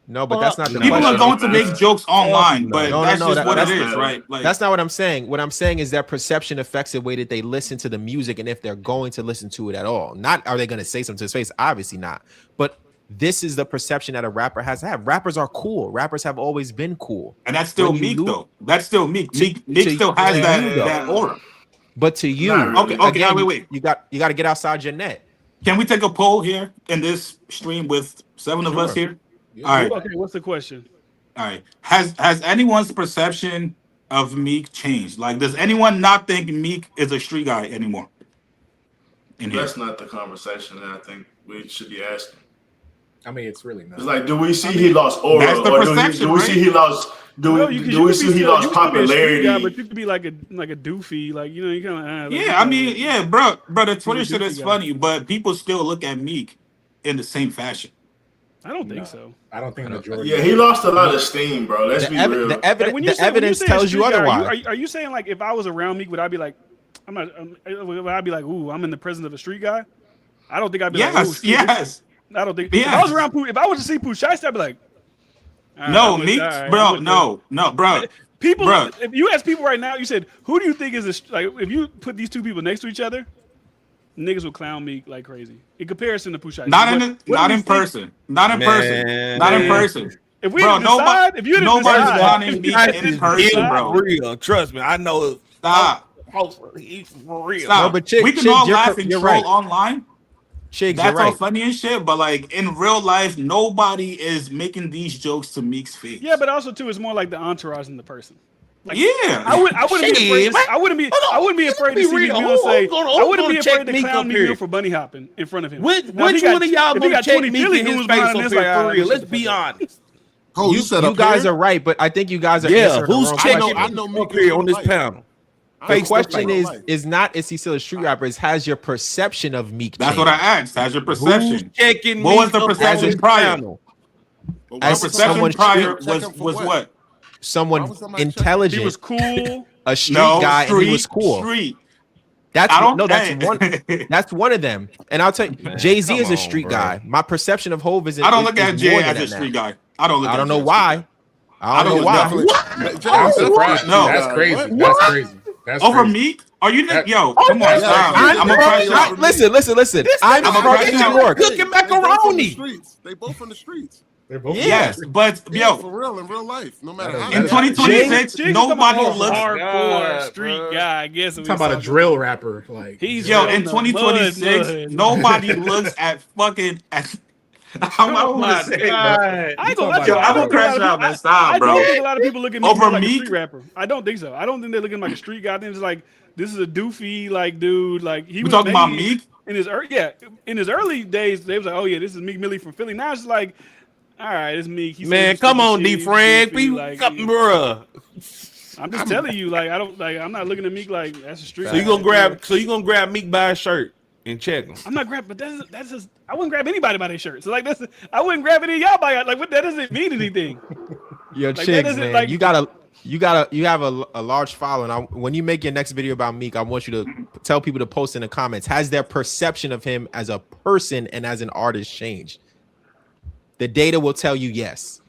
No, but that's not the people question. are going to make jokes online, but that's just what it is, right? Like, that's not what I'm saying. What I'm saying is that perception affects the way that they listen to the music and if they're going to listen to it at all. Not are they going to say something to his face? Obviously not. But this is the perception that a rapper has to have. Rappers are cool. Rappers have always been cool. And that's still Meek, though. That's still Meek. Meek still has that aura. But to you, okay, again, wait. You got to get outside your net. Can we take a poll here in this stream with 7 of us here? Yeah. All right. Okay, what's the question? All right. Has anyone's perception of Meek changed? Like, does anyone not think Meek is a street guy anymore? That's not the conversation that I think we should be asking. I mean, it's really not. It's like, do we see he lost aura, or do we see he lost? Do we see he lost popularity? Guy, but you could be like a doofy, like you know, you kind of. I mean, yeah, bro. The Twitter shit is funny, but people still look at Meek in the same fashion. I don't think so. I don't think majority. Yeah, he lost a lot of steam, bro. Let's be real. The evidence tells you otherwise. Are you saying like if I was around Meek, would I be like, would I be like, ooh, I'm in the presence of a street guy? I don't think I'd be like, ooh, yes. I don't think. Yes. If I was around Pooh, if I was to see Pooh Shiesty, I'd be like, no, Meek, bro, no, bro. People, if you ask people right now, you said, who do you think is this? Like, if you put these two people next to each other, niggas will clown Meek like crazy. In comparison to Pooh Shiesty. Not in person. Not in person. If we decide, if you nobody's clowning Meek in person, bro. Real, trust me, I know. Stop. He's for real. Stop. No, but Chig, we can all laugh and troll online. Chig, that's all funny and shit, but like in real life, nobody is making these jokes to Meek's face. Yeah, but also too, it's more like the entourage than the person. Like, yeah, I wouldn't be afraid. I wouldn't be afraid to see Meek Mill say. I wouldn't be afraid to clown Meek Mill for bunny hopping in front of him. Which one of y'all gonna check Meek in his face up here for real? Let's be honest. You guys are right, but I think you guys are. Yeah, who's checking? I know Meek here on this panel. The question is not is he still a street rapper? It's has your perception of Meek changed? That's what I asked. Has your perception? Checking what was the perception prior? As perception prior was what? Someone intelligent. He was cool. A street guy, and he was cool. Street. That's I don't. no, that's hey. one. That's one of them. And I'll tell you, Man, Jay-Z come is a on, street bro. guy. My perception of Hov is I don't is- look is at Jay more as than a that street now. guy. I don't look. I at don't Jay know as a street why. guy. I don't know think why. definitely- Jay I'm is a surprised. No. That's crazy. What? That's crazy. That's Over crazy. Meek? Are you That- yo? Come on, Yeah, stop. I'm- I'm a fresh I'm- out. Listen. I'm I'm a from fresh New out. York. Cooking They both from the macaroni. streets. They both from the streets. They're both. Yeah. Yes, but Yeah, yo, for real, in real life, no matter how. in That is- 2026, Jay-Z nobody talking about looks. hardcore God, street bro. guy. I guess Talking about a drill rapper, like He's Yo, from in the 2026, mud. nobody looks at fucking. I'm not Oh gonna my say, bro. God. I ain't gonna lie to Yo, you. I'm I a don't think a crash lot of out, people- man. Stop, I bro. don't think a lot of people look at me Over like a Meek? street rapper. I don't think so. I don't think they're looking like a street guy. I think it's like this is a doofy like dude. Like he We was talking about maybe Meek? in his early days. They was like, oh yeah, this is Meek Millie from Philly. Now it's like, all right, it's Meek. He said Man, this come stupid on, shit, he's DiFran. goofy, We like, bruh. I'm just telling you, like I don't like. I'm not looking at Meek like that's a street. So you guy. gonna grab Meek by his shirt and check him. I'm not grabbing, but that's just. I wouldn't grab anybody by their shirt. So like that's. I wouldn't grab any of y'all by like. What that doesn't mean anything. Yo, Like, that Chigs, doesn't, man, like- you have a large following. When you make your next video about Meek, I want you to tell people to post in the comments. Has their perception of him as a person and as an artist changed? The data will tell you yes.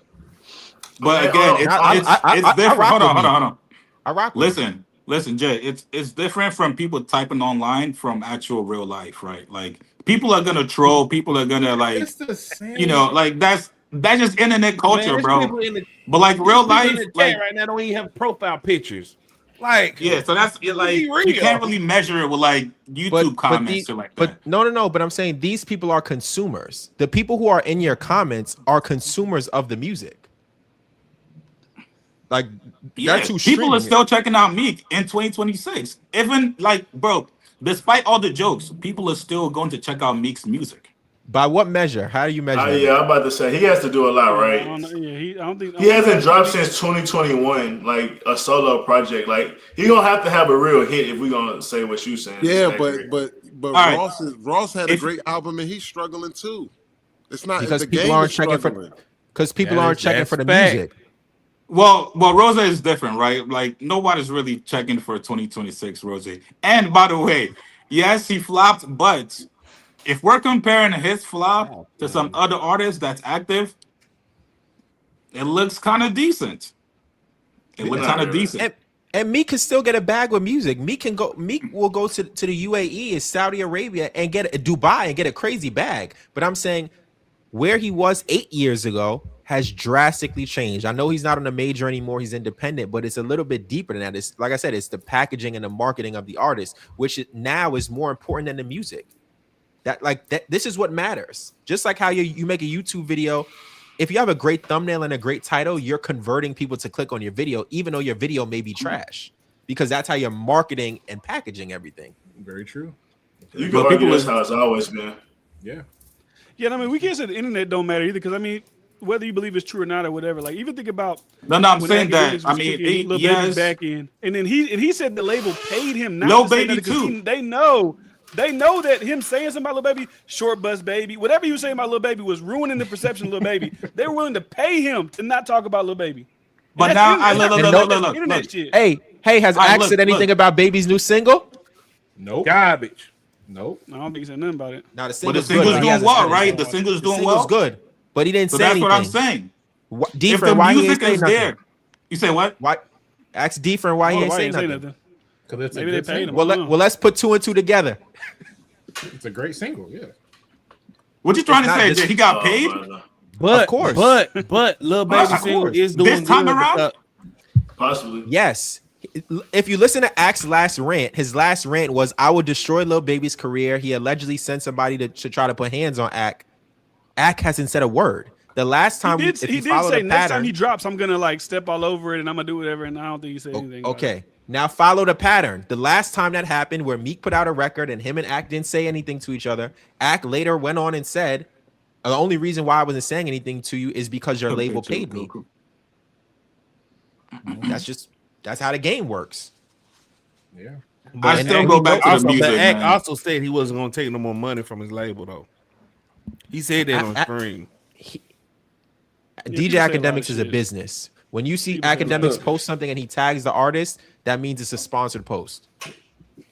But Okay, again, hold on. it's different. rock Hold on, with hold on. I rock. with Listen, Jay. It's different from people typing online from actual real life, right? Like people are gonna troll. People are gonna like, It's the same. you know, like that's just internet culture, Man, there's bro. people in the- But like real people in life, the chat like right now don't even have profile pictures. Like, yeah. So that's it, like be real. you can't really measure it with like YouTube comments or like that. But no. But I'm saying these people are consumers. The people who are in your comments are consumers of the music. Like Yeah, that's who people are streaming still checking out Meek in 2026. Even like, bro, despite all the jokes, people are still going to check out Meek's music. By what measure? How do you measure? it? Yeah, I'm about to say he has to do a lot, right? I don't know. Yeah, I don't think He hasn't dropped since 2021, like a solo project. Like he gonna have to have a real hit if we gonna say what you saying. Yeah, Exactly. but right. Ross had a If- great album and he's struggling too. It's not Because the people game aren't is checking struggling. Because people aren't checking that's for the fact. music. Well, Rosa is different, right? Like nobody's really checking for 2026 Rosa. And by the way, yes, he flopped, but if we're comparing his flop to some other artists that's active, it looks kind of decent. It looks Not kind of really. decent. And Meek can still get a bag with music. Meek will go to the UAE, Saudi Arabia, and get Dubai and get a crazy bag. But I'm saying where he was 8 years ago has drastically changed. I know he's not on a major anymore, he's independent, but it's a little bit deeper than that. It's like I said, it's the packaging and the marketing of the artist, which now is more important than the music. This is what matters. Just like how you make a YouTube video, if you have a great thumbnail and a great title, you're converting people to click on your video, even though your video may be trash, because that's how you're marketing and packaging everything. Very true. You can But argue people that's is- how it's always been. Yeah. Yeah, I mean, we can't say the internet don't matter either, because I mean, whether you believe it's true or not or whatever, like even think about No, I'm when saying that. Akademiks I was mean, kicking Lil yes. Baby's back in, and then he said the label paid him not Lil to say Baby nothing 'cause too. they know that him saying something about Lil Baby, short bus baby, whatever he was saying about Lil Baby was ruining the perception of Lil Baby. They were willing to pay him to not talk about Lil Baby. But And now, that's look. internet shit. Hey, has All right, Axe look, said anything look. about Baby's new single? Nope. garbage. Nope. I don't think he said nothing about it. Now the But single's the single's good. He doing hasn't well, said right? anything. The single's The doing single's well. good, but he didn't So say that's anything. what I'm saying. If DiFran, the why he ain't music say is nothing? there, you say what? Why? Ask DiFran why he Oh, ain't why say he ain't say nothing. nothing? Because it's Maybe a they good paid him. single. Well, let's put two and two together. It's a great single. Yeah. What you trying to not say, just- Jay? He got paid? But Of course. but Lil Baby Of single course. is doing This time good. around? Possibly. Yes. If you listen to Axe's last rant, his last rant was, "I would destroy Lil Baby's career." He allegedly sent somebody to try to put hands on Ack. Ack hasn't said a word. The last time He did if you say follow the next time pattern, he drops, I'm gonna like step all over it and I'm gonna do whatever. And I don't think he said anything. about it. okay. Now follow the pattern. The last time that happened, where Meek put out a record and him and Ack didn't say anything to each other, Ack later went on and said, "The only reason why I wasn't saying anything to you is because your label paid me." That's how the game works. Yeah. I And still Ack go back to the also, music, but Ack man. also said he wasn't going to take no more money from his label, though. He said that on stream. DJ people say a lot of Akademiks is a shit. business. When you see People say a lot. Akademiks post something and he tags the artist, that means it's a sponsored post.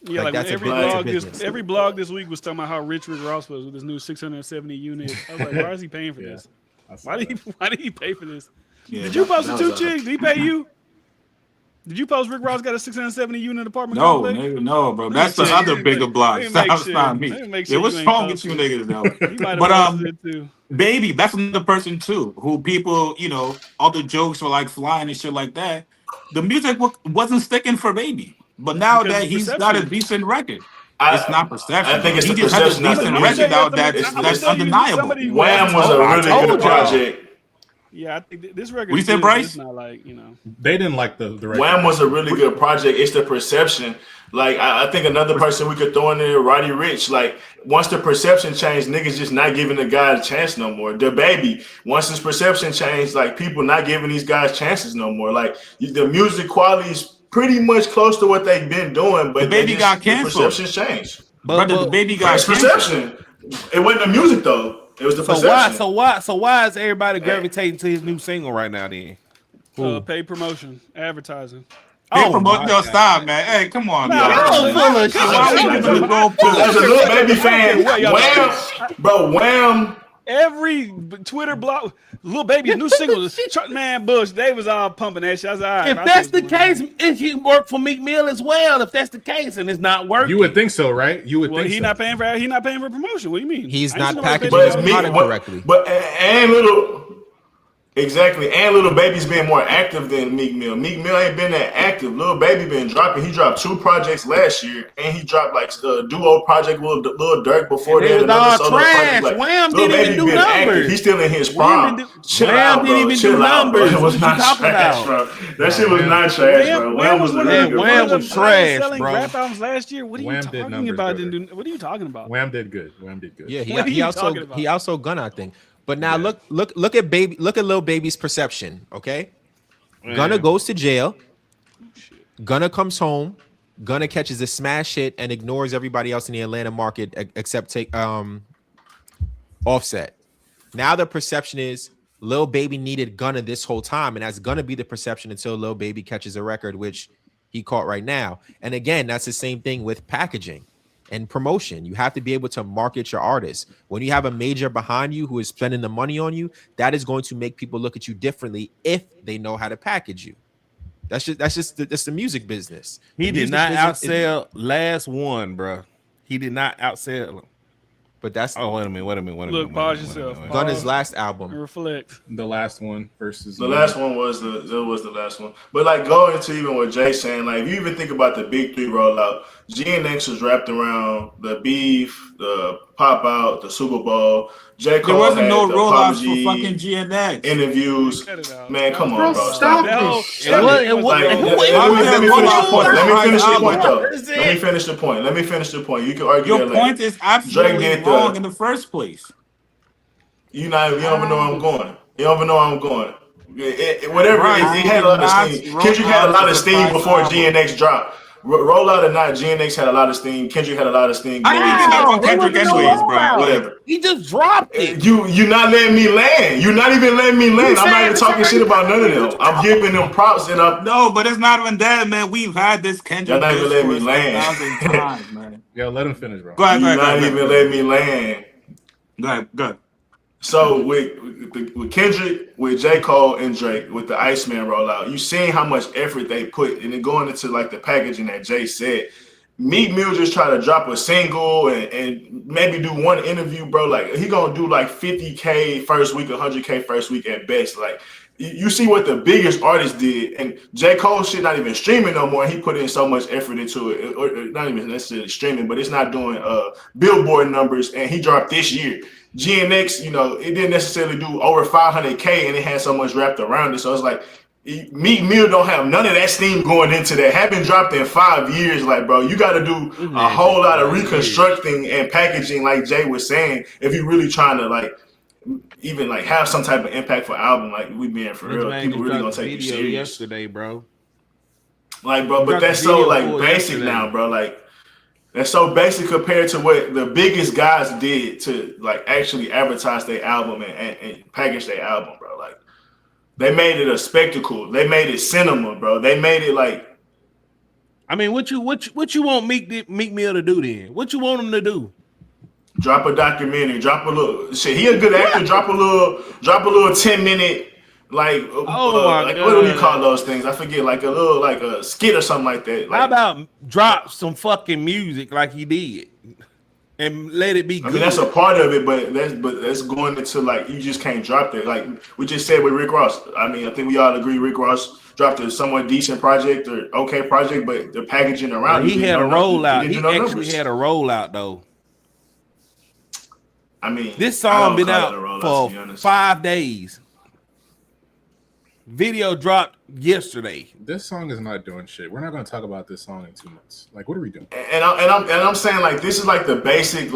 Yeah, like that's every blog this week was talking about how rich Rick Ross was with his new 670 unit. I was like, why is he paying for this? Why did he pay for this? Yeah, did you post it too, Chig? Did he pay you? Did you post Rick Ross got a 670 unit apartment complex? No, bro. That's the other bigger block. That's not me. It was wrong with you niggas though. But it too. Baby, that's another person too. Who people, all the jokes were like flying and shit like that. The music wasn't sticking for Baby, but now that he's got a decent record, it's not perception. I think it's he the just had a perception. decent record out that's undeniable. Wham was a really good project. Yeah, I think this record. What you said, Bryce? It's not like They didn't like the record. Wham was a really good project. It's the perception. Like I think another person we could throw in there, Roddy Ricch. Like once the perception changed, niggas just not giving the guy a chance no more. The Baby, once his perception changed, like people not giving these guys chances no more. Like the music quality is pretty much close to what they've been doing, but the Baby got canceled. The perception's changed. But the Baby got perception. It wasn't the music though. It was the perception. So why is everybody gravitating to his new single right now then? Paid promotion, advertising. Promote your style, man. Hey, come on, As a Lil Baby fan, Wham. Every Twitter blog, Lil Baby's new single, man, Bush, they was all pumping that shit. I was like, all right, if that's the case, it can work for Meek Mill as well. If that's the case, and it's not working, you would think so, right? You would think he's not paying for promotion. What do you mean? He's not packaging his product correctly. But Exactly, and Lil Baby's been more active than Meek Mill. Meek Mill ain't been that active. Lil Baby been dropping. He dropped 2 projects last year, and he dropped like a duo project with Lil Durk before that. Another solo project. Like, Wham didn't even do numbers. Active. He's still in his prime. Wham didn't even do numbers. It was not trash, bro. That shit was not trash, bro. Wham was trash, bro. Rap albums last year. What are you talking about? What are you talking about? Wham did good. Yeah, he also Gunna, I think. But now look at Lil Baby's perception, okay? Gunna goes to jail. Gunna comes home. Gunna catches a smash hit and ignores everybody else in the Atlanta market except Offset. Now the perception is Lil Baby needed Gunna this whole time, and that's gonna be the perception until Lil Baby catches a record, which he caught right now. And again, that's the same thing with packaging and promotion. You have to be able to market your artist. When you have a major behind you who is spending the money on you, that is going to make people look at you differently if they know how to package you. That's the music business. He did not outsell Last One, bro. He did not outsell him. But that's wait a minute. Look, pause yourself. Gunna's last album. Reflect. The last one versus the last one was the last one. But like going into even what Jay's saying, like if you even think about the big 3 rollout, GNX was wrapped around the beef, the pop out, the Super Bowl. J. Cole there wasn't no the rollouts PUBG for fucking GNX interviews. Man, come on, bro. Stop this. Let me finish the point. You can argue your point is absolutely wrong in the first place. You don't even know where I'm going. You don't even know where I'm going. Whatever it had a lot of steam. Kendrick had a lot of steam before GNX dropped. Rollout or not, GNX had a lot of steam. Kendrick had a lot of steam. I didn't even know Kendrick anyways, bro. Whatever. He just dropped it. You're not letting me land. You're not even letting me land. I'm not even talking shit about none of them. I'm giving them props and up. No, but it's not even that, man. We've had this Kendrick. You're not even letting me land. Times, man. Yo, let him finish, bro. Go ahead, you're not even letting me land. Go ahead. So with Kendrick, with J. Cole and Drake, with the Iceman rollout, you seen how much effort they put, and then going into like the packaging that Jay said. Meek Mill just try to drop a single and maybe do one interview, bro. Like he gonna do like 50K first week, 100K first week at best. Like you see what the biggest artist did, and J. Cole shit not even streaming no more. He put in so much effort into it, or not even necessarily streaming, but it's not doing Billboard numbers, and he dropped this year. GNX, it didn't necessarily do over 500K, and it had so much wrapped around it. So it's like Meek Mill don't have none of that steam going into that. Haven't dropped in 5 years, like bro. You got to do a whole lot of reconstructing and packaging, like Jay was saying, if you're really trying to like even like have some type of impact for album. Like we being for real, people really gonna take you serious. Yesterday, bro. Like, bro, but that's so like basic now, bro. Like. That's so basic compared to what the biggest guys did to like actually advertise their album and package their album, bro. Like they made it a spectacle. They made it cinema, bro. They made it like I mean, what you want Meek Mill to do then? What you want him to do? Drop a documentary. Drop a little shit. He a good actor. Drop a little 10-minute. Like, what do you call those things? I forget. Like a little, like a skit or something like that. Like, how about drop some fucking music like he did, and let it be good? I mean, that's a part of it, but that's going into like you just can't drop that. Like we just said with Rick Ross. I mean, I think we all agree Rick Ross dropped a somewhat decent project or okay project, but the packaging around he had a rollout. He actually had a rollout though. I mean, this song been out for 5 days. Video dropped yesterday. This song is not doing shit. We're not going to talk about this song in 2 months. Like, what are we doing? And I'm saying like this is like the basic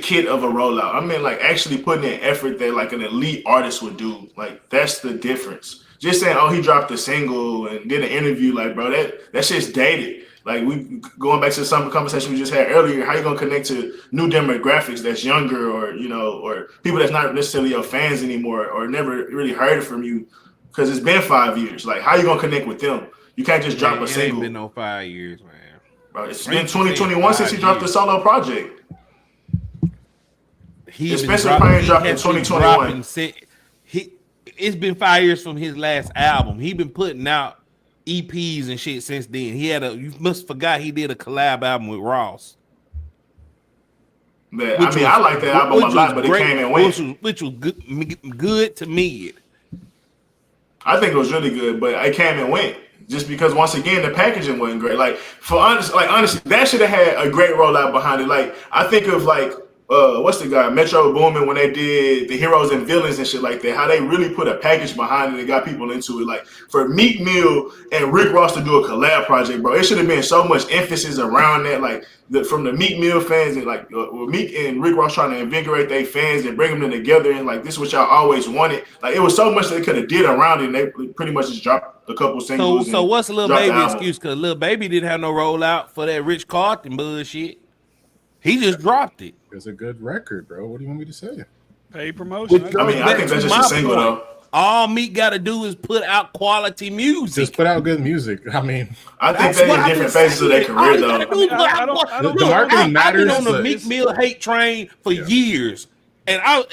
kit of a rollout. I mean, like actually putting in effort that like an elite artist would do. Like that's the difference. Just saying, oh, he dropped a single and did an interview, like bro, that shit's dated. Like we going back to some conversation we just had earlier. How you gonna connect to new demographics that's younger, or or people that's not necessarily your fans anymore, or never really heard from you because it's been 5 years. Like how you gonna connect with them? You can't just drop a single. It ain't been no 5 years, man. Bro, it's been 2021 since he dropped the solo project. Especially probably dropped in 2021. It's been 5 years from his last album. He been putting out EPs and shit since then. You must forgot he did a collab album with Ross. Man, I like that album a lot, but it came and went. Which was good to me. I think it was really good, but it came and went. Just because once again the packaging wasn't great. Like honestly, that should have had a great rollout behind it. Like I think of like what's the guy, Metro Boomin, when they did the heroes and villains and shit like that, how they really put a package behind it and got people into it. Like for Meek Mill and Rick Ross to do a collab project, bro, it should have been so much emphasis around that. Like from the Meek Mill fans and like Meek and Rick Ross trying to invigorate their fans and bring them together and like this is what y'all always wanted. Like it was so much they could have did around it, and they pretty much just dropped a couple singles. So what's Lil Baby excuse? Because Lil Baby didn't have no rollout for that Rich Carlton bullshit. He just dropped it. It's a good record, bro. What do you want me to say? Pay promotion. I think that's just a single though. All Meek got to do is put out quality music. Just put out good music. I mean, I think they're in different phases of their career though. The marketing matters. I've been on the Meek Mill hate train for years, and I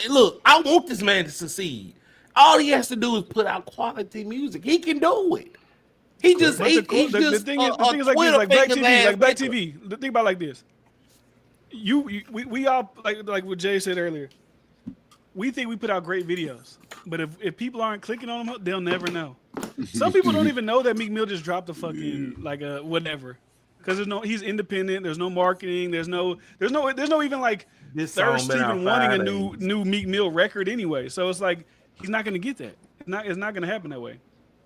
want this man to succeed. All he has to do is put out quality music. He can do it. He just the thing is like this, like Black TV. The thing about like this. We all like what Jay said earlier. We think we put out great videos, but if people aren't clicking on them, they'll never know. Some people don't even know that Meek Mill just dropped a fucking like a whatever, because he's independent. There's no marketing. There's no even like thirst even wanting a new Meek Mill record anyway. So it's like he's not gonna get that. It's not gonna happen that way.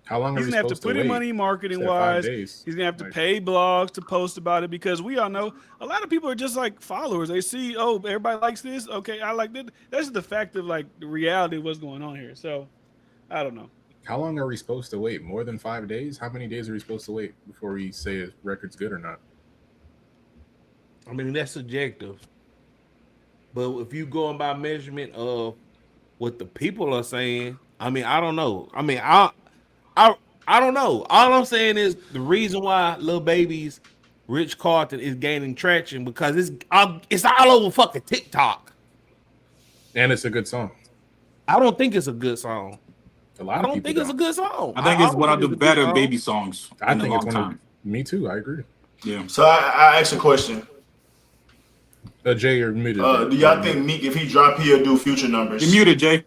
How long he's gonna have to put in money marketing wise. He's gonna have to pay blogs to post about it, because we all know a lot of people are just like followers. They see, oh, everybody likes this. Okay, I like that. That's the fact of like the reality of what's going on here. So I don't know. How long are we supposed to wait? More than 5 days? How many days are we supposed to wait before we say a record's good or not? I mean, that's subjective. But if you going by measurement of what the people are saying, I mean, I don't know. I mean, I don't know. All I'm saying is the reason why Lil Baby's Rich Carlton is gaining traction because it's all over fucking TikTok. And it's a good song. I don't think it's a good song. I don't think it's a good song. I think it's one of the better Baby songs. I think it's one of me too. I agree. Yeah. So I asked a question. Jay, you're muted. Do y'all think Meek, if he drop, he'll do future numbers? You're muted, Jay.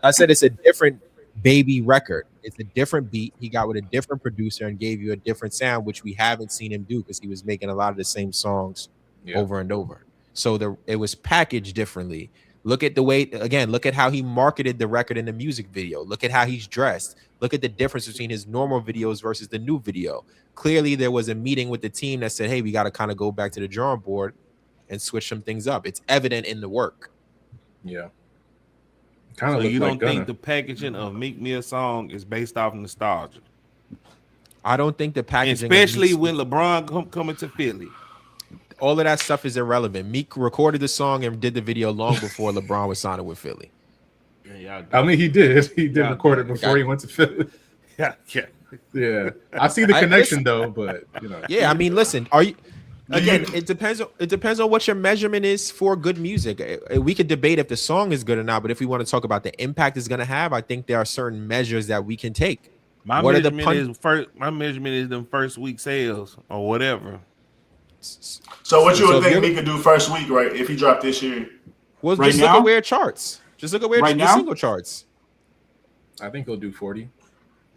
I said it's a different Baby record. It's a different beat. He got with a different producer and gave you a different sound, which we haven't seen him do because he was making a lot of the same songs over and over. So it was packaged differently. Look at the way, again, look at how he marketed the record in the music video. Look at how he's dressed. Look at the difference between his normal videos versus the new video. Clearly, there was a meeting with the team that said, hey, we got to kind of go back to the drawing board and switch some things up. It's evident in the work. Yeah. So you don't think the packaging of Meek Mill song is based off nostalgia? I don't think the packaging, especially when LeBron coming to Philly. All of that stuff is irrelevant. Meek recorded the song and did the video long before LeBron was signed with Philly. I mean, he did. He did record it before he went to Philly. Yeah. Yeah, I see the connection though, but you know. Yeah, I mean, listen, are you? Again, it depends. It depends on what your measurement is for good music. We could debate if the song is good or not, but if we want to talk about the impact it's going to have, I think there are certain measures that we can take. My measurement is them first week sales or whatever. So what you would think he could do first week, right? If he dropped this year? Well, right just now? Look at where it charts. Just look at where the single charts. I think he'll do 40.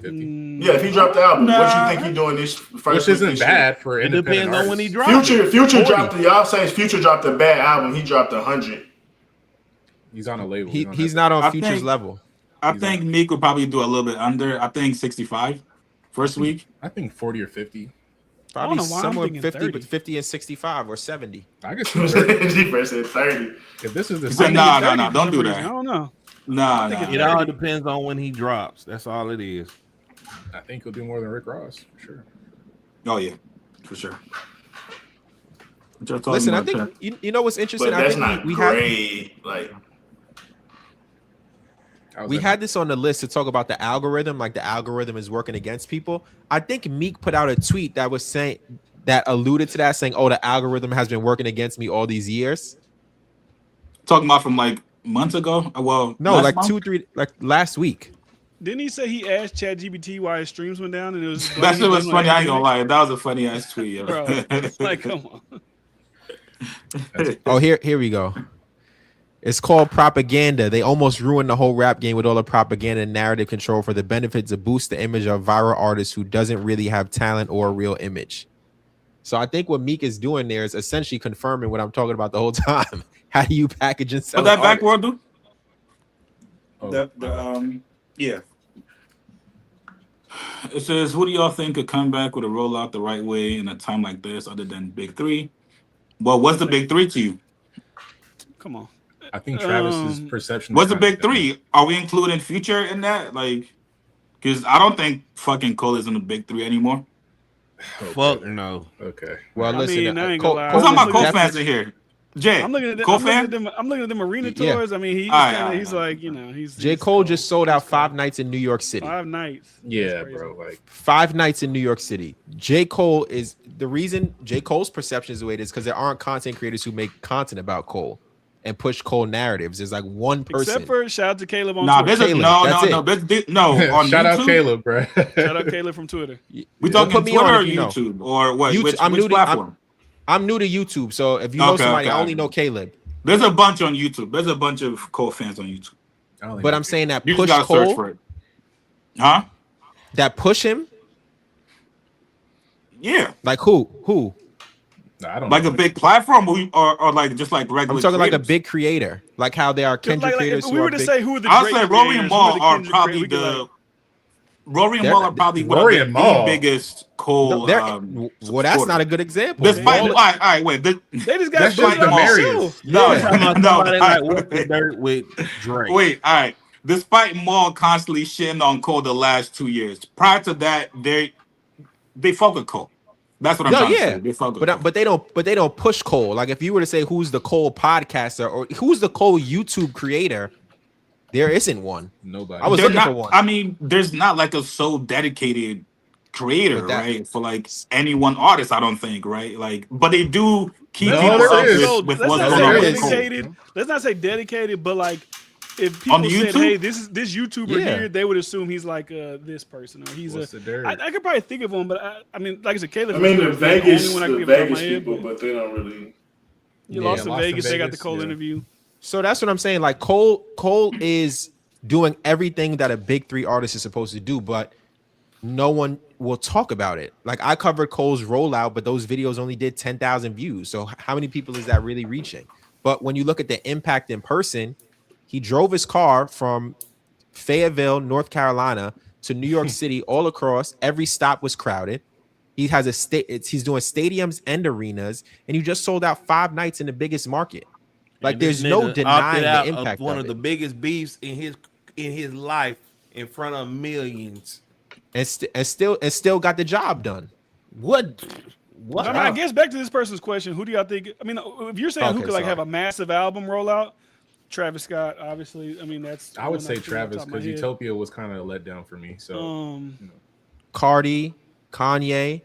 50. Yeah, if he dropped the album, what you think he doing this first? Which isn't bad for it. Depends on when he dropped. Future dropped y'all saying Future dropped a bad album. He dropped 100. He's on a label. He's not on Future's level. I think Meek would probably do a little bit under. I think 65 first week. I think 40 or 50. Probably somewhere 50 and 65 or 70. I guess 30. 30. If this is the no, don't do that. I don't know. Nah. It all depends on when he drops. That's all it is. I think he'll do more than Rick Ross for sure. Oh yeah, for sure. Listen, I think you know what's interesting. But that's I think not great. We had this on the list to talk about the algorithm, like the algorithm is working against people. I think Meek put out a tweet that was saying that alluded to that, saying, "Oh, the algorithm has been working against me all these years." Talking about from like months ago? Well, no, like month? 2-3, like last week. Didn't he say he asked ChatGPT why his streams went down? And it was that shit was funny. I ain't gonna lie, that was a funny ass tweet, yo. Bro, like, come on. Oh, here we go. It's called propaganda. They almost ruined the whole rap game with all the propaganda and narrative control for the benefit to boost the image of viral artists who doesn't really have talent or a real image. So I think what Meek is doing there is essentially confirming what I'm talking about the whole time. How do you package and sell? Put that back, Wordu. Yeah. It says, who do y'all think could come back with a rollout the right way in a time like this other than Big Three? Well, what's the Big Three to you? Come on. I think Travis's perception. What's the Big Three? Are we including Future in that? Like, because I don't think fucking Cole is in the Big Three anymore. Okay. Fuck no. Okay. Well, listen. I ain't Cole, gonna lie. What's about Cole fans in here? Jay, I'm looking at them. Cole I'm looking at them arena tours. I mean, he's like, you know, J. Cole just sold out 5 nights in New York City. 5 nights. Yeah, bro. Like 5 nights in New York City. J. Cole is the reason J. Cole's perception is the way it is because there aren't content creators who make content about Cole and push Cole narratives. There's like one person. Except for shout out to Caleb on Twitter. Twitter. No. On shout YouTube? out Caleb, bro. Shout out Caleb from Twitter. We talking Twitter or YouTube or what? YouTube, which platform? I'm new to YouTube, so if you know somebody, I only know Caleb. There's a bunch on YouTube. There's a bunch of Cole fans on YouTube. But I'm saying that you push gotta Cole, search for it. Huh? That push him. Yeah. Like who? No, I don't like know. a big platform or like just like regular. I'm talking creators. like a big creator, like how there are Kendrick creators. If we were to say who are the I'll Drake say Rory creators, and Mal who the are Kendrick probably creators, the. Rory and Mal are probably Rory and Mal. the biggest Cole. Well, that's not a good example. Despite, all right, wait. They just got that's just the Marius. Dirt with Drake. Wait, all right. Despite Mal constantly shitting on Cole the last 2 years, prior to that, they fuck with Cole. That's what I'm trying to say. They fuck with Cole. But they don't push Cole. Like if you were to say who's the Cole podcaster or who's the Cole YouTube creator, there isn't one. Nobody. I was looking for one. I mean, there's not like a so dedicated creator, right? For like any one artist, I don't think, right? Like, but they do keep people up with what's going on with Cole. Let's not say dedicated, but like if people said, "Hey, this YouTuber here," they would assume he's like this person or he's I could probably think of one, but I mean, like I said, Caleb. I mean, the Vegas people, but they don't really. You lost in Vegas. They got the Cole interview. So that's what I'm saying. Like Cole is doing everything that a big three artist is supposed to do, but no one will talk about it. Like I covered Cole's rollout, but those videos only did 10,000 views. So how many people is that really reaching? But when you look at the impact in person, he drove his car from Fayetteville, North Carolina to New York City, all across. Every stop was crowded. He has he's doing stadiums and arenas, and you just sold out 5 nights in the biggest market. Like there's no denying the impact of one of the biggest beefs in his life in front of millions, and still got the job done. What? I mean, I guess back to this person's question: who do y'all think? I mean, if you're saying who could like have a massive album rollout, Travis Scott, obviously. I mean, that's I would say Travis because Utopia was kind of a letdown for me. So Cardi, Kanye.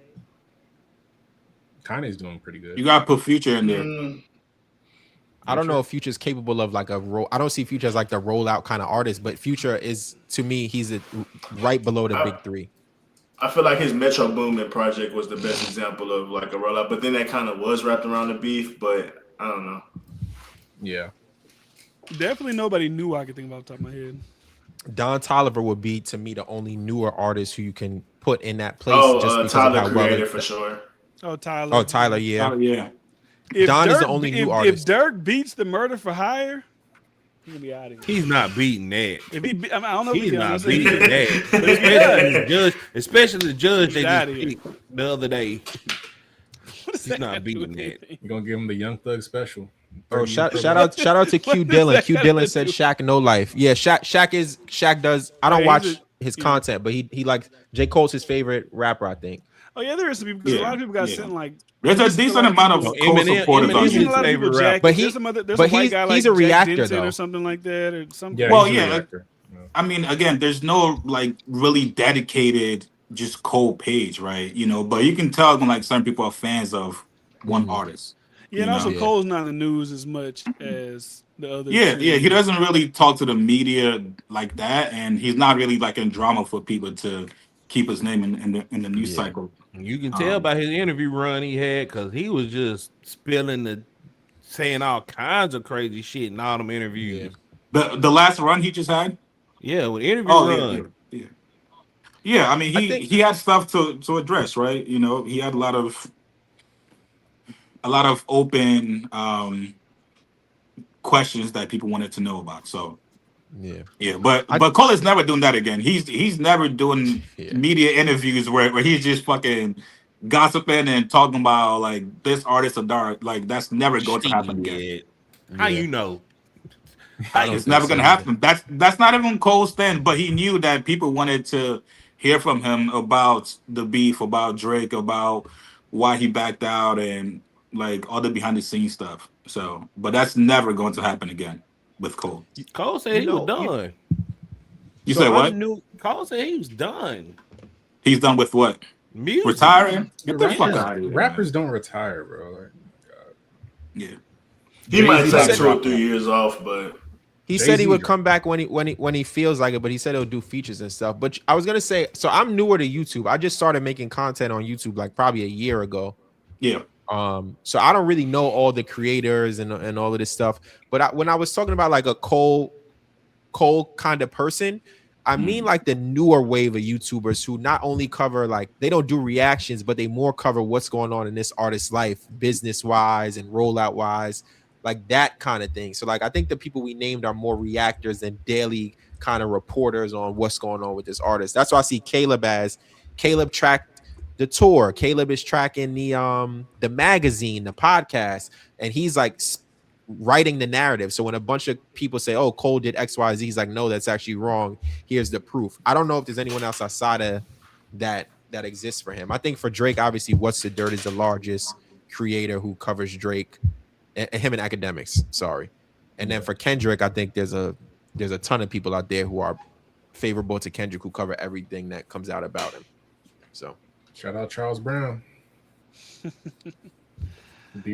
Kanye's doing pretty good. You gotta put Future in there. I don't know if Future's capable of like I don't see Future as like the rollout kind of artist, but Future is, to me, he's right below the big three. I feel like his Metro Boomin project was the best example of like a rollout, but then that kind of was wrapped around the beef, but I don't know. Yeah. Definitely nobody knew I could think about off the top of my head. Don Toliver would be, to me, the only newer artist who you can put in that place. Just because Tyler, of how Creator, well for sure. Oh, Tyler. Oh, Tyler, yeah. Yeah. Don is the only new artist. If Dirk beats the Murder for Hire, he's gonna be out of here. He's not beating that. If he, I don't know if he's not beating that. Especially the judge they just picked the other day. He's not beating that. You're gonna give him the Young Thug special. Oh, shout out to Q Dillon. Q Dillon said Shaq no life. Yeah, Shaq does. I don't watch his content, but he likes J. Cole's his favorite rapper, I think. Oh yeah, there is some people because a lot of people got sent like. There's a decent amount of Cole supporters on his favorite rapper. But he's a reactor though, or something like that, or something. Yeah, well, yeah. I mean, again, there's no like really dedicated just Cole page, right? You know, but you can tell when like some people are fans of one artist. Yeah, and also Cole's not in the news as much as the other. Yeah, he doesn't really talk to the media like that, and he's not really like in drama for people to keep his name in the news cycle. You can tell by his interview run he had, because he was just saying all kinds of crazy shit in all them interviews. The last run he just had? Yeah, with interview run. Yeah, I mean he had stuff to address, right? You know, he had a lot of open questions that people wanted to know about. So but Cole is never doing that again. He's never doing media interviews where he's just fucking gossiping and talking about like this artist of dark. Like that's never going to happen again. How you know? It's never going to happen. That's not even Cole's thing. But he knew that people wanted to hear from him about the beef, about Drake, about why he backed out, and like all the behind the scenes stuff. So, but that's never going to happen again with Cole. Cole said he was done. You said what? Cole said he was done. He's done with what? Music. Retiring? Get the fuck out of here. Rappers don't retire, bro. Like, yeah. He might take 2 or 3 years off, but he said he would come back when he feels like it, but he said he'll do features and stuff. But I was gonna say, so I'm newer to YouTube. I just started making content on YouTube like probably a year ago. Yeah. So I don't really know all the creators and all of this stuff. But when I was talking about like a Cole kind of person, I mean like the newer wave of YouTubers who not only cover like they don't do reactions, but they more cover what's going on in this artist's life, business wise and rollout wise, like that kind of thing. So like I think the people we named are more reactors than daily kind of reporters on what's going on with this artist. That's why I see Caleb tracked the tour. Caleb is tracking the magazine, the podcast, and he's like writing the narrative. So when a bunch of people say, "Oh, Cole did XYZ," he's like, "No, that's actually wrong. Here's the proof." I don't know if there's anyone else outside of that exists for him. I think for Drake, obviously, What's the Dirt is the largest creator who covers Drake, and him and Akademiks. Sorry, and then for Kendrick, I think there's a ton of people out there who are favorable to Kendrick who cover everything that comes out about him. So. Shout out Charles Brown.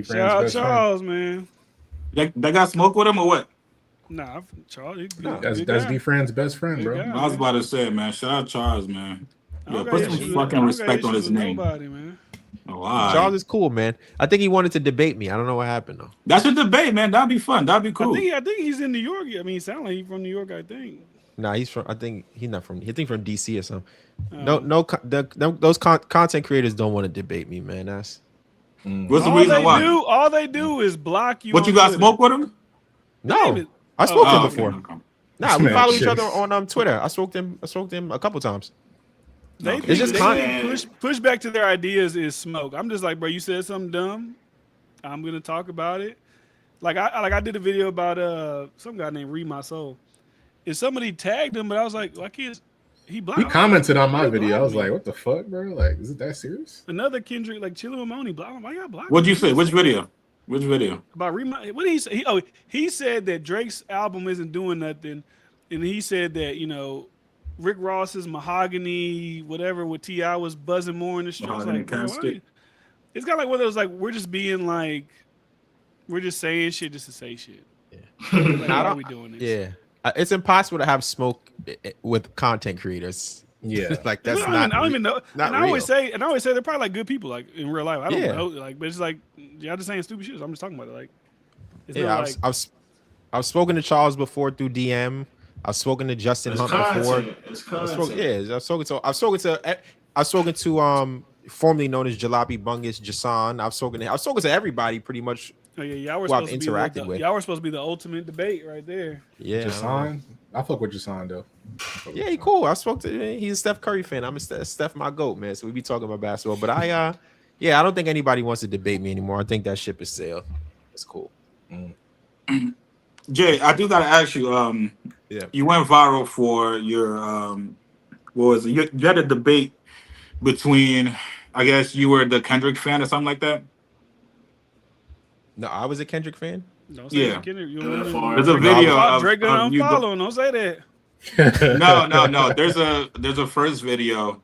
Shout out Charles, man. They got smoke with him or what? Nah, Charles. That's DiFran's best friend, bro. I was about to say, man. Shout out Charles, man. Yeah, put some fucking respect on his name. Nobody, man. Oh, wow. Charles is cool, man. I think he wanted to debate me. I don't know what happened though. That's a debate, man. That'd be fun. That'd be cool. I think he's in New York. I mean, he sounds like he's from New York. I think. Nah, he's from. I think he's not from. I think from DC or something. Those content creators don't want to debate me, man. That's what's the reason why? All they do is block you. What you got Twitter. Smoke with him? No, I spoke to him before. Okay. Nah, we follow each other on Twitter. I spoke to him a couple times. It's just push back to their ideas is smoke. I'm just like, bro, you said something dumb. I'm gonna talk about it. Like I did a video about some guy named Read My Soul. And somebody tagged him, but I was like, he blocked. He commented on my video. I was like, what the fuck, bro? Like, is it that serious? Another Kendrick, like Chilla Mamoni, blocked him. Why y'all blocked him? What'd you say? Which video? About Read My. What did he say? He said that Drake's album isn't doing nothing, and he said that Rick Ross's Mahogany, whatever, with T.I. was buzzing more in the streets. Mahogany Like, bro, Casket. it's got like one of those like we're just being like we're just saying shit just to say shit. Yeah. Like, why are we doing this? Yeah, it's impossible to have smoke with content creators. Yeah, like that's I not. don't even know. Not and I always say they're probably like good people, like in real life. I don't know, like, but it's like y'all just saying stupid shit. So I'm just talking about it. Like, it's yeah, I've spoken to Charles before through DM. I've spoken to Justin Hunt before. I've spoken to formerly known as Jalopy Bungus Jason. I've spoken to everybody pretty much. Oh yeah, y'all were who I've supposed interacted to be with. Y'all were supposed to be the ultimate debate right there. Yeah, Jason. I fuck with Jason though. Yeah, he cool. I spoke to him. He's a Steph Curry fan. I'm a Steph my goat, man. So we be talking about basketball. But I don't think anybody wants to debate me anymore. I think that ship is sailed. It's cool. Jay, I do gotta ask you. Yeah. You went viral for your what was it? You had a debate between, I guess you were the Kendrick fan or something like that. No, I was a Kendrick fan. Don't say Yeah. There's a video of Drake gonna you unfollow him. Don't say that. No. There's a first video.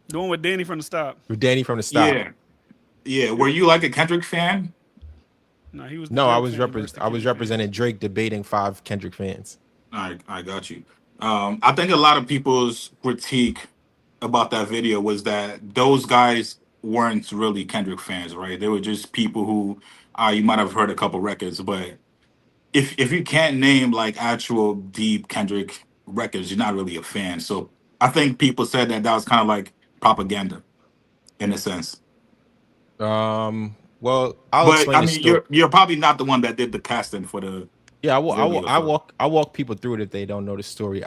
The one with Danny from the Stop. With Danny from the Stop. Yeah. Were you like a Kendrick fan? No, he was. No, I was representing Drake debating 5 Kendrick fans. I got you. I think a lot of people's critique about that video was that those guys weren't really Kendrick fans, right? They were just people who you might have heard a couple records, but if you can't name like actual deep Kendrick records, you're not really a fan. So I think people said that was kind of like propaganda, in a sense. Well, I'll explain. I mean, you're probably not the one that did the casting for the. Yeah, I walk people through it if they don't know the story.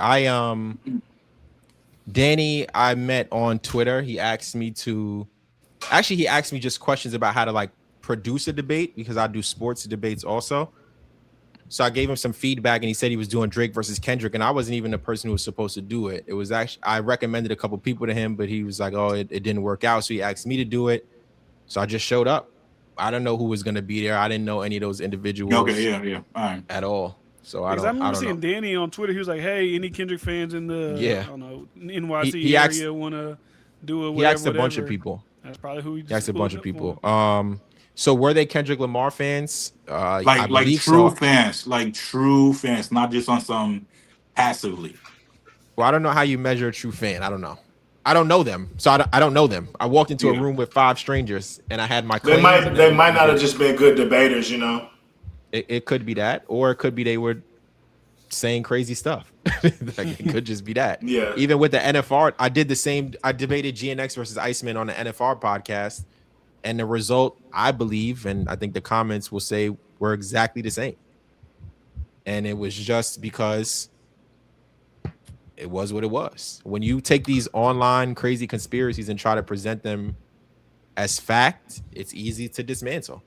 Danny, I met on Twitter. He asked me just questions about how to like produce a debate because I do sports debates also. So I gave him some feedback and he said he was doing Drake versus Kendrick, and I wasn't even the person who was supposed to do it. It was actually, I recommended a couple people to him, but he was like, oh, it didn't work out. So he asked me to do it. So I just showed up. I don't know who was going to be there. I didn't know any of those individuals. Okay, yeah. All right. At all. So I remember don't seeing know. Danny on Twitter. He was like, "Hey, any Kendrick fans in the I don't know NYC area want to do it?" He asked a bunch of people. That's probably who he asked a bunch of people. So were they Kendrick Lamar fans? Like true fans, not just on some passively. Well, I don't know how you measure a true fan. I don't know. I don't know them, so I don't know them. I walked into a room with 5 strangers, and I had my. They might not have just been good debaters, you know. It could be that, or it could be they were saying crazy stuff. Like, it could just be that. Yeah. Even with the NFR, I did the same. I debated GNX versus Iceman on the NFR podcast, and the result, I believe, and I think the comments will say, were exactly the same. And it was just because it was what it was. When you take these online crazy conspiracies and try to present them as fact, it's easy to dismantle.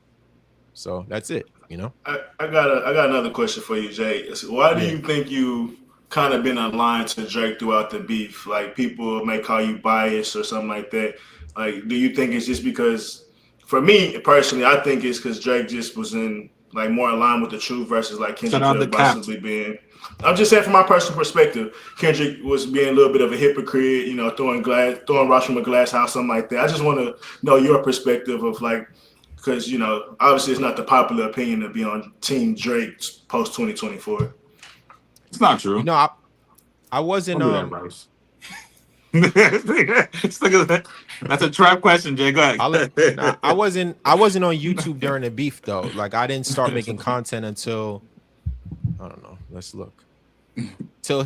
So that's it, you know. I got another question for you, Jay. Why do you think you kind of been aligned to Drake throughout the beef? Like, people may call you biased or something like that. Like, do you think it's just because? For me personally, I think it's because Drake just was in like more in line with the truth versus like Kendrick could possibly being. I'm just saying from my personal perspective, Kendrick was being a little bit of a hypocrite, you know, throwing rocks from a glass house, something like that. I just want to know your perspective of like, because, you know, obviously it's not the popular opinion to be on Team Drake post 2024. It's not true. No, I wasn't. That's a trap question, Jay. Go ahead. I wasn't on YouTube during the beef though. Like, I didn't start making content until, I don't know. Let's look. Till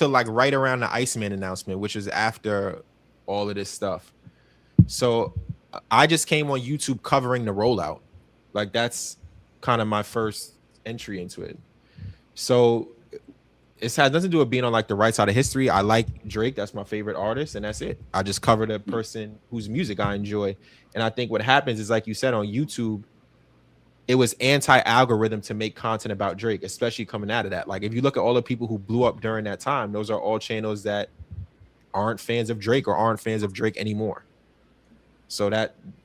like right around the Iceman announcement, which is after all of this stuff. So I just came on YouTube covering the rollout. Like, that's kind of my first entry into it. So it has nothing to do with being on like the right side of history. I like Drake. That's my favorite artist, and that's it. I just covered a person whose music I enjoy. And I think what happens is, like you said, on YouTube, it was anti-algorithm to make content about Drake, especially coming out of that. Like, if you look at all the people who blew up during that time, those are all channels that aren't fans of Drake or aren't fans of Drake anymore. So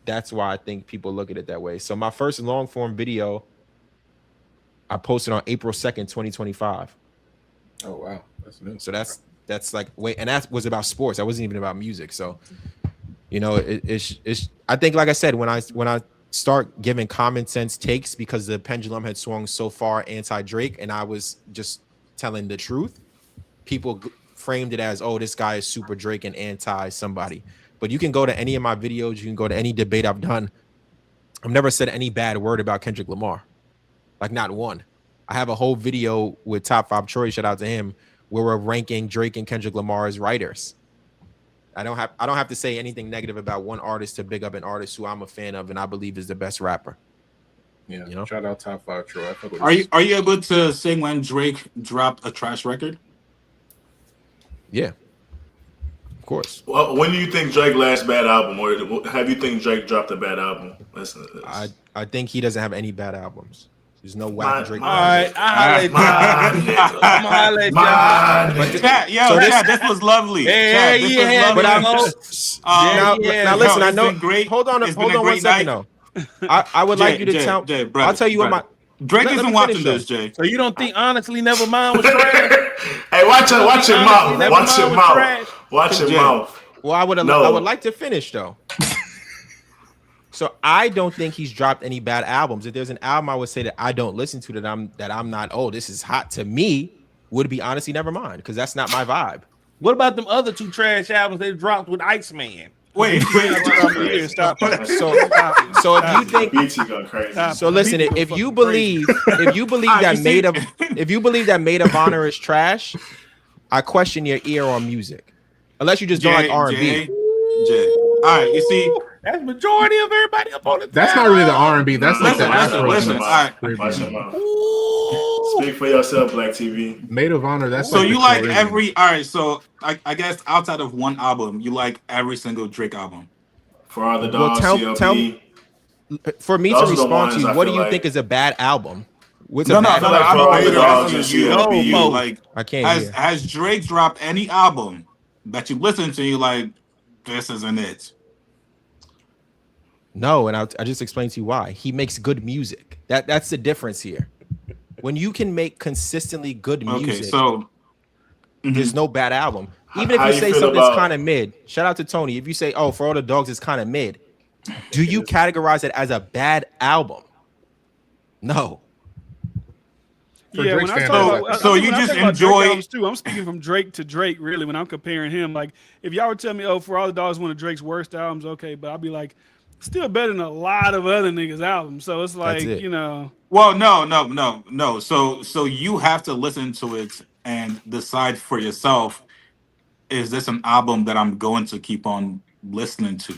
that's why I think people look at it that way. So my first long form video, I posted on April 2nd, 2025. Oh wow, that's new. So that's That's like wait, and that was about sports. That wasn't even about music. So, you know, it's. I think, like I said, when I start giving common sense takes because the pendulum had swung so far anti-Drake, and I was just telling the truth, people framed it as, oh, this guy is super Drake and anti somebody. But you can go to any of my videos, you can go to any debate I've done. I've never said any bad word about Kendrick Lamar, like not one. I have a whole video with Top 5 Troy, shout out to him, where we're ranking Drake and Kendrick Lamar as writers. I don't have to say anything negative about one artist to big up an artist who I'm a fan of and I believe is the best rapper. Yeah, you know? Shout out Top 5 Troy. Are you able to say when Drake dropped a trash record? Yeah, of course. Well, when do you think Drake last bad album, or have you think Drake dropped a bad album? I think he doesn't have any bad albums. There's no whack Drake. All right, I'm gonna let y'all. Chad, this was lovely. Hey, yeah, was lovely. Now listen, I know. Great. Hold on 1 second though. I would like you to tell. Brother, I'll tell you what my Drake isn't watching this, Jay. So you don't think honestly Nevermind was trash? Hey, watch your mouth. Watch your mouth. Watch your mouth. Well, I would like to finish though. So I don't think he's dropped any bad albums. If there's an album I would say that I don't listen to that I'm not, oh, this is hot to me, would be Honestly Nevermind, because that's not my vibe. What about them other 2 trash albums they dropped with Iceman? Wait. Stop. So if you think, BT go crazy. so listen, if you believe that Maid of Honor is trash, I question your ear on music, unless you just don't like R&B. Jay. All right, you see. That's the majority of everybody up on the. That's not really the R&B. That's like the Afro. Listen. All right. Watch your mouth. Speak for yourself, Black TV. Maid of Honor. That's so like you like every. All right, so I guess outside of one album, you like every single Drake album. For All the Dogs, tell me, for me to respond to you, what do you think is a bad album? What's a bad album? Like, I can't hear. Has Drake dropped any album that you listen to? You like, this isn't it. No, and I just explained to you why. He makes good music. That's the difference here. When you can make consistently good music, so there's no bad album. Even if you say something's kind of mid, shout out to Tony. If you say, oh, For All the Dogs is kind of mid, do you categorize it as a bad album? No. Yeah, when I talk about, so you just enjoy. Too, I'm speaking from Drake to Drake, really. When I'm comparing him, like if y'all would tell me, oh, For All the Dogs is one of Drake's worst albums, okay, but I'll be like, still better than a lot of other niggas' albums. So it's like, you know. Well, no. So you have to listen to it and decide for yourself, is this an album that I'm going to keep on listening to?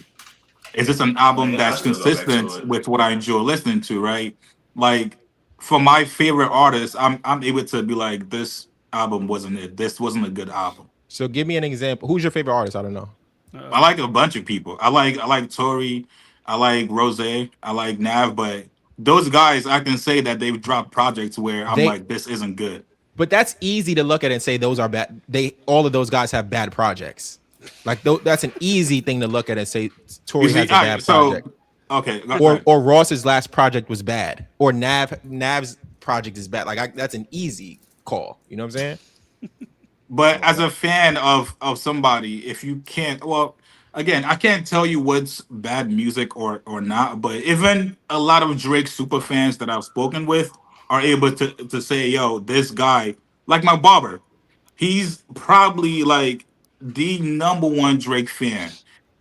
Is this an album that's consistent with what I enjoy listening to, right? Like, for my favorite artists, I'm able to be like, this album wasn't it. This wasn't a good album. So give me an example. Who's your favorite artist? I don't know. I like a bunch of people. I like Tory. I like Rose. I like Nav. But those guys, I can say that they've dropped projects where I'm like, this isn't good. But that's easy to look at and say those are bad. All of those guys have bad projects. Like that's an easy thing to look at and say Tory has a bad project. Okay. Or Ross's last project was bad. Or Nav's project is bad. Like that's an easy call. You know what I'm saying? But as a fan of somebody, if you can't, well, again, I can't tell you what's bad music or not. But even a lot of Drake super fans that I've spoken with are able to say, yo, this guy, like my barber, he's probably like the #1 Drake fan.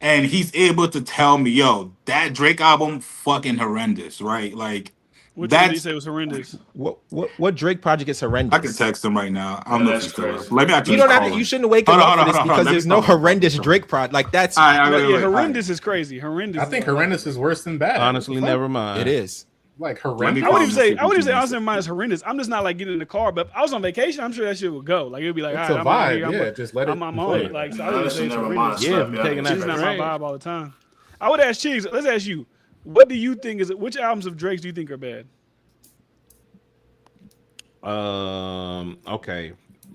And he's able to tell me, yo, that Drake album fucking horrendous, right? Like, which one did you say was horrendous? What Drake project is horrendous? I can text him right now. I don't know if he's still up. Let me actually. You shouldn't wake up for this because there's no horrendous Drake project. Like that's horrendous is crazy. Horrendous. I think horrendous is worse than bad. Honestly, never mind. It is. Like horrendous. I wouldn't say honestly Nevermind is horrendous. I'm just not like getting in the car, but if I was on vacation, I'm sure that shit would go. Like it would be like, it's a vibe. Just let it. I'm on it. Like so I would say it's horrendous. Yeah, taking that. It's not my vibe all the time. I would ask Chigs. Let's ask you. What do you think is? Which albums of Drake's do you think are bad? Okay.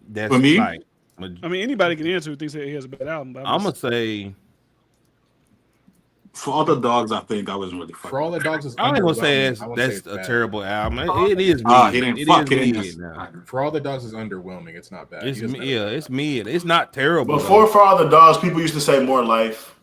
That's for me. Like, I mean, anybody can answer who thinks that he has a bad album. I'm gonna say For All the Dogs, I think I wasn't really fucking. For All the Dogs is I ain't gonna say that's a terrible album. It is mid. He didn't It fuck is it in mid this. now. For All the Dogs is underwhelming. It's not bad. It's it's mid. It's not terrible. Before For All the Dogs, people used to say More Life.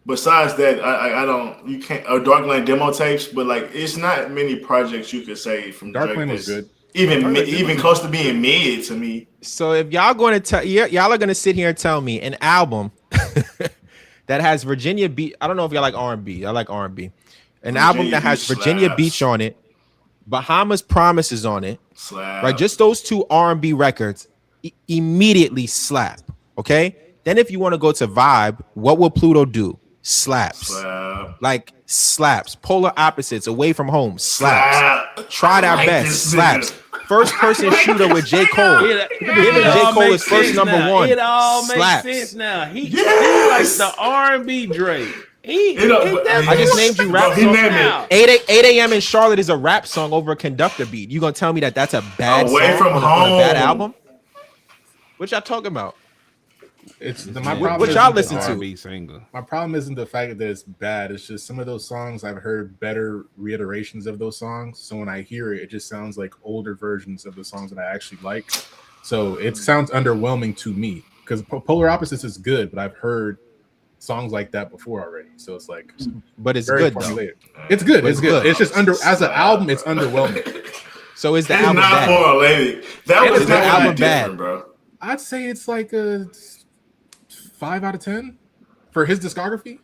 Besides that, I don't. You can't. Or Darkland demo tapes, but like it's not many projects you could say from Darkland was good. Even close to being mid to me. So if y'all going to tell y'all are going to sit here and tell me an album that has Virginia Beach. I don't know if y'all like R&B. I like R&B. An album that has Virginia Beach on it, Bahamas Promises on it, right? Just those two R&B records immediately slap. Okay. Then if you want to go to vibe, What Will Pluto Do? Slaps. Like slaps. Polar Opposites, Away From Home, slaps. Tried Our Best, slaps. First Person Shooter with J. Cole. Giving J. Cole his first number one. It all slaps. makes sense now. He likes the R&B Drake. I just named you rap songs now. 8 a.m. in Charlotte is a rap song over a conductor beat. You gonna tell me that that's a bad Away song From on Home. a bad album? What y'all talking about? What y'all listen to? My problem isn't the fact that it's bad. It's just some of those songs I've heard better reiterations of those songs. So when I hear it, it just sounds like older versions of the songs that I actually like. So it sounds underwhelming to me because Polar Opposites is good, but I've heard songs like that before already. So it's like, but it's good though. It's good. It's good. It's just as an album, it's underwhelming. So is the it's album not bad? Formulated. That was the album bad, bad, bro. I'd say it's like a 5 out of 10 for his discography.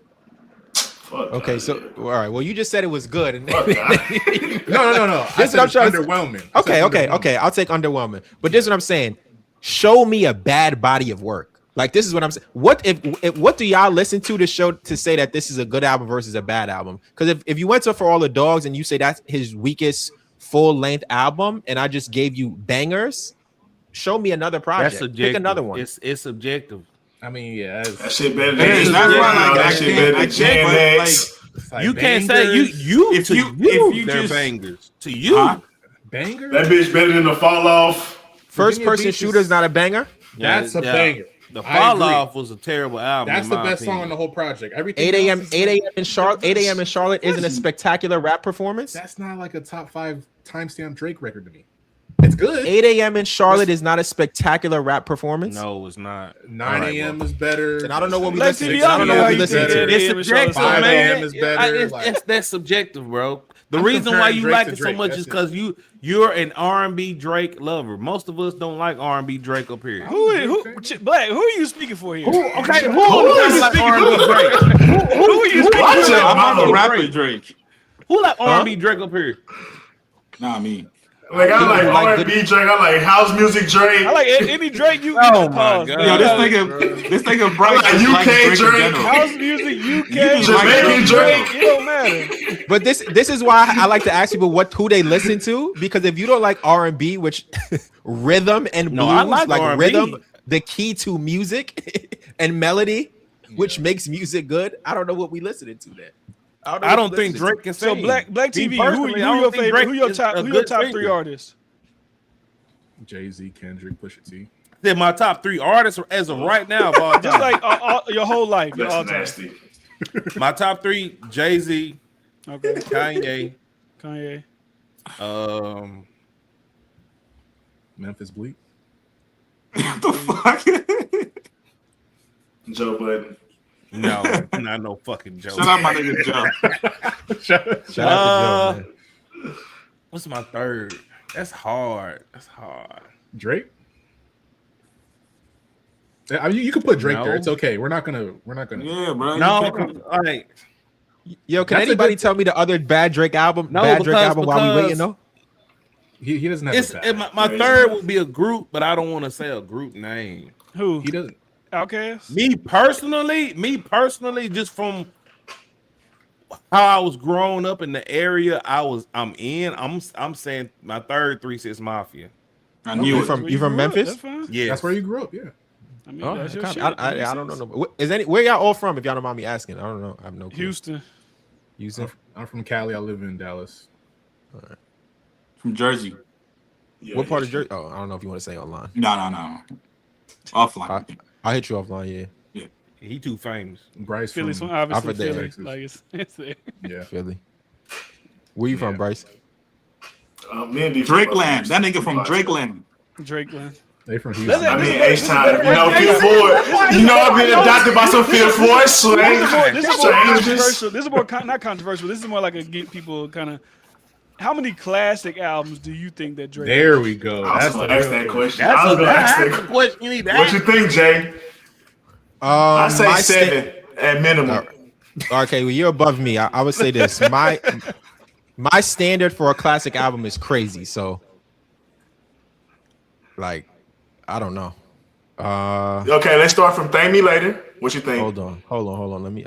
Okay, so all right. Well, you just said it was good. And no. This is what I'm trying underwhelming. Okay. I'll take underwhelming. But this is what I'm saying. Show me a bad body of work. Like this is what I'm saying. What do y'all listen to show to say that this is a good album versus a bad album? Because if you went to For All the Dogs and you say that's his weakest full length album, and I just gave you bangers, show me another project. Pick another one. It's subjective. I mean, yeah, that shit better than that shit better than Gen you can't say they're bangers. To you, banger. That bitch better than the Fall Off. First Person Shooter is not a banger. That's a banger. The Fall Off was a terrible album. That's the best song on the whole project. Everything 8 a.m. in Charlotte. 8 a.m. in Charlotte isn't a spectacular rap performance. That's not like a top 5 timestamp Drake record to me. It's good. 8 a.m. in Charlotte is not a spectacular rap performance. No, it's not. 9 a.m. is better. And I don't know what we listen to. I don't know what we listen to. It's subjective, 5 a.m. is better. That's subjective, bro. The reason why you like it so much is because you're an R&B Drake lover. Most of us don't like R&B Drake up here. Black? Who are you speaking for here? Who like R&B Drake? Who are you speaking for? I'm a rapper Drake. Who like R&B Drake up here? Nah, me. Like I like R&B Drake, I like house music Drake. I like any Drake you oh my god. Yo, this nigga bright like UK Drake. House music, UK Jamaican Drake. It don't matter. But this is why I like to ask people who they listen to, because if you don't like R&B, which rhythm and blues, I like R&B. Rhythm, the key to music and melody, which makes music good. I don't know what we listening to then. I don't think Drake can sing. So Black TV, who your favorite? Who your top 3 artists? Jay-Z, Kendrick, Pusha T. They're my top 3 artists as of right now. Just like your whole life. That's nasty. My top 3: Jay-Z, okay, Kanye, Memphis Bleak. What the fuck? Joe Budden. No, not no fucking Joe. Shout out my nigga Joe. Shout out to Joe, man. What's my 3rd? That's hard. Drake. You can put Drake No. there. It's okay. We're not gonna. Yeah, bro. No, all right. Yo, can That's anybody tell me the other bad Drake album? Drake album while we waiting though. He doesn't have. My 3rd would be a group, but I don't want to say a group name. Who? He doesn't. Outkast? Me personally, just from how I was growing up in the area I'm in, I'm saying my 3rd 3 6 Mafia. I knew it. You from Memphis? Yeah, That's where you grew up. Yeah. I mean, That's your shit. I don't know. Where y'all all from? If y'all don't mind me asking, I don't know. I have no clue. Houston. I'm from Cali. I live in Dallas. From Jersey. Yeah, What part of Jersey? Oh, I don't know if you want to say online. No. Offline. I'll hit you offline. Yeah. He too famous. Bryce Philly's from obviously there. Philly. Texas. Like it's there. Yeah. Philly. Where you from, Bryce? Me and DiFran Drakeland. That nigga from Drakeland. Drakeland. They from Houston. I mean, H-Time. You know, Phil Ford. You know, I've been adopted by some Phil Ford slang. This is more controversial. This is more not controversial. This is more like a get people kind of. How many classic albums do you think that Drake? There we go. I was That's going the to ask real that question. question. I was going to ask that question. You need that. What you think, Jay? I say My 7 at minimum. Okay, well, you're above me. I would say this. My standard for a classic album is crazy. So, like, I don't know. Okay, let's start from Thank Me Later. What you think? Hold on. Let me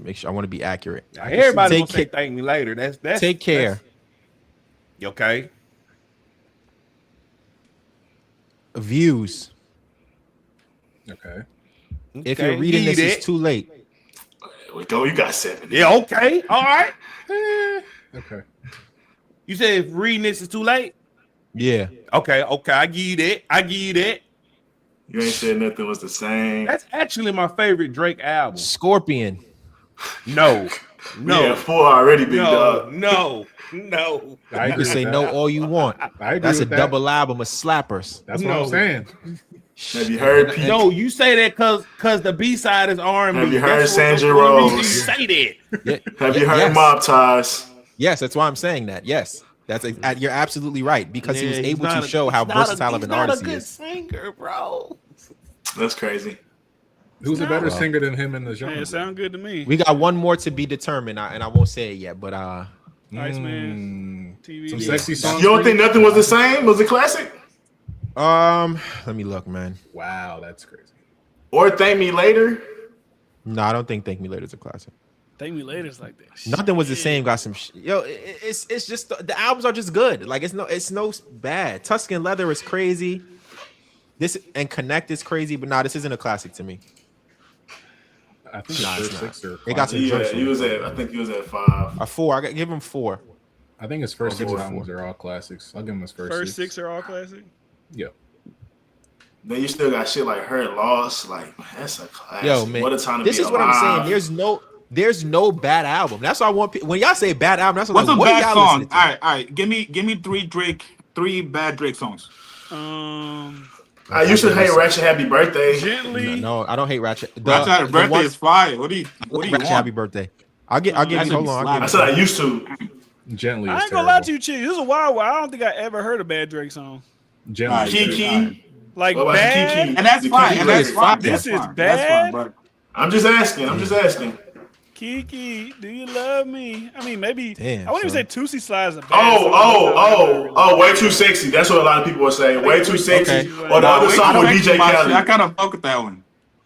make sure. I want to be accurate. Everybody will say thank me later. That's Take Care. Okay. Views. Okay. If you're reading this, it's too late. There we go. You got 7. Yeah, okay. All right. Okay. You said if reading this is too late? Yeah. Okay. I give you that. You ain't said nothing was the same. That's actually my favorite Drake album. Scorpion. No. Yeah, 4 already, big dog. No. You can say no all you want. I agree That's a with that. double album of slappers. That's what I'm saying. Have you heard Pete? No, you say that because the B-side is R&B. Have you heard That's Sandra what Rose? You say that. Yeah. Have you heard Yes. Mob Ties? Yes, that's why I'm saying that. Yes. You're absolutely right because he was Yeah, able to show how versatile of an artist he is. Singer, bro. That's crazy. Who's a better singer than him in the genre? Yeah, it sound good to me. We got one more to be determined, and I won't say it yet, but Iceman, TV. Some sexy songs. You don't for think nothing was the same? Was it classic? let me look, man. Wow, that's crazy. Or Thank Me Later? No, I don't think Thank Me Later is a classic. Thank Me Later's like that. Nothing was the same. Got some it's just the albums are just good. Like it's no bad. Tuscan Leather is crazy. This and Connect is crazy, but this isn't a classic to me. I think it's it's not. 6 or It got 5. some Yeah, he was at. I think he was at 5. A 4. I give him 4. I think his first 6 4. albums are all classics. I'll give him his first 6 are all classic. Yeah. Then you still got shit like Hurt Loss. Like, that's a classic. Yo, man, What a time to this be is what I'm alive. saying. There's no bad album. That's why I want when y'all say bad album. That's What's like, a what bad y'all song? listening to? All right. Give me 3 bad Drake songs. I used to hate Ratchet Happy Birthday. Gently. No, I don't hate Ratchet. Ratchet Happy Birthday is fire. What do you Ratchet want? Happy Birthday. I'll give That's you. Hold on. a I said I used to. Gently. I is ain't gonna lie terrible. to you, Chick. This is a while. I don't think I ever heard a bad Drake song. Gently. is Kiki. terrible. Like What about bad. Kiki? And that's The fine. Kiki And that's lyrics. fine. This That's is fine. That's bad. fine, but I'm just asking. Kiki, do you love me? I mean, maybe. Damn, I wouldn't son. even say Tootsie Slide is a bad song. Way Too Sexy. That's what a lot of people were saying. Way Too Sexy. Okay. Or the other Wait, song with DJ I Khaled. kind of fuck with that one.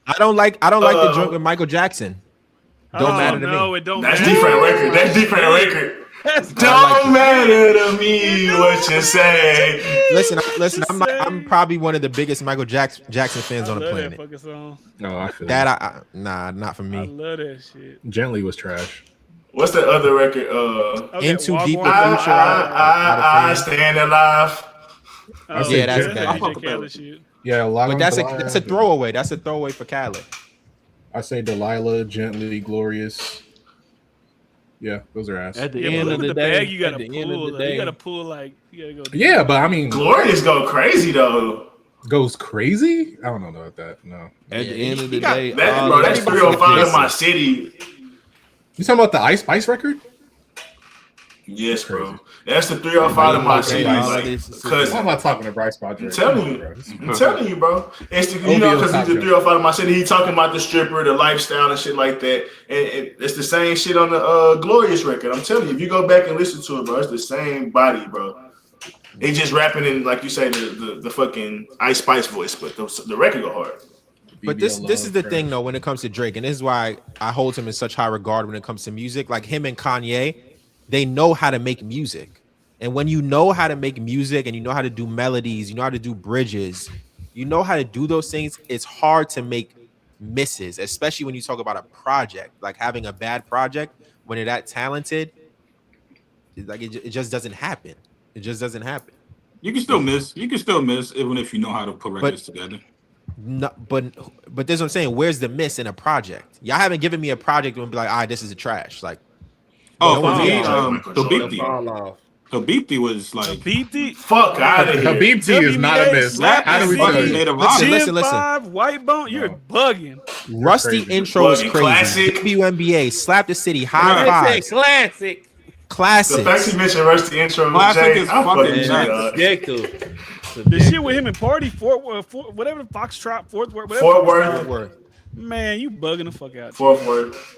I don't like the joint with Michael Jackson. Don't matter to No, me. it don't That's matter. different record. That's different record. like Don't it. matter to me what you say. Listen. I'm probably one of the biggest Michael Jackson fans I on the love that planet. fucking song. No, I feel That not for I me. love that shit. Gently was trash. What's the other record? Okay, Into Walk Deeper On. Future. I stand alive. Oh, Yeah, that's yeah, bad. DJ Khaled shit. Yeah, a lot But of that's a throwaway. That's a throwaway for Khaled. I say Delilah, Gently, Glorious. Yeah, those are ass. At the Yeah, end but of look the at the day, bag you gotta at the end pull. of the Like, you day, gotta pull like you gotta go. Yeah, but I mean, Glorious go crazy though. goes crazy. I don't know about that. No, at the end of the He got- day, That, all bro, of that's that- 305 in my city. you talking about the Ice Spice record? Yes, bro. That's the 305 in my city. Because I'm not talking to Bryce about I'm telling you, bro. It's the, you OVO know, because top he's the joke. 305 in my city. He talking about the stripper, the lifestyle, and shit like that. And it's the same shit on the Glorious record. I'm telling you, if you go back and listen to it, bro, it's the same body, bro. He just rapping in, like you say, the fucking Ice Spice voice, but the record go hard. But this is the thing though when it comes to Drake, and this is why I hold him in such high regard when it comes to music. Like him and Kanye, they know how to make music. And when you know how to make music and you know how to do melodies, you know how to do bridges, you know how to do those things, it's hard to make misses, especially when you talk about a project. Like having a bad project when you're that talented, like it just doesn't happen. It just doesn't happen. You can still miss. You can still miss even if you know how to put records together. No, but this is what I'm saying. Where's the miss in a project? Y'all haven't given me a project and be like, all right, this is a trash. Like, Oh, no for me, Michael Jordan. Habibti was like Habibti, Fuck out of here. Habibti is not a miss. How do we tell fucking you? Native Listen, Honor. listen. 5, White Bone, you're bugging. Rusty crazy. intro is Bugging. crazy. Classic. WNBA, Slap the City, High Fives, classic. The fact you classics. mentioned Rusty intro, Classic Jay, is I'm fucking fucking with you, nuts. dog. Subjective. The shit with him and Party, whatever, Foxtrot, Fort Worth, whatever. Fort Worth. Word. Man, you bugging the fuck out. Fort Worth.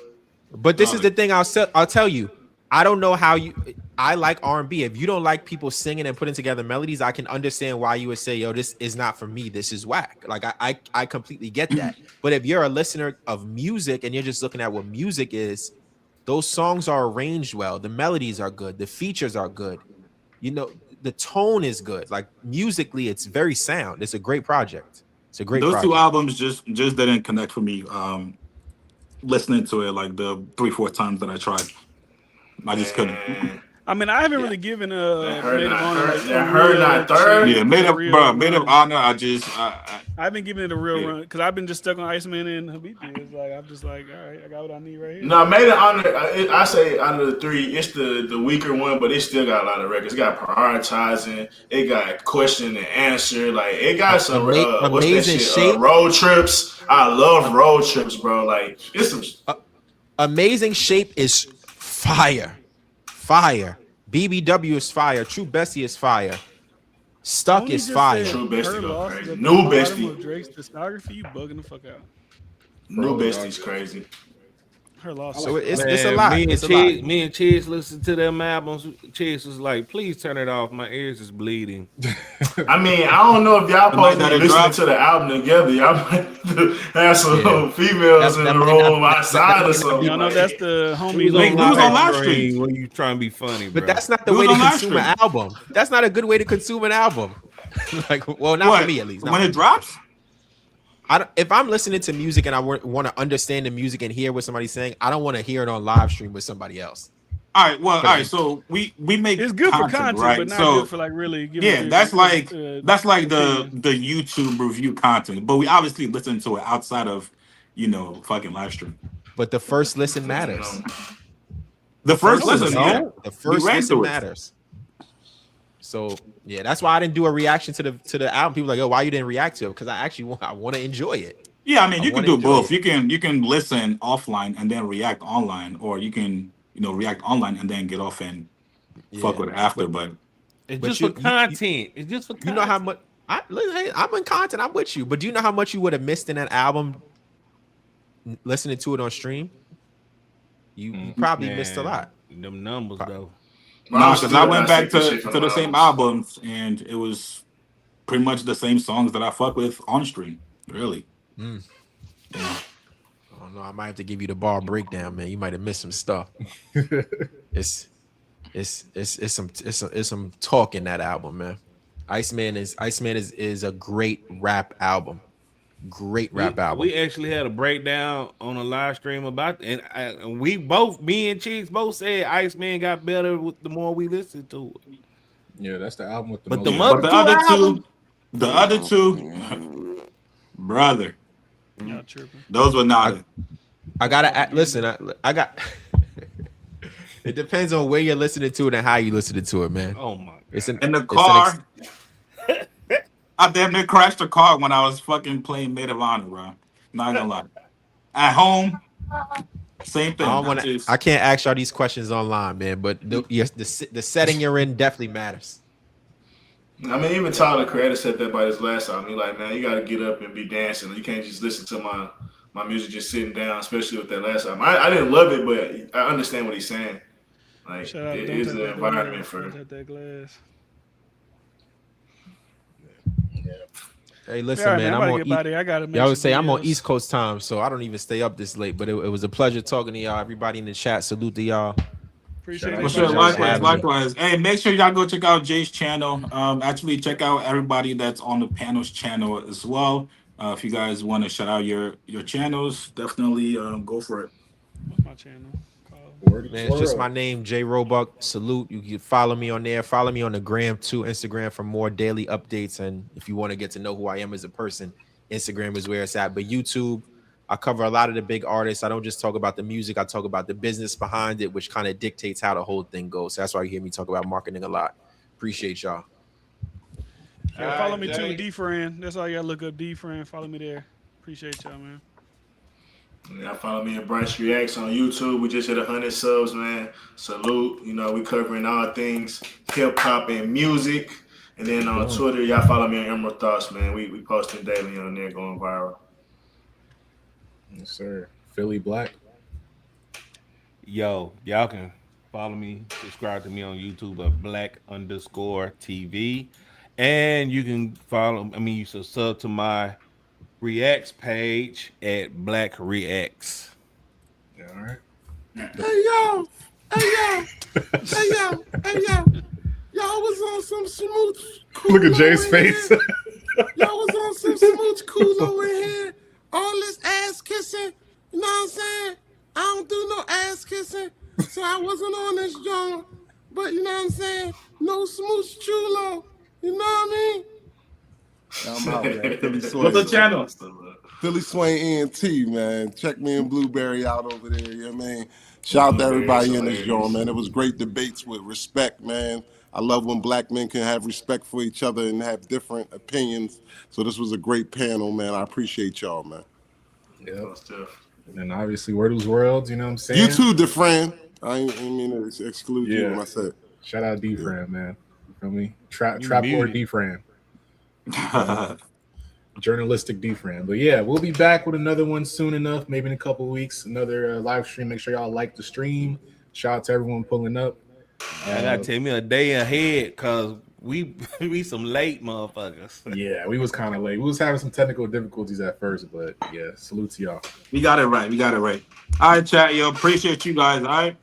But this is the thing I'll tell you. I don't know how you. I like R&B. If you don't like people singing and putting together melodies, I can understand why you would say, "Yo, this is not for me. This is whack." Like I completely get that. But if you're a listener of music and you're just looking at what music is, those songs are arranged well. The melodies are good. The features are good. You know, the tone is good. Like musically, it's very sound. It's a great project. It's a great. Those project. two albums just didn't connect for me. Listening to it like the 3-4 times that I tried, I just couldn't. I mean, I haven't really given That hurt Native not Honor. third. That hurt not third. Yeah, Native Honor. I've been giving it a real run because I've been just stuck on Iceman and Habibti. It's like I'm just like, all right, I got what I need right here. No, Made of Honor, I say out of the three, it's the weaker one, but it still got a lot of records. It got Prioritizing, it got Question and Answer, like it got some what's that Amazing shit? Shape. Road Trips. I love Road Trips, bro. Like it's some Amazing Shape is fire. BBW is fire. True Bestie is fire. Stuck Only is just fire. said True Bestie her go loss crazy. at the New bottom Bestie. of Drake's discography, you bugging the fuck out. New Bestie's crazy. Her loss. So it's Man, a lot. Me and It's a lot. Chase listened to them albums. Chase was like, "Please turn it off. My ears is bleeding." I mean, I don't know if y'all supposed to that be it listening drops. to the album together. Y'all might have some females in the room outside or something. Y'all know like- that's the homies Who's on on live. live stream? When you trying to be funny, bro. But that's not the It was way to on live consume an stream. album. That's not a good way to consume an album. Like, well, not What? for me at least. Not When for it me. drops? If I'm listening to music and I want to understand the music and hear what somebody's saying, I don't want to hear it on live stream with somebody else. All right. So we make It's good for content, right? but not So good for like really. Giving yeah, it- that's like opinion. the YouTube review content. But we obviously listen to it outside of fucking live stream. But the first listen matters. The first listen, no, yeah. the first ran listen through it. matters. So yeah, that's why I didn't do a reaction to the album. People are like, oh, why you didn't react to it? Because I want to enjoy it. Yeah, I mean, you can wanna do enjoy both. it. You can listen offline and then react online, or you can react online and then get off and fuck with it after. But it's but just you- for content. It's just for content. You know how much I'm in content. I'm with you. But do you know how much you would have missed in that album listening to it on stream? You probably missed a lot. Them numbers though. no, still because I went not back taking to shit from the the same albums. albums, and it was pretty much the same songs that I fuck with on stream. Really. I don't know. I might have to give you the bar breakdown, man. You might have missed some stuff. It's some talk in that album, man. Iceman is a great rap album. Great rap album. We actually had a breakdown on a live stream about it, and me and Cheeks both said Iceman got better with the more we listened to it. Yeah, that's the album with the But most. the But mother the other two, brother, Y'all tripping. those were not. I gotta listen. I got. It depends on where you're listening to it and how you listening to it, man. Oh my god! It's In the car, I damn near crashed the car when I was fucking playing Maid of Honor, bro. Not gonna lie. At home, same thing. I can't ask y'all these questions online, man. But the setting you're in definitely matters. I mean, even Tyler Creator said that by his last album. He like, man, you got to get up and be dancing. You can't just listen to my music just sitting down, especially with that last album. I didn't love it, but I understand what he's saying. Like, Shout out, it don't is touch an that environment glass. for. Don't touch that glass. Hey, listen, All right, man. I'm I'm about to on. get about it. I gotta make Y'all would some say I'm on videos. East Coast time, so I don't even stay up this late. But it was a pleasure talking to y'all. Everybody in the chat, salute to y'all. Appreciate Shout it. out For sure, Thanks for likewise, having me. likewise. Hey, make sure y'all go check out Jay's channel. Actually, check out everybody that's on the panel's channel as well. If you guys want to shout out your channels, definitely go for it. What's my channel called? Man, it's just my name, J Roebuck. Salute. You can follow me on there. Follow me on the gram too, Instagram for more daily updates. And if you want to get to know who I am as a person, Instagram is where it's at. But YouTube, I cover a lot of the big artists. I don't just talk about the music. I talk about the business behind it, which kind of dictates how the whole thing goes. So that's why you hear me talk about marketing a lot. Appreciate y'all. Yeah, follow me too, DiFran. That's all you gotta look up, DiFran. Follow me there. Appreciate y'all, man. Yeah, follow me at Bryce Reacts on YouTube. We just hit 100 subs, man. Salute. You know, we covering all things hip hop and music. And then on Twitter, y'all follow me on Emerald Thoughts, man. We posting daily on there, going viral. Yes, sir. Philly Black. Yo, y'all can follow me, subscribe to me on YouTube at Black_TV. And you can you should sub to my Reacts page at Black Reacts. Yeah, all right. Hey yo, y'all was on some smooth. Look at Jay's face. Y'all was on some smooth cool in here. All this ass kissing. You know what I'm saying? I don't do no ass kissing, so I wasn't on this joint. But you know what I'm saying? No smooch chulo. You know what I mean? I'm out, man. Philly Swain. What's the channel? Philly Swain ENT, man. Check me and Blueberry out over there. You know what I mean? Shout out to everybody in this joint, man. It was great debates with respect, man. I love when black men can have respect for each other and have different opinions. So this was a great panel, man. I appreciate y'all, man. Yeah. And then obviously Wordu's Worlds, you know what I'm saying? You too, DiFran. I ain't mean to exclude you when I said. Shout out DiFran, man. You feel me? Trap Lord DiFran. Journalistic DiFran. But yeah, we'll be back with another one soon enough, maybe in a couple of weeks. Another live stream. Make sure y'all like the stream. Shout out to everyone pulling up. I gotta tell me a day ahead because we some late motherfuckers. Yeah, we was kind of late. We was having some technical difficulties at first, but yeah, salute to y'all. We got it right. All right, chat, yo. Appreciate you guys. All right.